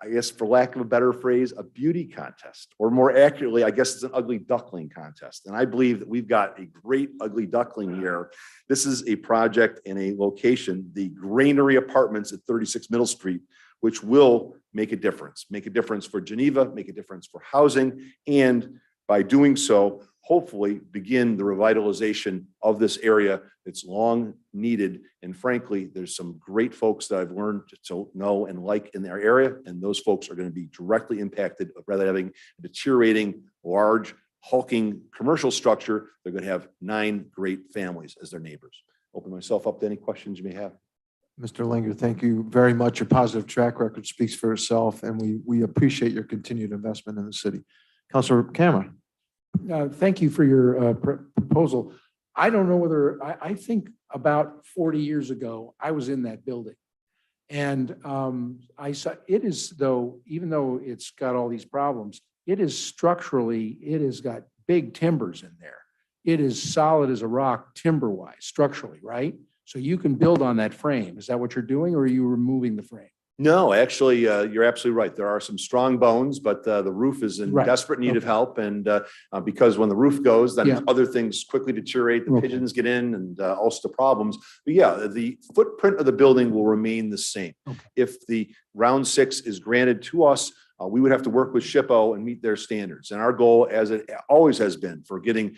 [SPEAKER 15] I guess, for lack of a better phrase, a beauty contest, or more accurately, I guess it's an ugly duckling contest. And I believe that we've got a great ugly duckling here. This is a project in a location, the Granary Apartments at 36 Middle Street, which will make a difference for Geneva, make a difference for housing. And by doing so, hopefully begin the revitalization of this area that's long needed. And frankly, there's some great folks that I've learned to know and like in their area. And those folks are going to be directly impacted rather than having a deteriorating, large, hulking commercial structure. They're going to have 9 great families as their neighbors. Open myself up to any questions you may have.
[SPEAKER 2] Mr. Linger, thank you very much. Your positive track record speaks for itself, and we appreciate your continued investment in the city. Councilor Cameron.
[SPEAKER 6] Thank you for your proposal. I don't know whether, I think about 40 years ago, I was in that building. And I saw, it is though, even though it's got all these problems, it is structurally, it has got big timbers in there. It is solid as a rock timber-wise, structurally, right? So you can build on that frame. Is that what you're doing, or are you removing the frame?
[SPEAKER 15] No, actually, you're absolutely right. There are some strong bones, but the roof is in
[SPEAKER 6] Right.
[SPEAKER 15] desperate need of
[SPEAKER 6] Okay.
[SPEAKER 15] help. And because when the roof goes, then
[SPEAKER 6] Yeah.
[SPEAKER 15] other things quickly deteriorate. The
[SPEAKER 6] Okay.
[SPEAKER 15] pigeons get in and also the problems. But yeah, the footprint of the building will remain the same.
[SPEAKER 6] Okay.
[SPEAKER 15] If the round 6 is granted to us, we would have to work with SHPO and meet their standards. And our goal, as it always has been, for getting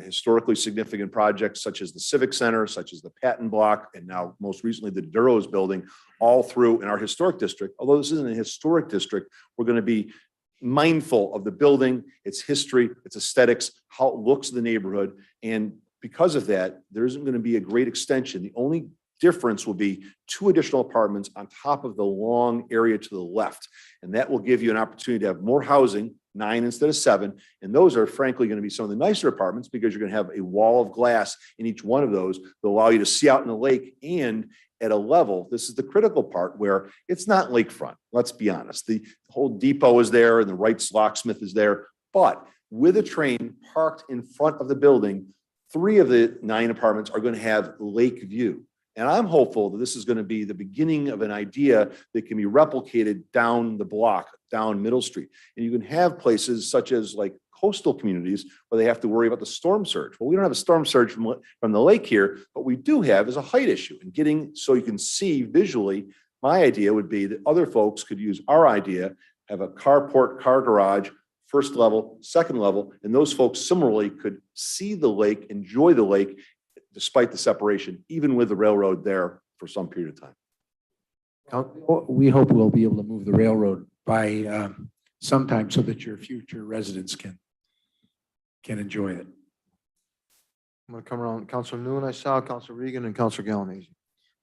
[SPEAKER 15] historically significant projects such as the Civic Center, such as the Patton Block, and now most recently the Duros building, all through in our historic district. Although this isn't a historic district, we're going to be mindful of the building, its history, its aesthetics, how it looks in the neighborhood. And because of that, there isn't going to be a great extension. The only difference will be 2 additional apartments on top of the long area to the left. And that will give you an opportunity to have more housing, 9 instead of 7. And those are frankly going to be some of the nicer apartments because you're going to have a wall of glass in each one of those that allow you to see out in the lake. And at a level, this is the critical part where it's not lakefront. Let's be honest. The whole depot is there and the Wright's locksmith is there. But with a train parked in front of the building, 3 of the 9 apartments are going to have lake view. And I'm hopeful that this is going to be the beginning of an idea that can be replicated down the block, down Middle Street. And you can have places such as like coastal communities where they have to worry about the storm surge. Well, we don't have a storm surge from the lake here. What we do have is a height issue, and getting so you can see visually. My idea would be that other folks could use our idea, have a carport, car garage, first level, second level, and those folks similarly could see the lake, enjoy the lake, despite the separation, even with the railroad there for some period of time.
[SPEAKER 6] We hope we'll be able to move the railroad by sometime so that your future residents can enjoy it.
[SPEAKER 2] I'm going to come around. Counselor Noon, I saw Counselor Regan and Counselor Galanese.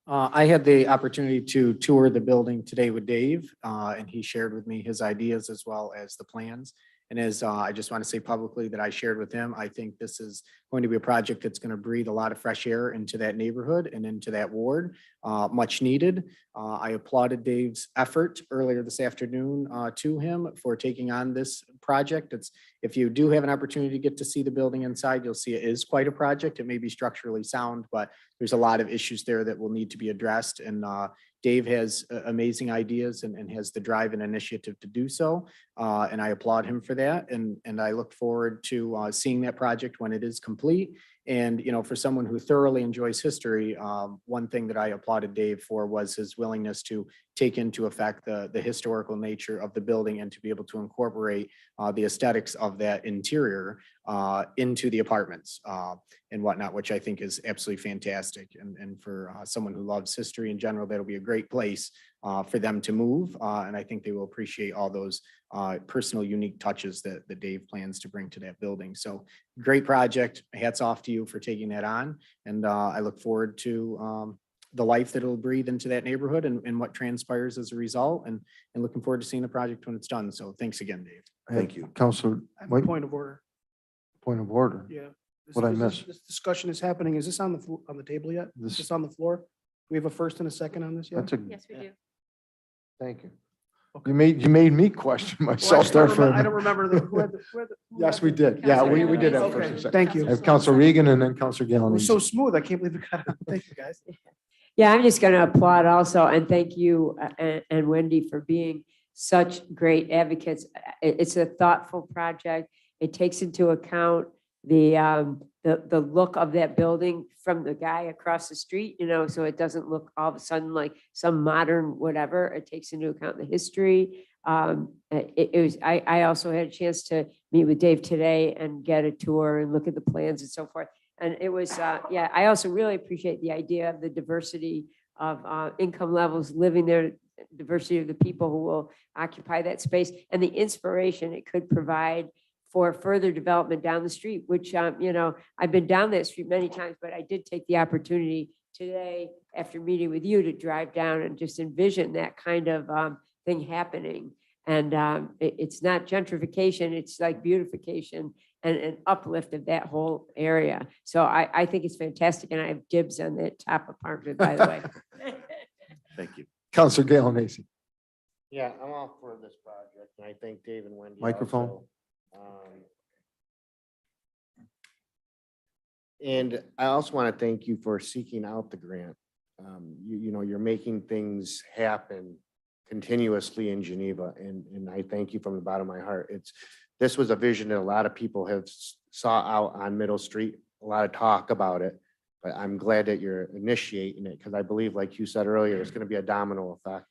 [SPEAKER 9] I had the opportunity to tour the building today with Dave, and he shared with me his ideas as well as the plans. And as I just want to say publicly that I shared with him, I think this is going to be a project that's going to breathe a lot of fresh air into that neighborhood and into that ward, much needed. I applauded Dave's effort earlier this afternoon to him for taking on this project. If you do have an opportunity to get to see the building inside, you'll see it is quite a project. It may be structurally sound, but there's a lot of issues there that will need to be addressed. And Dave has amazing ideas and has the drive and initiative to do so. And I applaud him for that. And I look forward to seeing that project when it is complete. And, you know, for someone who thoroughly enjoys history, one thing that I applauded Dave for was his willingness to take into effect the historical nature of the building and to be able to incorporate the aesthetics of that interior into the apartments and whatnot, which I think is absolutely fantastic. And for someone who loves history in general, that'll be a great place for them to move. And I think they will appreciate all those personal, unique touches that Dave plans to bring to that building. So great project. Hats off to you for taking that on. And I look forward to the life that it'll breathe into that neighborhood and what transpires as a result. And looking forward to seeing the project when it's done. So thanks again, Dave.
[SPEAKER 15] Thank you.
[SPEAKER 2] Counselor,
[SPEAKER 4] I have a point of order.
[SPEAKER 2] point of order.
[SPEAKER 4] Yeah. This-
[SPEAKER 2] What'd I
[SPEAKER 4] this-
[SPEAKER 2] miss?
[SPEAKER 4] This discussion is happening. Is this on the table yet? Is
[SPEAKER 2] This-
[SPEAKER 4] this on the floor? Do we have a first and a second on this yet?
[SPEAKER 2] That's a,
[SPEAKER 5] Yes, we do.
[SPEAKER 2] thank you. You made me question
[SPEAKER 4] Well,
[SPEAKER 2] myself there for a
[SPEAKER 4] I don't
[SPEAKER 2] minute.
[SPEAKER 4] remember who had the.
[SPEAKER 2] Yes, we did. Yeah, we did have
[SPEAKER 4] Okay,
[SPEAKER 2] first and second.
[SPEAKER 4] thank you.
[SPEAKER 2] I have Counselor Regan and then Counselor
[SPEAKER 4] It was
[SPEAKER 2] Galanese.
[SPEAKER 4] so smooth. I can't believe it got out. Thank you, guys.
[SPEAKER 12] Yeah, I'm just going to applaud also and thank you and Wendy for being such great advocates. It's a thoughtful project. It takes into account the look of that building from the guy across the street, you know, so it doesn't look all of a sudden like some modern whatever. It takes into account the history. I also had a chance to meet with Dave today and get a tour and look at the plans and so forth. And it was, yeah, I also really appreciate the idea of the diversity of income levels living there, diversity of the people who will occupy that space and the inspiration it could provide for further development down the street, which, you know, I've been down that street many times, but I did take the opportunity today after meeting with you to drive down and just envision that kind of thing happening. And it's not gentrification, it's like beautification and an uplift of that whole area. So I think it's fantastic. And I have dibs on that top apartment, by the way.
[SPEAKER 15] Thank you.
[SPEAKER 2] Counselor Galanese.
[SPEAKER 13] Yeah, I'm all for this project, and I thank Dave and Wendy.
[SPEAKER 2] Microphone.
[SPEAKER 13] also. And I also want to thank you for seeking out the grant. You know, you're making things happen continuously in Geneva, and I thank you from the bottom of my heart. This was a vision that a lot of people have saw out on Middle Street, a lot of talk about it, but I'm glad that you're initiating it because I believe, like you said earlier, it's going to be a domino effect.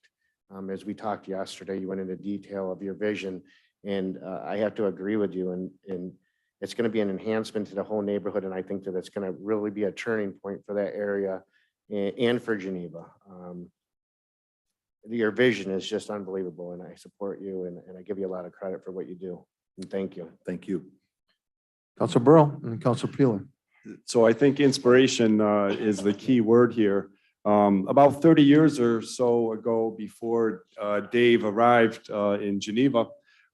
[SPEAKER 13] As we talked yesterday, you went into detail of your vision, and I have to agree with you, and it's going to be an enhancement to the whole neighborhood, and I think that it's going to really be a turning point for that area and for Geneva. Your vision is just unbelievable, and I support you, and I give you a lot of credit for what you do. And thank you.
[SPEAKER 15] Thank you.
[SPEAKER 2] Counselor Burrow and Counselor Peeler.
[SPEAKER 11] So I think inspiration is the key word here. About 30 years or so ago, before Dave arrived in Geneva,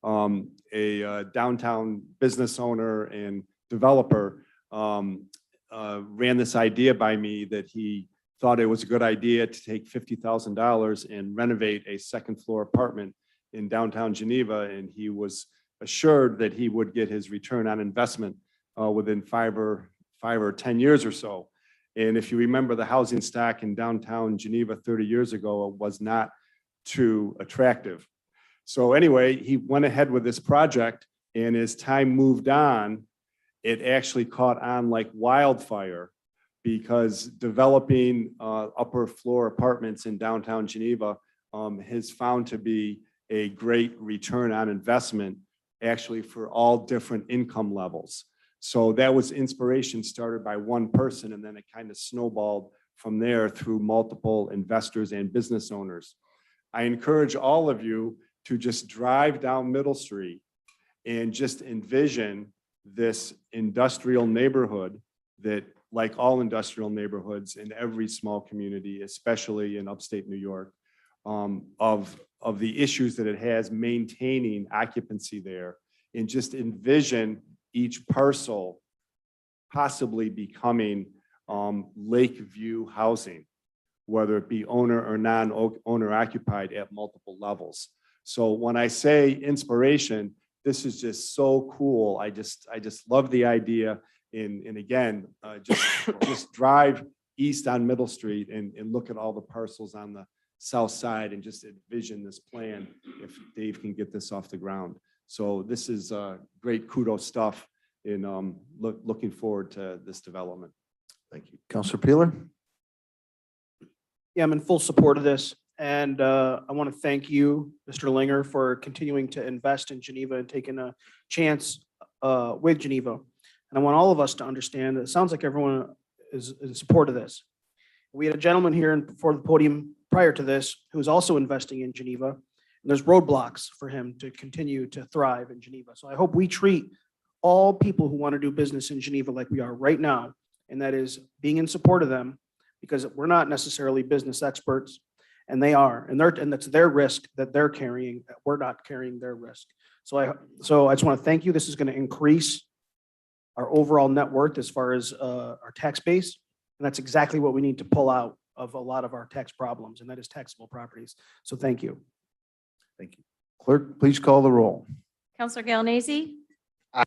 [SPEAKER 11] a downtown business owner and developer ran this idea by me that he thought it was a good idea to take $50,000 and renovate a second floor apartment in downtown Geneva. And he was assured that he would get his return on investment within 5 or 10 years or so. And if you remember, the housing stock in downtown Geneva 30 years ago was not too attractive. So anyway, he went ahead with this project, and as time moved on, it actually caught on like wildfire, because developing upper floor apartments in downtown Geneva has found to be a great return on investment, actually for all different income levels. So that was inspiration started by one person, and then it kind of snowballed from there through multiple investors and business owners. I encourage all of you to just drive down Middle Street and just envision this industrial neighborhood that, like all industrial neighborhoods in every small community, especially in upstate New York, of the issues that it has maintaining occupancy there, and just envision each parcel possibly becoming lake view housing, whether it be owner or non-owner occupied at multiple levels. So when I say inspiration, this is just so cool. I just love the idea. And again, just drive east on Middle Street and look at all the parcels on the south side and just envision this plan if Dave can get this off the ground. So this is great kudos stuff, and looking forward to this development.
[SPEAKER 2] Thank you. Counselor Peeler?
[SPEAKER 4] Yeah, I'm in full support of this. And I want to thank you, Mr. Linger, for continuing to invest in Geneva and taking a chance with Geneva. And I want all of us to understand that it sounds like everyone is in support of this. We had a gentleman here before the podium prior to this who is also investing in Geneva. And there's roadblocks for him to continue to thrive in Geneva. So I hope we treat all people who want to do business in Geneva like we are right now, and that is being in support of them, because we're not necessarily business experts, and they are, and that's their risk that they're carrying. That we're not carrying their risk. So I just want to thank you. This is going to increase our overall net worth as far as our tax base, and that's exactly what we need to pull out of a lot of our tax problems, and that is taxable properties. So thank you.
[SPEAKER 2] Thank you. Clerk, please call the roll.
[SPEAKER 3] Counselor Galanese? Aye.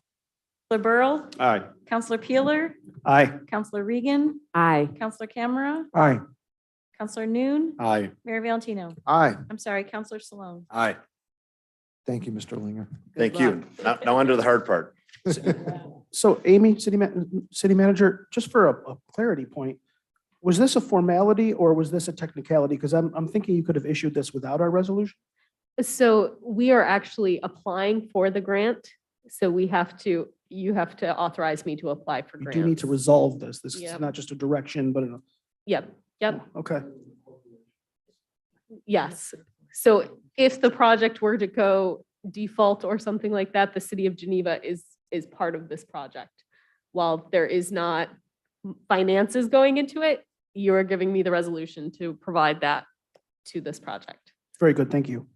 [SPEAKER 3] Counselor Burrow?
[SPEAKER 11] Aye.
[SPEAKER 3] Counselor Peeler?
[SPEAKER 4] Aye.
[SPEAKER 3] Counselor Regan?
[SPEAKER 12] Aye.
[SPEAKER 3] Counselor Camera?
[SPEAKER 2] Aye.
[SPEAKER 3] Counselor Noon?
[SPEAKER 9] Aye.
[SPEAKER 3] Mayor Valentino?
[SPEAKER 2] Aye.
[SPEAKER 3] I'm sorry, Counselor Salone?
[SPEAKER 15] Aye.
[SPEAKER 2] Thank you, Mr. Linger.
[SPEAKER 15] Thank you. Now on to the hard part.
[SPEAKER 4] So Amy, city manager, just for a clarity point, was this a formality or was this a technicality? Because I'm thinking you could have issued this without our resolution.
[SPEAKER 5] So we are actually applying for the grant. So you have to authorize me to apply for
[SPEAKER 4] You
[SPEAKER 5] grants.
[SPEAKER 4] do need to resolve this. This is
[SPEAKER 5] Yep.
[SPEAKER 4] not just a direction, but
[SPEAKER 5] Yep.
[SPEAKER 4] okay.
[SPEAKER 5] Yes. So if the project were to go default or something like that, the city of Geneva is part of this project. While there is not finances going into it, you are giving me the resolution to provide that to this project.
[SPEAKER 4] Very good. Thank you.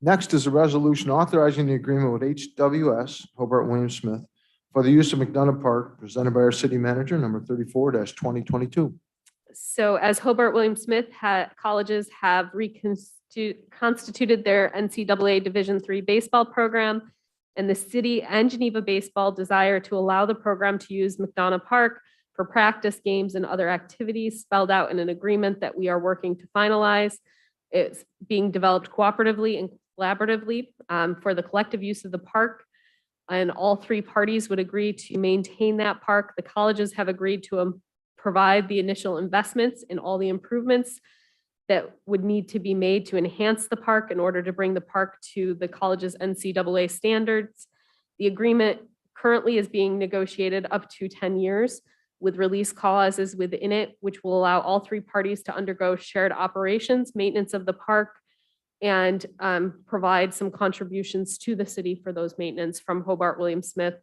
[SPEAKER 2] Next is a resolution authorizing the agreement with HWS, Hobart Williams Smith, for the use of Mcdonough Park, presented by our city manager, number 34-2022.
[SPEAKER 5] So as Hobart Williams Smith colleges have constituted their NCAA Division III baseball program, and the city and Geneva Baseball desire to allow the program to use Mcdonough Park for practice games and other activities spelled out in an agreement that we are working to finalize. It's being developed cooperatively and collaboratively for the collective use of the park. And all three parties would agree to maintain that park. The colleges have agreed to provide the initial investments in all the improvements that would need to be made to enhance the park in order to bring the park to the college's NCAA standards. The agreement currently is being negotiated up to 10 years with release clauses within it, which will allow all three parties to undergo shared operations, maintenance of the park, and provide some contributions to the city for those maintenance from Hobart Williams Smith,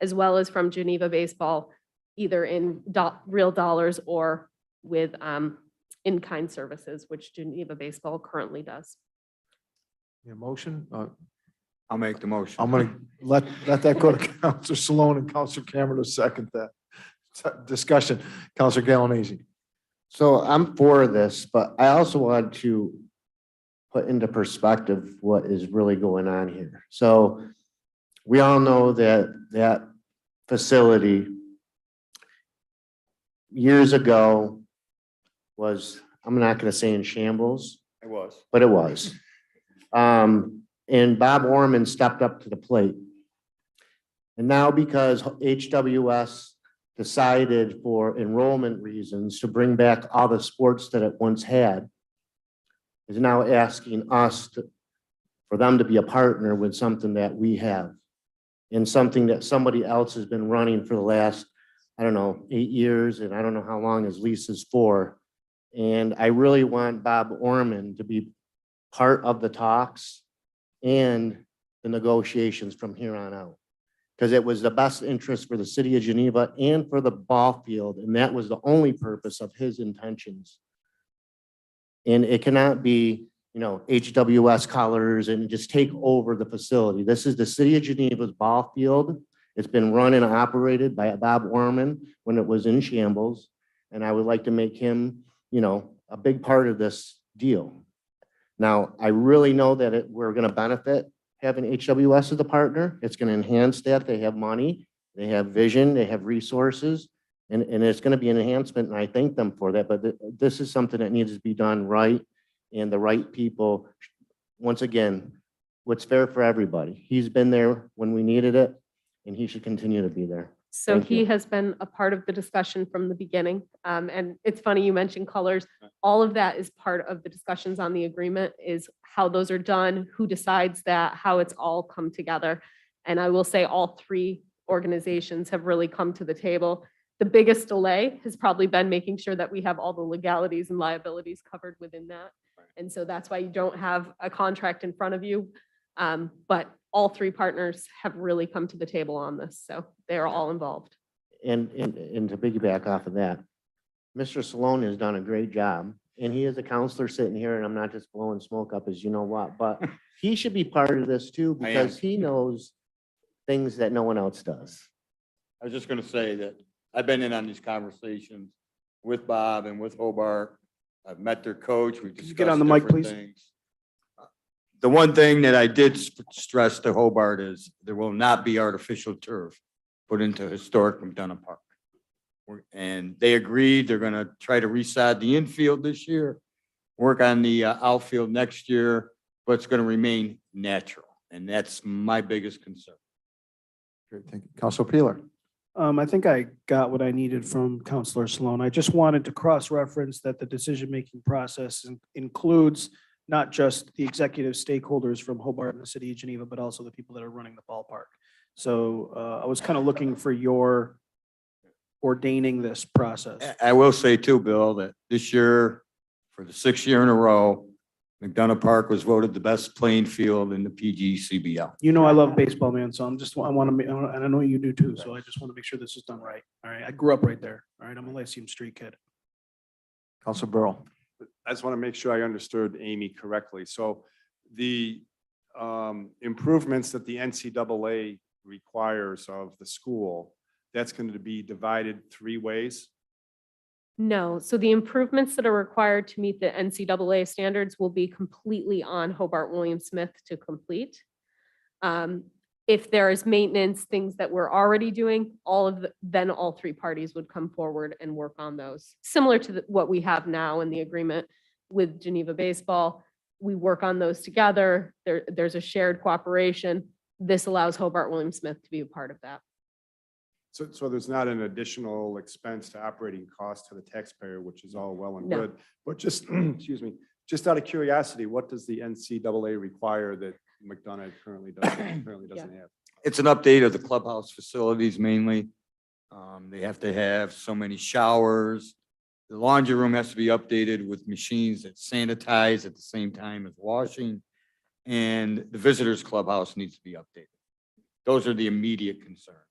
[SPEAKER 5] as well as from Geneva Baseball, either in real dollars or with in-kind services, which Geneva Baseball currently does.
[SPEAKER 2] Your motion?
[SPEAKER 14] I'll make the motion.
[SPEAKER 2] I'm gonna let that go to Counselor Salone and Counselor Cameron to second that. Discussion, Counselor Galanese.
[SPEAKER 13] So I'm for this, but I also want to put into perspective what is really going on here. So we all know that that facility years ago was, I'm not going to say in shambles,
[SPEAKER 14] It was.
[SPEAKER 13] but it was. And Bob Orman stepped up to the plate. And now because HWS decided for enrollment reasons to bring back all the sports that it once had, is now asking us for them to be a partner with something that we have and something that somebody else has been running for the last, I don't know, 8 years, and I don't know how long his lease is for. And I really want Bob Orman to be part of the talks and the negotiations from here on out. Because it was the best interest for the city of Geneva and for the ball field, and that was the only purpose of his intentions. And it cannot be, HWS colors and just take over the facility. This is the city of Geneva's ball field. It's been run and operated by Bob Orman when it was in shambles. And I would like to make him, a big part of this deal. Now, I really know that we're going to benefit having HWS as a partner. It's going to enhance that. They have money, they have vision, they have resources, and it's going to be an enhancement, and I thank them for that. But this is something that needs to be done right, and the right people. Once again, what's fair for everybody. He's been there when we needed it, and he should continue to be there.
[SPEAKER 5] So
[SPEAKER 13] Thank
[SPEAKER 5] he
[SPEAKER 13] you.
[SPEAKER 5] has been a part of the discussion from the beginning. And it's funny, you mentioned colors. All of that is part of the discussions on the agreement, is how those are done, who decides that, how it's all come together. And I will say all three organizations have really come to the table. The biggest delay has probably been making sure that we have all the legalities and liabilities covered within that. And so that's why you don't have a contract in front of you. But all three partners have really come to the table on this, so they're all involved.
[SPEAKER 13] And to piggyback off of that, Mr. Salone has done a great job, and he is a counselor sitting here, and I'm not just blowing smoke up as you know what, but he should be part of this too,
[SPEAKER 14] I am.
[SPEAKER 13] because he knows things that no one else does.
[SPEAKER 14] I was just gonna say that I've been in on these conversations with Bob and with Hobart. I've met their coach. We've
[SPEAKER 4] Could you
[SPEAKER 14] discussed
[SPEAKER 4] get on the mic,
[SPEAKER 14] different
[SPEAKER 4] please?
[SPEAKER 14] things. The one thing that I did stress to Hobart is there will not be artificial turf put into historic Mcdonough Park. And they agreed they're gonna try to resod the infield this year, work on the outfield next year, but it's gonna remain natural. And that's my biggest concern.
[SPEAKER 2] Great, thank you. Council Peeler.
[SPEAKER 4] I think I got what I needed from Counselor Sloan. I just wanted to cross-reference that the decision-making process includes not just the executive stakeholders from Hobart and the city of Geneva, but also the people that are running the ballpark. So I was kind of looking for your ordaining this process.
[SPEAKER 14] I will say too, Bill, that this year, for the 6th year in a row, Mcdonough Park was voted the best playing field in the PGCBL.
[SPEAKER 4] You know I love baseball, man, so I want to, and I know you do too, so I just want to make sure this is done right. All right, I grew up right there. All right, I'm a Lyceum Street kid.
[SPEAKER 2] Council Burrow.
[SPEAKER 11] I just want to make sure I understood Amy correctly. So the improvements that the NCAA requires of the school, that's going to be divided 3 ways?
[SPEAKER 5] No, so the improvements that are required to meet the NCAA standards will be completely on Hobart William Smith to complete. If there is maintenance, things that we're already doing, then all 3 parties would come forward and work on those. Similar to what we have now in the agreement with Geneva Baseball, we work on those together. There's a shared cooperation. This allows Hobart William Smith to be a part of that.
[SPEAKER 11] So there's not an additional expense to operating cost to the taxpayer, which is all well and
[SPEAKER 5] No.
[SPEAKER 11] good. But just, excuse me, just out of curiosity, what does the NCAA require that McDonough currently doesn't have?
[SPEAKER 14] It's an update of the clubhouse facilities mainly. They have to have so many showers. The laundry room has to be updated with machines that sanitize at the same time as washing. And the visitors clubhouse needs to be updated. Those are the immediate concerns.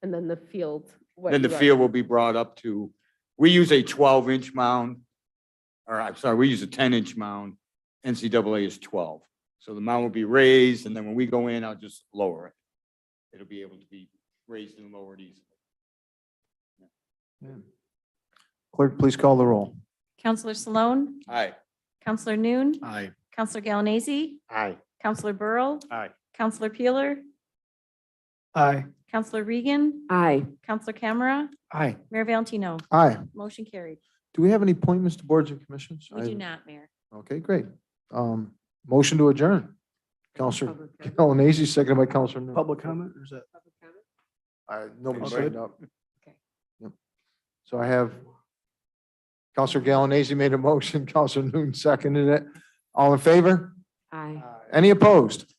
[SPEAKER 5] And then the field. what
[SPEAKER 14] Then the
[SPEAKER 5] you are-
[SPEAKER 14] field will be brought up to, we use a 12-inch mound, or I'm sorry, we use a 10-inch mound. NCAA is 12. So the mound will be raised, and then when we go in, I'll just lower it. It'll be able to be raised and lowered easily.
[SPEAKER 2] Clerk, please call the roll.
[SPEAKER 3] Counselor Salone,
[SPEAKER 14] Aye.
[SPEAKER 3] Counselor Noon,
[SPEAKER 9] Aye.
[SPEAKER 3] Counselor Galanese,
[SPEAKER 13] Aye.
[SPEAKER 3] Counselor Burrow,
[SPEAKER 11] Aye.
[SPEAKER 3] Counselor Peeler,
[SPEAKER 4] Aye.
[SPEAKER 3] Counselor Regan,
[SPEAKER 12] Aye.
[SPEAKER 3] Counselor Camera,
[SPEAKER 6] Aye.
[SPEAKER 3] Mayor Valentino.
[SPEAKER 2] Aye.
[SPEAKER 3] Motion carried.
[SPEAKER 2] Do we have any appointments to boards and commissions?
[SPEAKER 3] We do not, Mayor.
[SPEAKER 2] Okay, great. Motion to adjourn. Counselor Galanese, seconded by Counselor New.
[SPEAKER 4] Public comment or is that?
[SPEAKER 2] Nobody's
[SPEAKER 4] Okay.
[SPEAKER 2] signed up.
[SPEAKER 12] Okay.
[SPEAKER 2] Yep. So I have Counselor Galanese made a motion, Counselor Newton seconded it. All in favor?
[SPEAKER 12] Aye.
[SPEAKER 2] Any opposed?